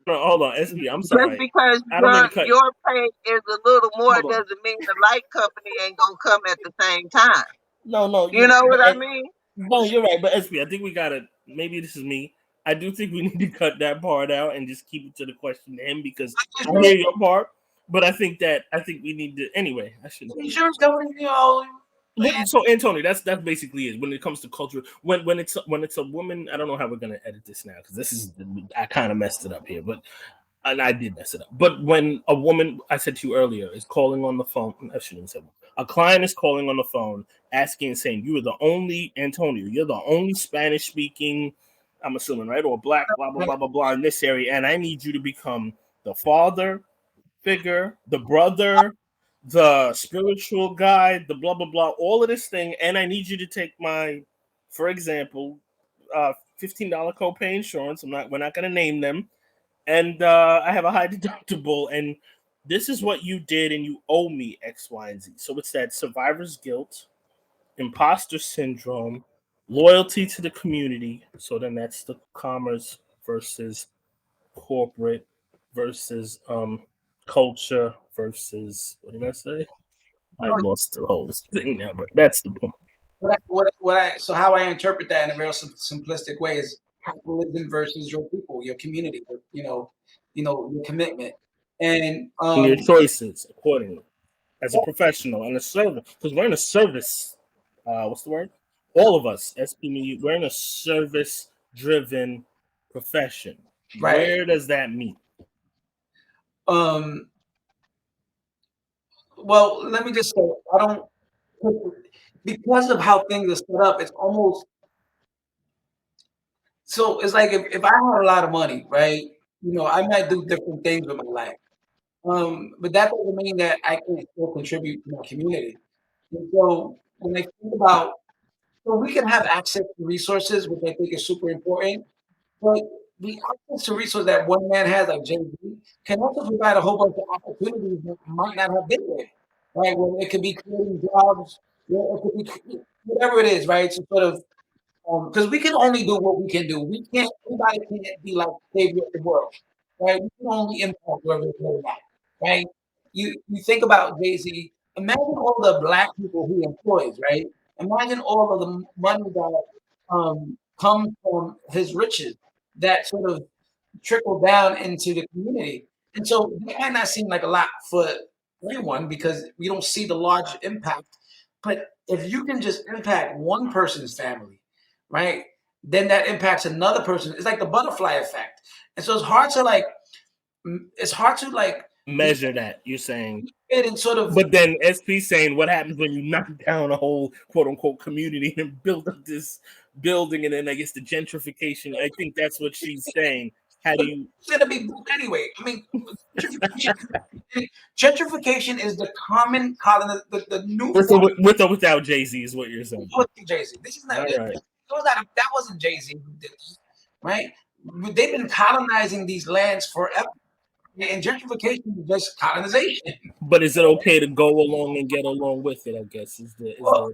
hold on, SP. I'm just sorry. because I don't mean to cut. your pay is a little more Hold on. doesn't mean the light company ain't gonna come at the same time. No, You know what I mean? No, you're right. But SP, I think we gotta. Maybe this is me. I do think we need to cut that part out and just keep it to the question to him, because I hear your part. But I think we need to anyway. I shouldn't. Insurance company, So Antonio, that's basically it. When it comes to culture, when it's a woman, I don't know how we're gonna edit this now, because this is, I kind of messed it up here, but and I did mess it up. But when a woman, I said to you earlier, is calling on the phone, I shouldn't say a client is calling on the phone, asking and saying, "You are the only Antonio. You're the only Spanish speaking, I'm assuming, right, or black, blah blah blah blah blah in this area, and I need you to become the father figure, the brother, the spiritual guide, the blah blah blah, all of this thing, and I need you to take my, for example, $15 copay insurance. We're not going to name them, and I have a high deductible, and this is what you did, and you owe me X, Y, and Z." So it's that survivor's guilt, imposter syndrome, loyalty to the community. So then that's the commerce versus corporate versus culture versus, what did I say? I lost the whole thing now, but that's the point. So how I interpret that in a real simplistic way is capitalism versus your people, your community, your commitment, and Your choices accordingly as a professional and a servant, because we're in a service. What's the word? All of us, SP, we're in a service-driven profession. right. Where does that mean? Well, let me just say, I don't, because of how things are set up, it's almost, so it's like if I had a lot of money, right, I might do different things with my life. But that doesn't mean that I can still contribute to my community. And so when I think about, so we can have access to resources, which I think is super important, but the access to resources that one man has, like Jay-Z, can also provide a whole bunch of opportunities that might not have been there, right? Well, it could be creating jobs, it could be whatever it is, right? To sort of, because we can only do what we can do. Everybody can't be like savior of the world, right? We can only impact wherever we're at, right? You think about Jay-Z, imagine all the black people he employs, right? Imagine all of the money that comes from his riches that sort of trickle down into the community. And so that might not seem like a lot for everyone because we don't see the large impact. But if you can just impact one person's family, right, then that impacts another person. It's like the butterfly effect. And so it's hard to like Measure that, you're saying. and sort of, but then SP saying, what happens when you knock down a whole quote unquote community and build up this building, and then I guess the gentrification. I think that's what she's saying. How do you? It's gonna be anyway. I mean, gentrification is the common the new form. With or without Jay-Z is what you're saying. Jay-Z. This is not. All right. That wasn't Jay-Z who did this, right? They've been colonizing these lands forever. And gentrification is just colonization. But is it okay to go along and get along with it? I guess is the no,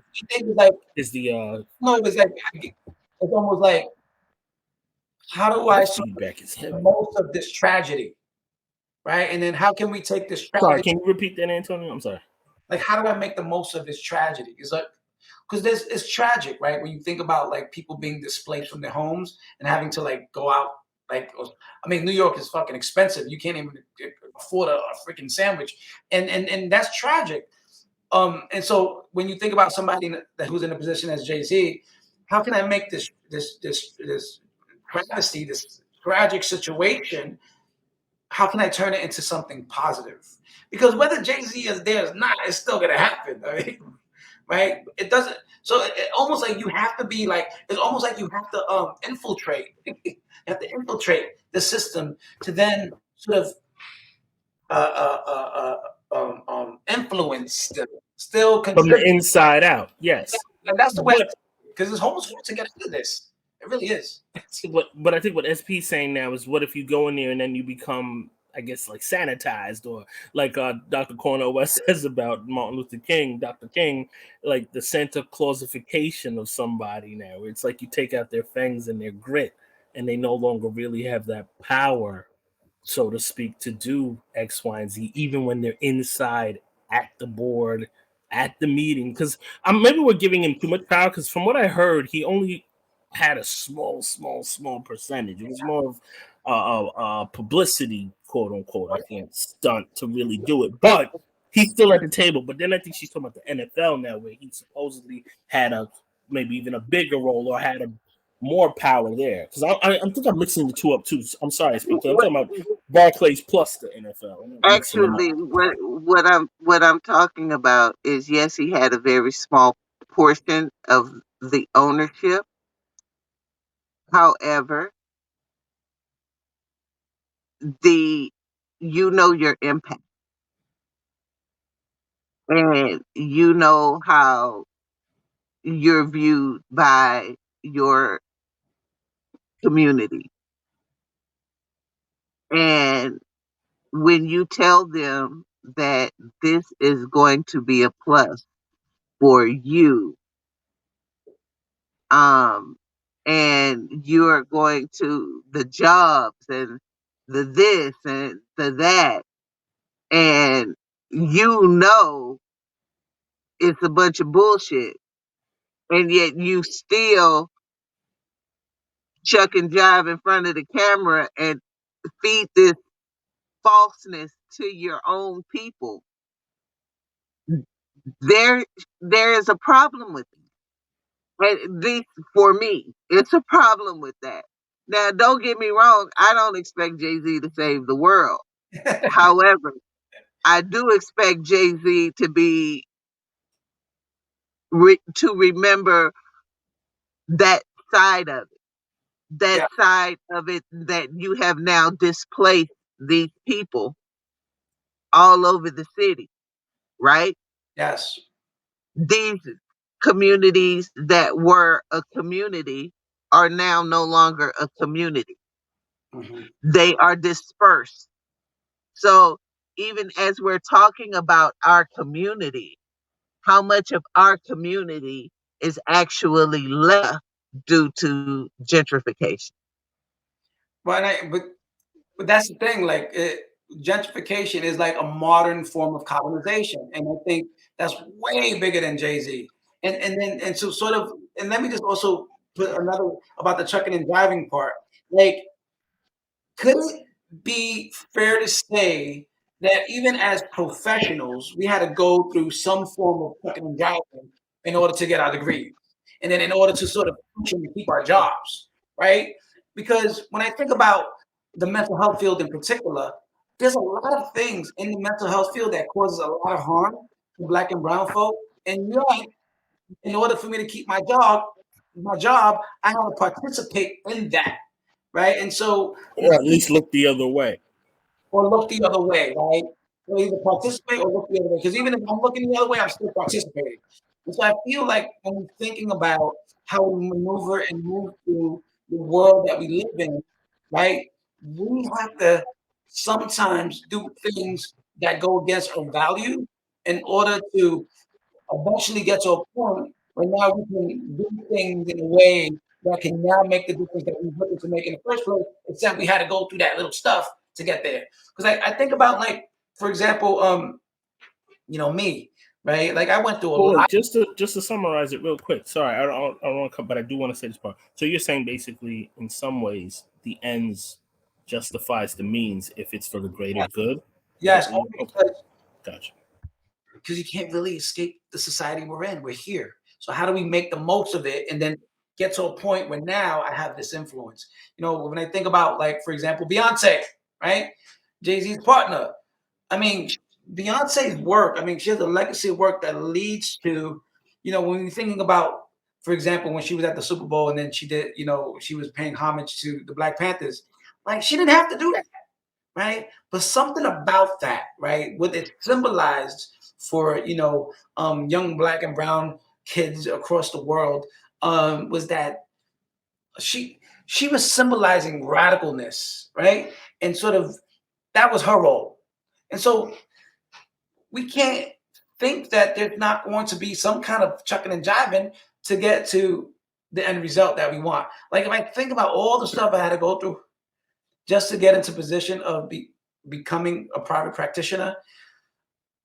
it's like it's almost like, how do I feedback is heavy. most of this tragedy, right? And then how can we take this tragedy? Sorry, can you repeat that, Antonio? I'm sorry. Like, how do I make the most of this tragedy? Is like, because it's tragic, right? When you think about like people being displaced from their homes and having to like go out Like, I mean, New York is fucking expensive. You can't even afford a freaking sandwich, and that's tragic. And so when you think about somebody who's in a position as Jay-Z, how can I make this travesty, this tragic situation, how can I turn it into something positive? Because whether Jay-Z is there or not, it's still gonna happen. Right? It doesn't. So it almost like you have to be like. It's almost like you have to infiltrate. You have to infiltrate the system to then sort of influence them. Still From the contribute. inside out, yes. And that's the way. But Because it's almost hard to get into this. It really is. but I think what SP is saying now is, what if you go in there and then you become, I guess, like sanitized, or like Dr. Cornel West says about Martin Luther King, Dr. King, like the Santa Clausification of somebody now. It's like you take out their fangs and their grit, and they no longer really have that power, so to speak, to do X, Y, and Z, even when they're inside at the board, at the meeting. Because maybe we're giving him too much power, because from what I heard, he only had a small percentage. It was more of publicity, quote unquote, I think, stunt to really do it. But he's still at the table. But then I think she's talking about the NFL now, where he supposedly had maybe even a bigger role, or had more power there. Because I think I'm mixing the two up too. I'm sorry, I'm talking about Barclays plus the NFL. Actually, what I'm talking about is, yes, he had a very small portion of the ownership. However, your impact, and you know how you're viewed by your community. And when you tell them that this is going to be a plus for you, and you're going to the jobs and the this and the that, and it's a bunch of bullshit, and yet you still chuck and jive in front of the camera and feed this falseness to your own people. There is a problem with it. At least for me, it's a problem with that. Now, don't get me wrong, I don't expect Jay-Z to save the world. However, I do expect Jay-Z to be to remember that side of it, Yeah. that you have now displaced these people all over the city, right? Yes. These communities that were a community are now no longer a community. Mm-hmm. They are dispersed. So even as we're talking about our community, how much of our community is actually left due to gentrification? But that's the thing. Like gentrification is like a modern form of colonization, and I think that's way bigger than Jay-Z. And so sort of, and let me just also put another about the trucking and driving part. Like, could it be fair to say that even as professionals, we had to go through some form of trucking and driving in order to get our degree, and then in order to sort of function to keep our jobs, right? Because when I think about the mental health field in particular, there's a lot of things in the mental health field that causes a lot of harm to Black and brown folk. And yet, in order for me to keep my job, I have to participate in that, right? And so, Or at least look the other way. or look the other way, right? So either participate or look the other way. Because even if I'm looking the other way, I'm still participating. And so I feel like when we're thinking about how we maneuver and move through the world that we live in, right? We have to sometimes do things that go against our value in order to eventually get to a point where now we can do things in a way that can now make the difference that we wanted to make in the first place, except we had to go through that little stuff to get there. Because I think about, like, for example, me, right? Like, I went through a lot. Just to summarize it real quick. Sorry, I don't want to come, but I do want to say this part. So you're saying basically, in some ways, the ends justifies the means if it's for the greater good. Yes, Okay, gotcha. because you can't really escape the society we're in. We're here. So how do we make the most of it and then get to a point where now I have this influence? When I think about, like, for example, Beyonce, right? Jay-Z's partner. I mean, Beyonce's work, I mean, she has a legacy of work that leads to, when you're thinking about, for example, when she was at the Super Bowl and then she did, she was paying homage to the Black Panthers. Like, she didn't have to do that, right? But something about that, right, what it symbolized for young Black and brown kids across the world, was that she was symbolizing radicalness, right? And sort of that was her role. And so we can't think that there's not going to be some kind of chucking and jiving to get to the end result that we want. Like, if I think about all the stuff I had to go through just to get into position of becoming a private practitioner,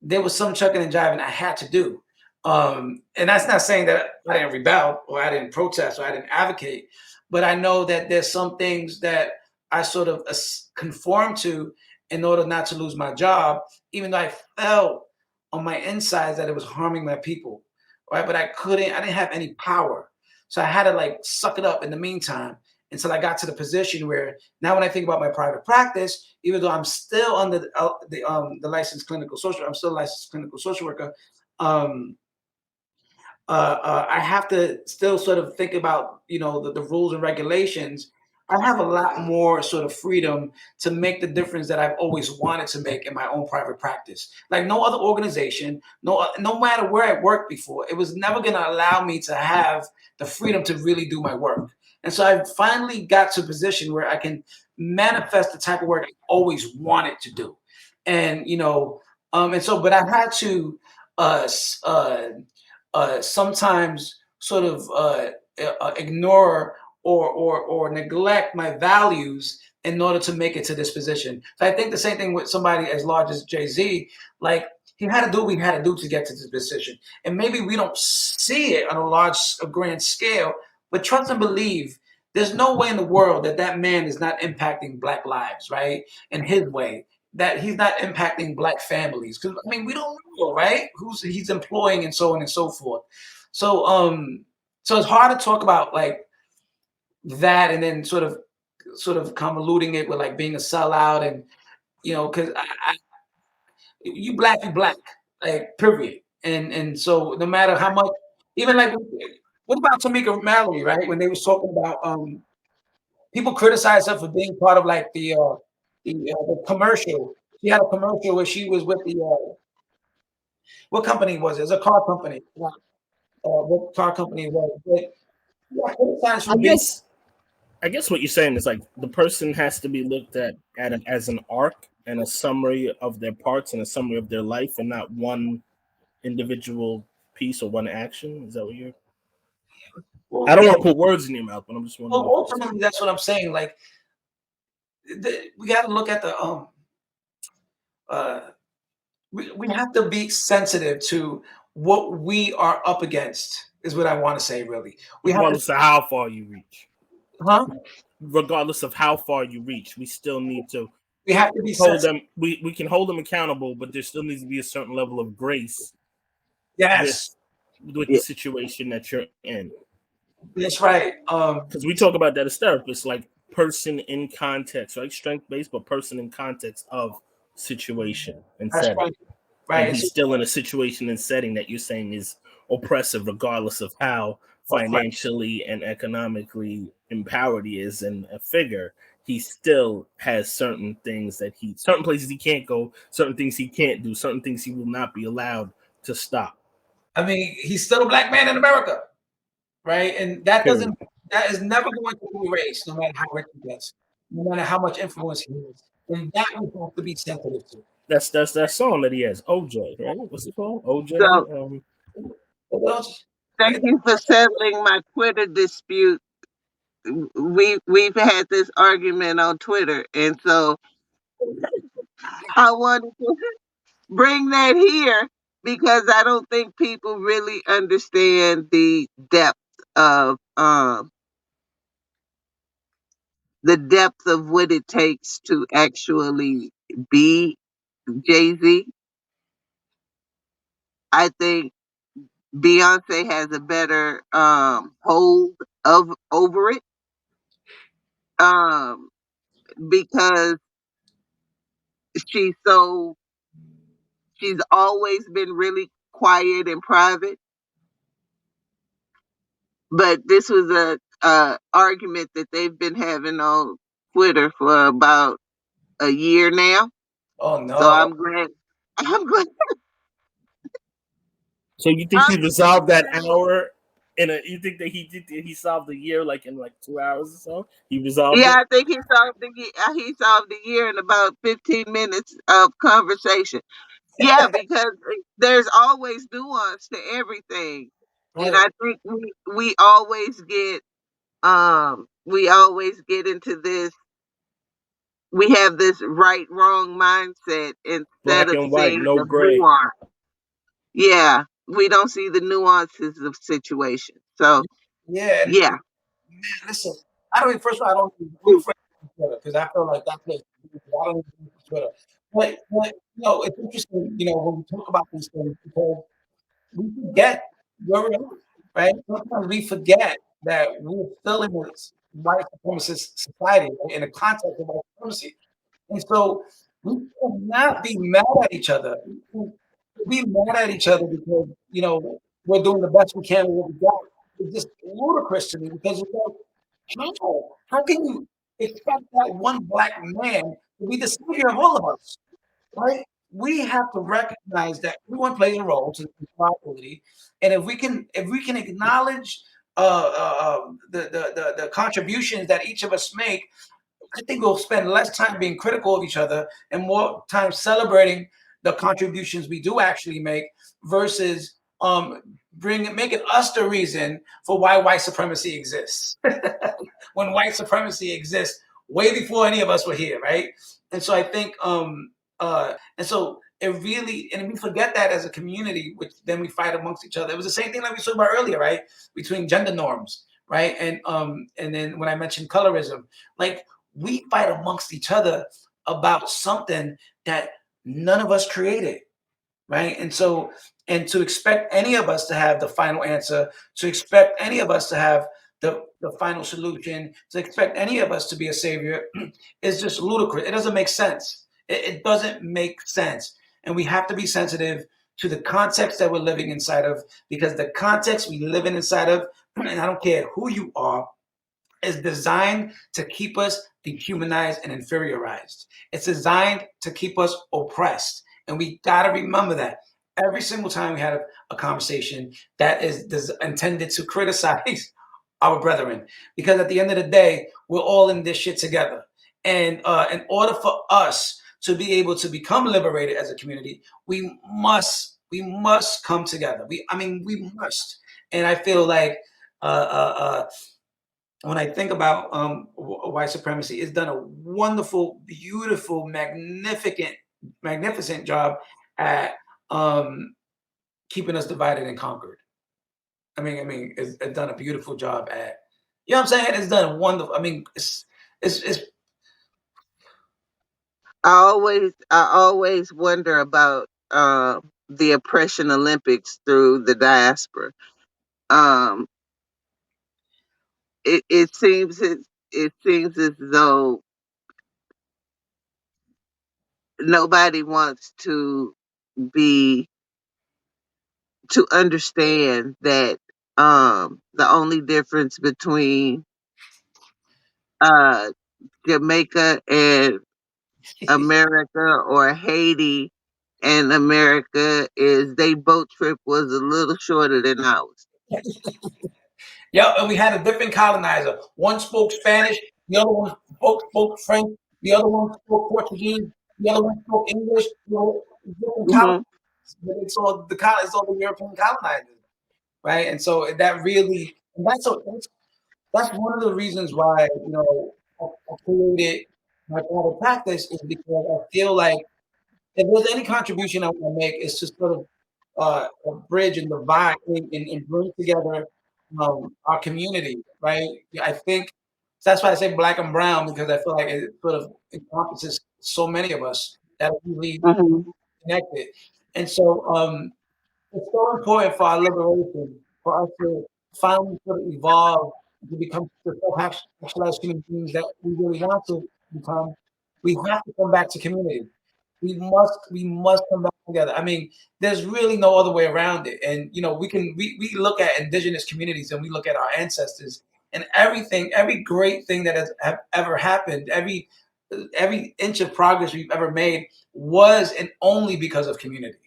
there was some chucking and jiving I had to do. And that's not saying that I didn't rebel or I didn't protest or I didn't advocate, but I know that there's some things that I sort of conform to in order not to lose my job, even though I felt on my insides that it was harming my people, right? But I didn't have any power. So I had to, like, suck it up in the meantime until I got to the position where now when I think about my private practice, even though I'm still under the licensed clinical social, I'm still a licensed clinical social worker. Um, I have to still sort of think about, the rules and regulations. I have a lot more sort of freedom to make the difference that I've always wanted to make in my own private practice. Like no other organization, no matter where I worked before, it was never going to allow me to have the freedom to really do my work. And so I finally got to a position where I can manifest the type of work I always wanted to do. And, but I had to uh, sometimes sort of ignore or neglect my values in order to make it to this position. So I think the same thing with somebody as large as Jay-Z. Like, he had to do what he had to do to get to this position. And maybe we don't see it on a grand scale, but trust and believe there's no way in the world that man is not impacting Black lives, right? In his way, that he's not impacting Black families. Because, I mean, we don't know, right? Who's he's employing and so on and so forth. So so it's hard to talk about, like, that and then sort of convoluting it with, like, being a sellout and, because you black, like, period. And so no matter how much, even like, what about Tamika Mallory, right? When they was talking about people criticize her for being part of, like, the commercial. She had a commercial where she was with the what company was it? It was a car company. What car company it was? But yeah, criticized I for being. guess I guess what you're saying is like the person has to be looked at as an arc and a summary of their parts and a summary of their life, and not one individual piece or one action. Is that what you're? I Well, don't yeah. want to put words in your mouth, but I'm just Well, wondering if it's. ultimately, that's what I'm saying. Like, we got to look at the uh, we have to be sensitive to what we are up against. Is what I want to say. Really, we have to. Regardless of how far you reach, Huh? regardless of how far you reach, we still need to We have to be hold sensitive. them. We can hold them accountable, but there still needs to be a certain level of grace with Yes, the situation that you're in. that's right. Because we talk about that as therapists, like person in context, right? Strength based, but person in context of situation and That's setting. right. Right. And he's still in a situation and setting that you're saying is oppressive, regardless of how Right. financially and economically empowered he is and a figure. He still has certain places he can't go, certain things he can't do, certain things he will not be allowed to stop. I mean, he's still a Black man in America, right? And that Period. doesn't that is never going to be erased, no matter how rich he gets, no matter how much influence he has. And that we have to be sensitive to. That's that song that he has, OJ, right? What's it called? OJ. So What else? thank you for settling my Twitter dispute. We've had this argument on Twitter, and so I wanted to bring that here because I don't think people really understand the depth of the depth of what it takes to actually be Jay-Z. I think Beyonce has a better hold of over it. Um, because she's so she's always been really quiet and private. But this was a argument that they've been having on Twitter for about a year now. Oh So no. I'm glad. I'm glad. So you think he resolved that hour in a? You think that he solved the year like in like 2 hours or so? He resolved Yeah, it. I think he solved the year in about 15 minutes of conversation. Yeah, because there's always nuance to everything, and Right. I think we always get into this. We have this right wrong mindset instead Black of and white, seeing no the gray. nuance. Yeah, we don't see the nuances of situations. So Yeah. And yeah. listen, I don't even, first of all, I don't even we friends on Twitter because I feel like that's just, I don't even use Twitter. But it's interesting, when we talk about these things because we forget where we're at, right? Sometimes we forget that we're still in this white supremacist society, right, in the context of white supremacy. And so we cannot be mad at each other. We can't be mad at each other because, we're doing the best we can with what we got. It's just ludicrous to me because it's like, how can you expect that one black man to be the savior of all of us? Right? We have to recognize that everyone plays a role to the probability, and if we can acknowledge the contributions that each of us make, I think we'll spend less time being critical of each other and more time celebrating the contributions we do actually make versus making us the reason for why white supremacy exists. When white supremacy exists way before any of us were here, right? And so I think and so it really, and we forget that as a community, which then we fight amongst each other. It was the same thing like we talked about earlier, right? Between gender norms, right? And then when I mentioned colorism, like we fight amongst each other about something that none of us created, right? And so, and to expect any of us to have the final answer, to expect any of us to have the final solution, to expect any of us to be a savior is just ludicrous. It doesn't make sense. It doesn't make sense. And we have to be sensitive to the context that we're living inside of, because the context we live in inside of, and I don't care who you are, is designed to keep us dehumanized and inferiorized. It's designed to keep us oppressed. And we got to remember that every single time we have a conversation that is intended to criticize our brethren. Because at the end of the day, we're all in this shit together. And in order for us to be able to become liberated as a community, we must come together. We must. And I feel like uh, uh, uh, when I think about white supremacy, it's done a wonderful, beautiful, magnificent job at keeping us divided and conquered. It's done a beautiful job at, you know what I'm saying? It's done a wonderful. It's I always wonder about the oppression Olympics through the diaspora. Um, it seems as though nobody wants be to understand that the only difference between uh, Jamaica and America, or Haiti and America, is they boat trip was a little shorter than ours. Yeah, and we had a different colonizer. One spoke Spanish, the other one spoke French, the other one spoke Portuguese, the other one spoke English. Different colonizers. Hmm. But it's all the European colonizers, right? And so that really, and that's one of the reasons why I created my private practice, is because I feel like if there's any contribution I want to make, is to sort of bridge and divide and bring together our community, right? I think So that's why I say black and brown, because I feel like it sort of encompasses so many of us that are really Mm-hmm. connected. And so it's so important for our liberation, for us to finally sort of evolve to become the self-actualized human beings that we really want to become. We have to come back to community. We must come back together. I mean, there's really no other way around it. And we look at indigenous communities and we look at our ancestors and everything, every great thing that has ever happened, every inch of progress we've ever made was and only because of community.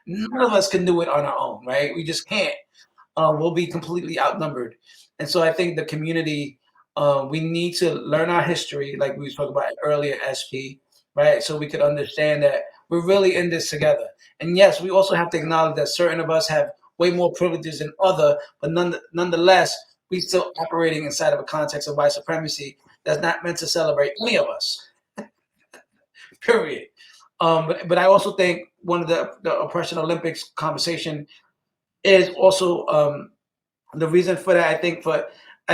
None of us can do it on our own, right? We just can't. We'll be completely outnumbered. And so I think the community, we need to learn our history, like we talked about earlier, SP, right? So we could understand that we're really in this together. And yes, we also have to acknowledge that certain of us have way more privileges than other, but nonetheless, we still operating inside of a context of white supremacy that's not meant to celebrate any of us. Period. But I also think one of the oppression Olympics conversation is also the reason for that. I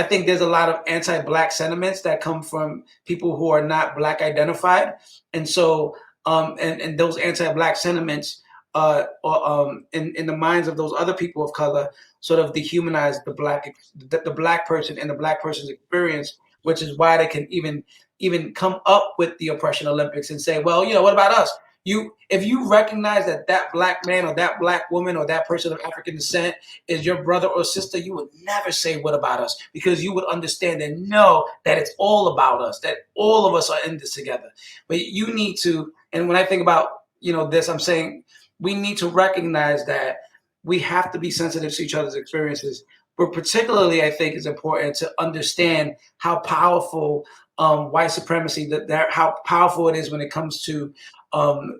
think there's a lot of anti-black sentiments that come from people who are not black identified, and so and those anti-black sentiments in the minds of those other people of color sort of dehumanize the black person and the black person's experience, which is why they can even come up with the oppression Olympics and say, well, what about us? If you recognize that black man or that black woman or that person of African descent is your brother or sister, you would never say what about us, because you would understand and know that it's all about us, that all of us are in this together. But you need to, and when I think about this, I'm saying we need to recognize that we have to be sensitive to each other's experiences. But particularly, I think it's important to understand how powerful white supremacy, that how powerful it is when it comes to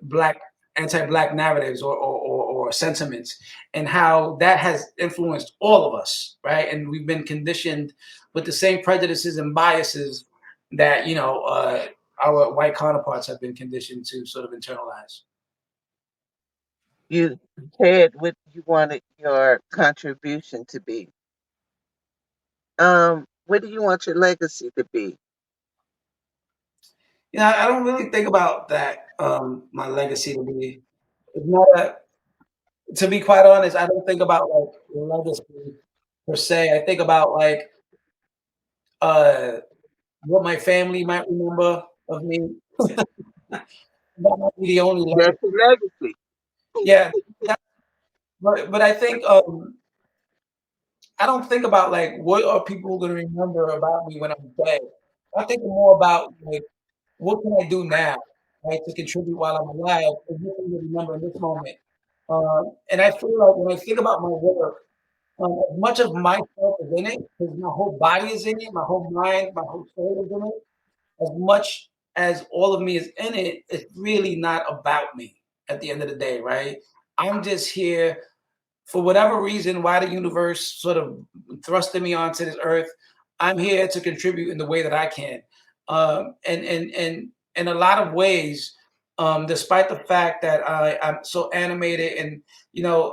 black anti-black narratives or sentiments, and how that has influenced all of us, right? And we've been conditioned with the same prejudices and biases that our white counterparts have been conditioned to sort of internalize. You said what you wanted your contribution to be. What do you want your legacy to be? I don't really think about that. My legacy to be, it's not a, to be quite honest, I don't think about like legacy per se. I think about like uh what my family might remember of me. That might be the only That's legacy. your legacy. Yeah, that, but I think I don't think about like what are people going to remember about me when I'm dead. I think more about like what can I do now, right, to contribute while I'm alive, and what can you remember in this moment. And I feel like when I think about my work, as much of myself is in it, because my whole body is in it, my whole mind, my whole soul is in it. As much as all of me is in it, it's really not about me at the end of the day, right? I'm just here for whatever reason, why the universe sort of thrusted me onto this earth. I'm here to contribute in the way that I can. And in a lot of ways, despite the fact that I'm so animated and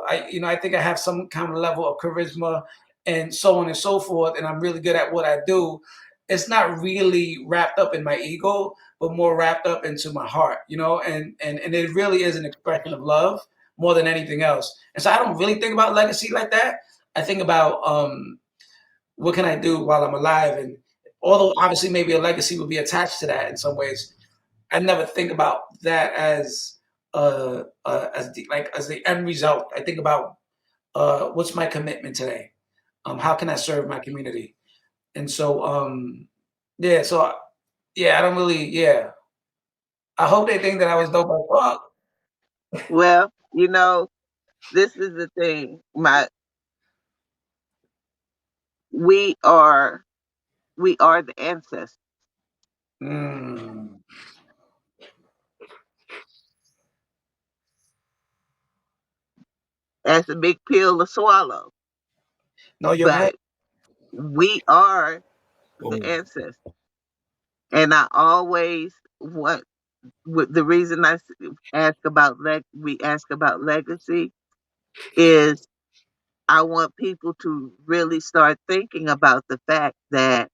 I think I have some kind of level of charisma and so on and so forth, and I'm really good at what I do. It's not really wrapped up in my ego, but more wrapped up into my heart, and it really is an expression of love more than anything else. And so I don't really think about legacy like that. I think about what can I do while I'm alive, and although obviously maybe a legacy would be attached to that in some ways, I never think about that as the end result. I think about what's my commitment today. How can I serve my community? And so yeah, so yeah, I don't really I hope they think that I was dope as fuck. Well, this is the thing. We are we are the ancestors. Mm. That's a big pill to swallow. No, you're right. But we are the Oh, ancestors. And I always want the reason ask about we ask about legacy is I want people to really start thinking about the fact that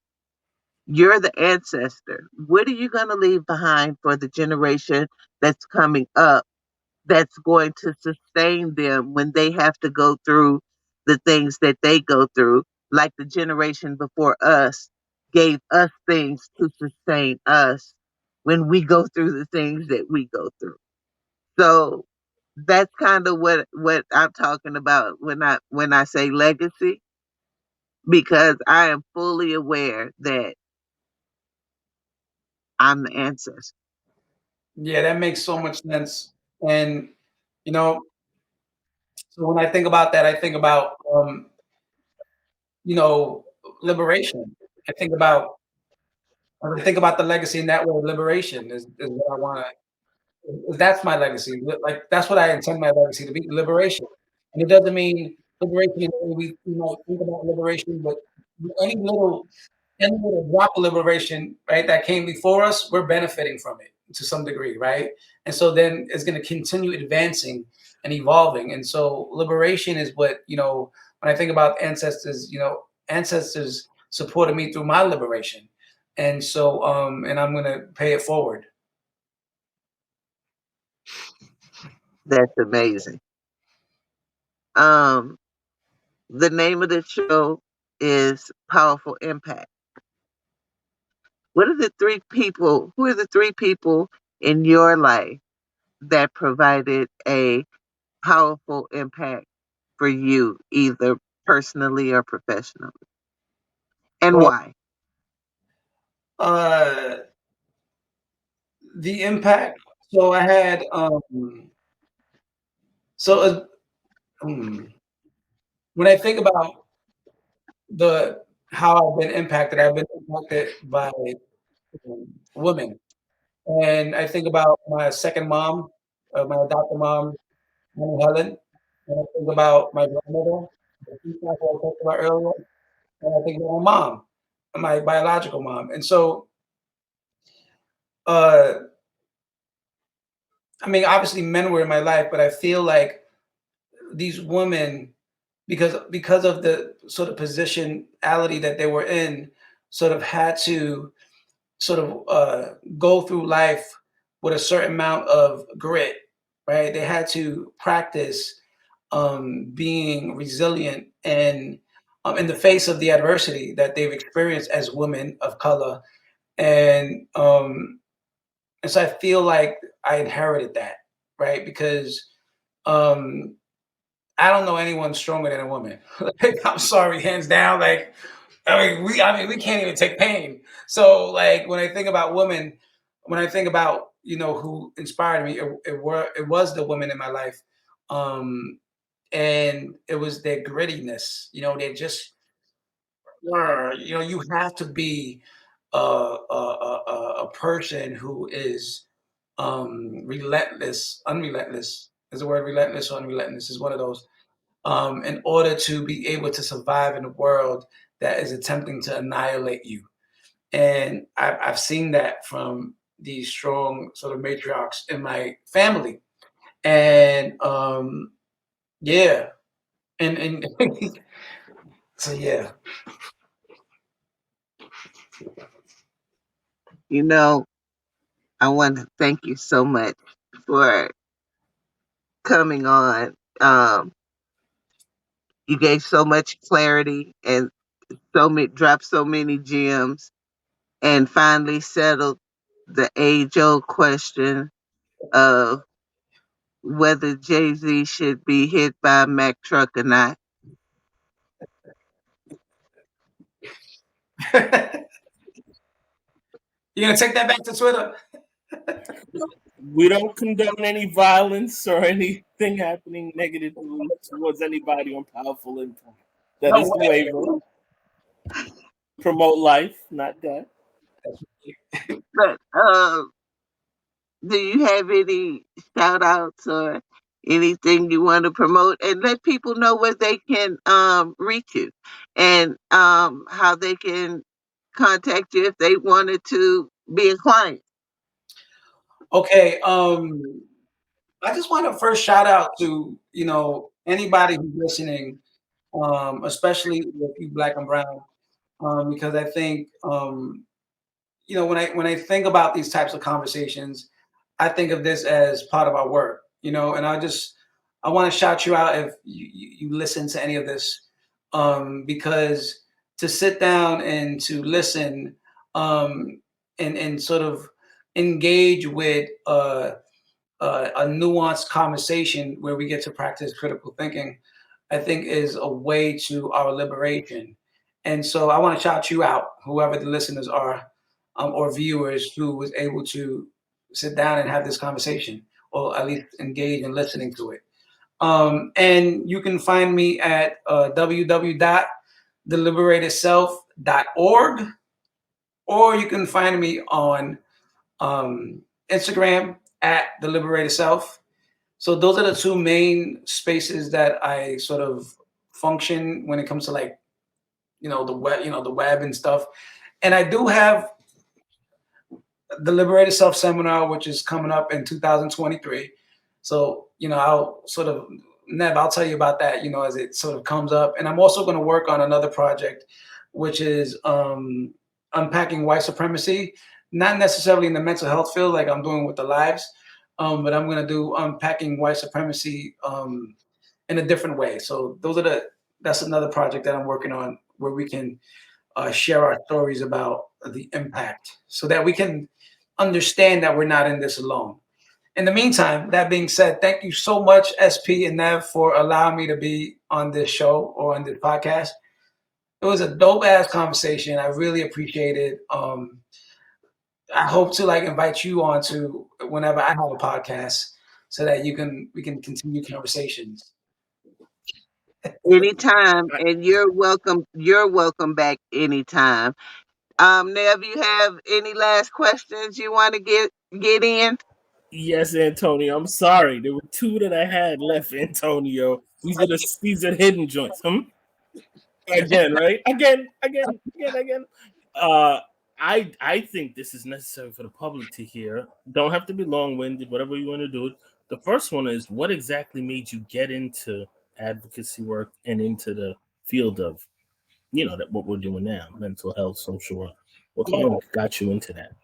You're the ancestor. What are you going to leave behind for the generation that's coming up that's going to sustain them when they have to go through the things that they go through, like the generation before us gave us things to sustain us when we go through the things that we go through. So that's kind of what I'm talking about when I say legacy, because I am fully aware that I'm the ancestor. Yeah, that makes so much sense. And you know, so when I think about that, I think about you know, liberation. I think about I think about the legacy in that way. Liberation is what I want to. That's my legacy. Like that's what I intend my legacy to be. Liberation, and it doesn't mean liberation in the way we might think about liberation, but any little any little drop of liberation, right, that came before us, we're benefiting from it to some degree, right? And so then it's going to continue advancing and evolving. And so liberation is what, when I think about ancestors, ancestors supported me through my liberation. And so, and I'm going to pay it forward. That's amazing. Um, the name of the show is Powerful Impact. What are the three people? Who are the three people in your life that provided a powerful impact for you, either personally or professionally, and Well, why? uh, the impact. So I had, so when I think about the how I've been impacted by women. And I think about my second mom, my adopted mom, Mama Helen. And I think about my grandmother, the teacher I talked about earlier. And I think about my mom, my biological mom. And so, uh, I mean, obviously men were in my life, but I feel like these women, because of the sort of positionality that they were in, sort of had to sort of go through life with a certain amount of grit, right? They had to practice being resilient and in the face of the adversity that they've experienced as women of color, and so I feel like I inherited that, right? Because um, I don't know anyone stronger than a woman. Like, I'm sorry, hands down. Like, I mean, we can't even take pain. So, like, when I think about women, when I think about who inspired me, it was the women in my life, and it was their grittiness. They just were. You have to be a person who is relentless, unrelentless. Is the word relentless or unrelentless? Is one of those in order to be able to survive in a world that is attempting to annihilate you. And I've seen that from these strong sort of matriarchs in my family. And yeah, and so yeah. You know, I want to thank you so much for coming on. You gave so much clarity and dropped so many gems, and finally settled the age-old question of whether Jay-Z should be hit by a Mack truck or not. You're gonna take that back to Twitter. We don't condone any violence or anything happening negatively towards anybody on Powerful Impact. That No is the waiver. way. Promote life, not death. But do you have any shout outs or anything you want to promote, and let people know where they can reach you, and how they can contact you if they wanted to be a client? Okay. I just want to first shout out to anybody who's listening, especially if you black and brown, because I think when I think about these types of conversations, I think of this as part of our work, and I want to shout you out if you listen to any of this, because to sit down and to listen, and sort of engage with a nuanced conversation where we get to practice critical thinking, I think is a way to our liberation. And so I want to shout you out, whoever the listeners are, or viewers who was able to sit down and have this conversation, or at least engage in listening to it. And you can find me at www.theliberatedself.org, or you can find me on Instagram at the Liberated Self. So those are the two main spaces that I sort of function when it comes to, like, the web and stuff. And I do have the Liberated Self seminar, which is coming up in 2023. So, I'll tell you about that, as it sort of comes up. And I'm also going to work on another project, which is unpacking white supremacy, not necessarily in the mental health field like I'm doing with the lives, but I'm going to do unpacking white supremacy in a different way. So that's another project that I'm working on, where we can share our stories about the impact, so that we can understand that we're not in this alone. In the meantime, that being said, thank you so much, SP and Nev, for allowing me to be on this show or on this podcast. It was a dope ass conversation. I really appreciate it. I hope to invite you on to whenever I have a podcast, so that we can continue conversations. Anytime, and you're welcome. You're welcome back anytime. Nev, you have any last questions you want to get in? Yes, Antonio. I'm sorry. There were two that I had left, Antonio. These are hidden joints. Again, right? Again. Uh, I think this is necessary for the public to hear. Don't have to be long winded. Whatever you want to do. The first one is, what exactly made you get into advocacy work and into the field of, that what we're doing now, mental health, social work. What kind of got you into that?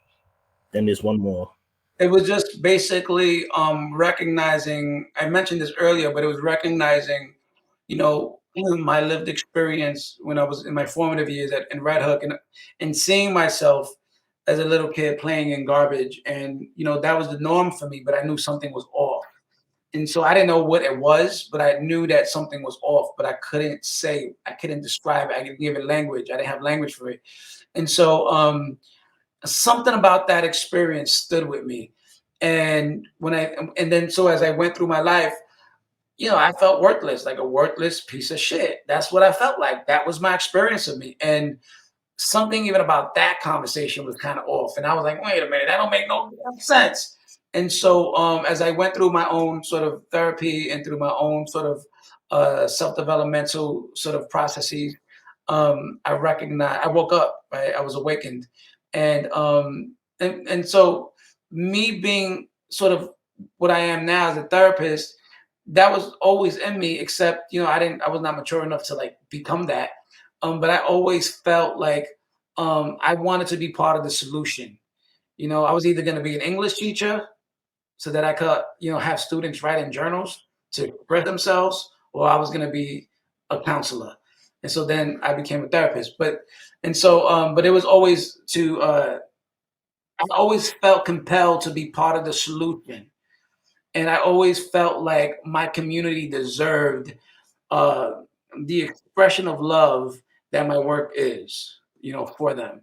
Then there's one more. It was just basically recognizing. I mentioned this earlier, but it was recognizing, my lived experience when I was in my formative years in Red Hook, and seeing myself as a little kid playing in garbage, and that was the norm for me. But I knew something was off, and so I didn't know what it was, but I knew that something was off. But I couldn't describe it. I didn't give it language. I didn't have language for it, and so something about that experience stood with me. And so as I went through my life, I felt worthless, like a worthless piece of shit. That's what I felt like. That was my experience of me. And something even about that conversation was kind of off. And I was like, wait a minute, that don't make no sense. And so as I went through my own sort of therapy and through my own sort of self-developmental sort of processes, I woke up, right? I was awakened. And so me being sort of what I am now as a therapist, that was always in me, except, I was not mature enough to become that. But I always felt like I wanted to be part of the solution. I was either going to be an English teacher so that I could, have students write in journals to express themselves, or I was going to be a counselor. And so then I became a therapist. But it was always I always felt compelled to be part of the solution. And I always felt like my community deserved the expression of love that my work is, for them.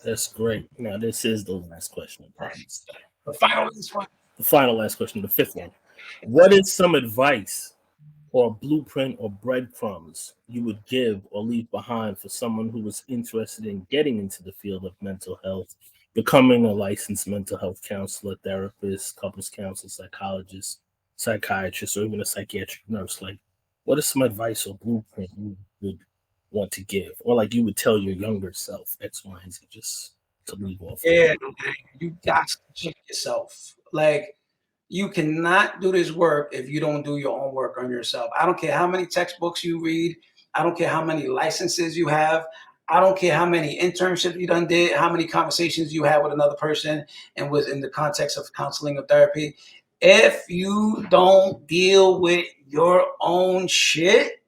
That's great. Now, this is the last question, I promise. The final last question, the fifth one. What is some advice or blueprint or breadcrumbs you would give or leave behind for someone who was interested in getting into the field of mental health, becoming a licensed mental health counselor, therapist, couples counselor, psychologist, psychiatrist, or even a psychiatric nurse? What is some advice or blueprint you would want to give, or you would tell your younger self, X, Y, and Z, just to leave off? Yeah, you got to check yourself. You cannot do this work if you don't do your own work on yourself. I don't care how many textbooks you read. I don't care how many licenses you have. I don't care how many internships you done did, how many conversations you had with another person and was in the context of counseling or therapy. If you don't deal with your own shit,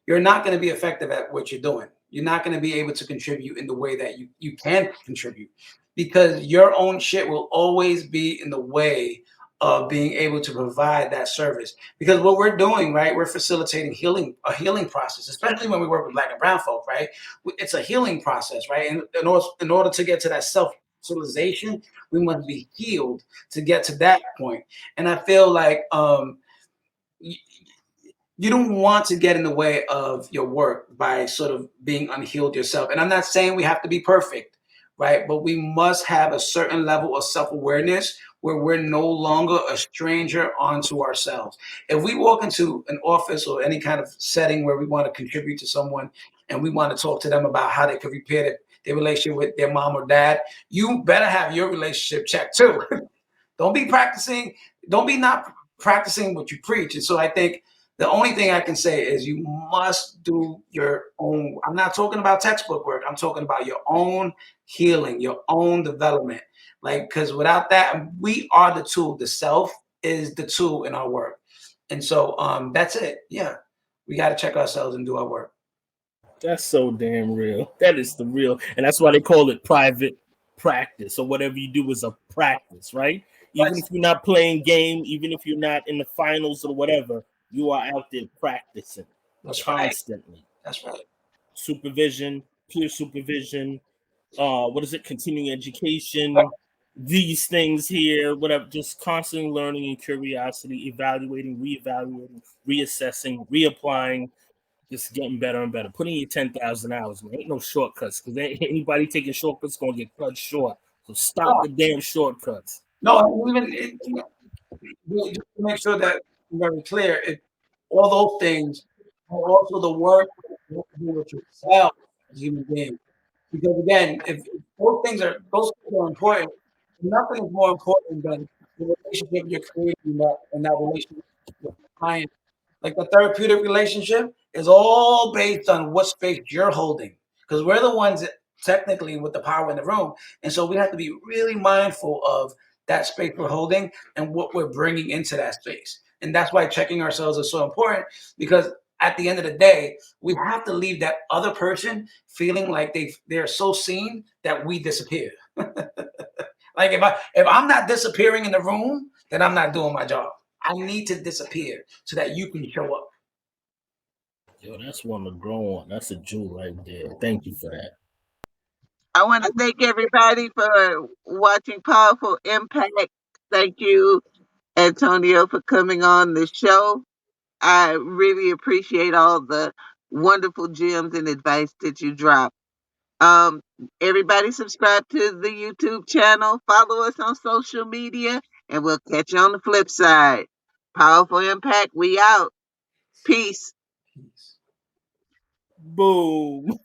you're not going to be effective at what you're doing. You're not going to be able to contribute in the way that you can contribute, because your own shit will always be in the way of being able to provide that service. Because what we're doing, right, we're facilitating a healing process, especially when we work with Black and brown folk, right? It's a healing process, right? And in order to get to that self-actualization, we must be healed to get to that point. And I feel like you don't want to get in the way of your work by sort of being unhealed yourself. And I'm not saying we have to be perfect, right? But we must have a certain level of self-awareness where we're no longer a stranger onto ourselves. If we walk into an office or any kind of setting where we want to contribute to someone and we want to talk to them about how they could repair their relationship with their mom or dad, you better have your relationship checked too. Don't be practicing, don't be not practicing what you preach. And so I think the only thing I can say is you must do your own. I'm not talking about textbook work. I'm talking about your own healing, your own development. Like, because without that, we are the tool. The self is the tool in our work. And so that's it. Yeah. We got to check ourselves and do our work. That's so damn real. That is the real, and that's why they call it private practice. So whatever you do is a practice, right? Even if you're not playing game, even if you're not in the finals or whatever, you are out there practicing That's right. constantly. That's right. Supervision, peer supervision, what is it? Continuing education, these things here, whatever. Just constantly learning and curiosity, evaluating, reevaluating, reassessing, reapplying, just getting better and better. Putting in your 10,000 hours, man. Ain't no shortcuts, because anybody taking shortcuts gonna get cut short. So stop No, the damn shortcuts. no, even just to make sure that we're very clear, all those things are also the work you have to do with yourself as a human being. Because again, if those things are important, nothing is more important than the relationship you're creating in that relationship with the client. Like the therapeutic relationship is all based on what space you're holding. Because we're the ones that technically with the power in the room. And so we have to be really mindful of that space we're holding and what we're bringing into that space. And that's why checking ourselves is so important, because at the end of the day, we have to leave that other person feeling like they're so seen that we disappear. Like if I'm not disappearing in the room, then I'm not doing my job. I need to disappear so that you can show up. Yo, that's one to grow on. That's a jewel right there. Thank you for that. I want to thank everybody for watching Powerful Impact. Thank you, Antonio, for coming on the show. I really appreciate all the wonderful gems and advice that you drop. Um, Everybody subscribe to the YouTube channel, follow us on social media, and we'll catch you on the flip side. Powerful Impact, we out. Peace. Boom.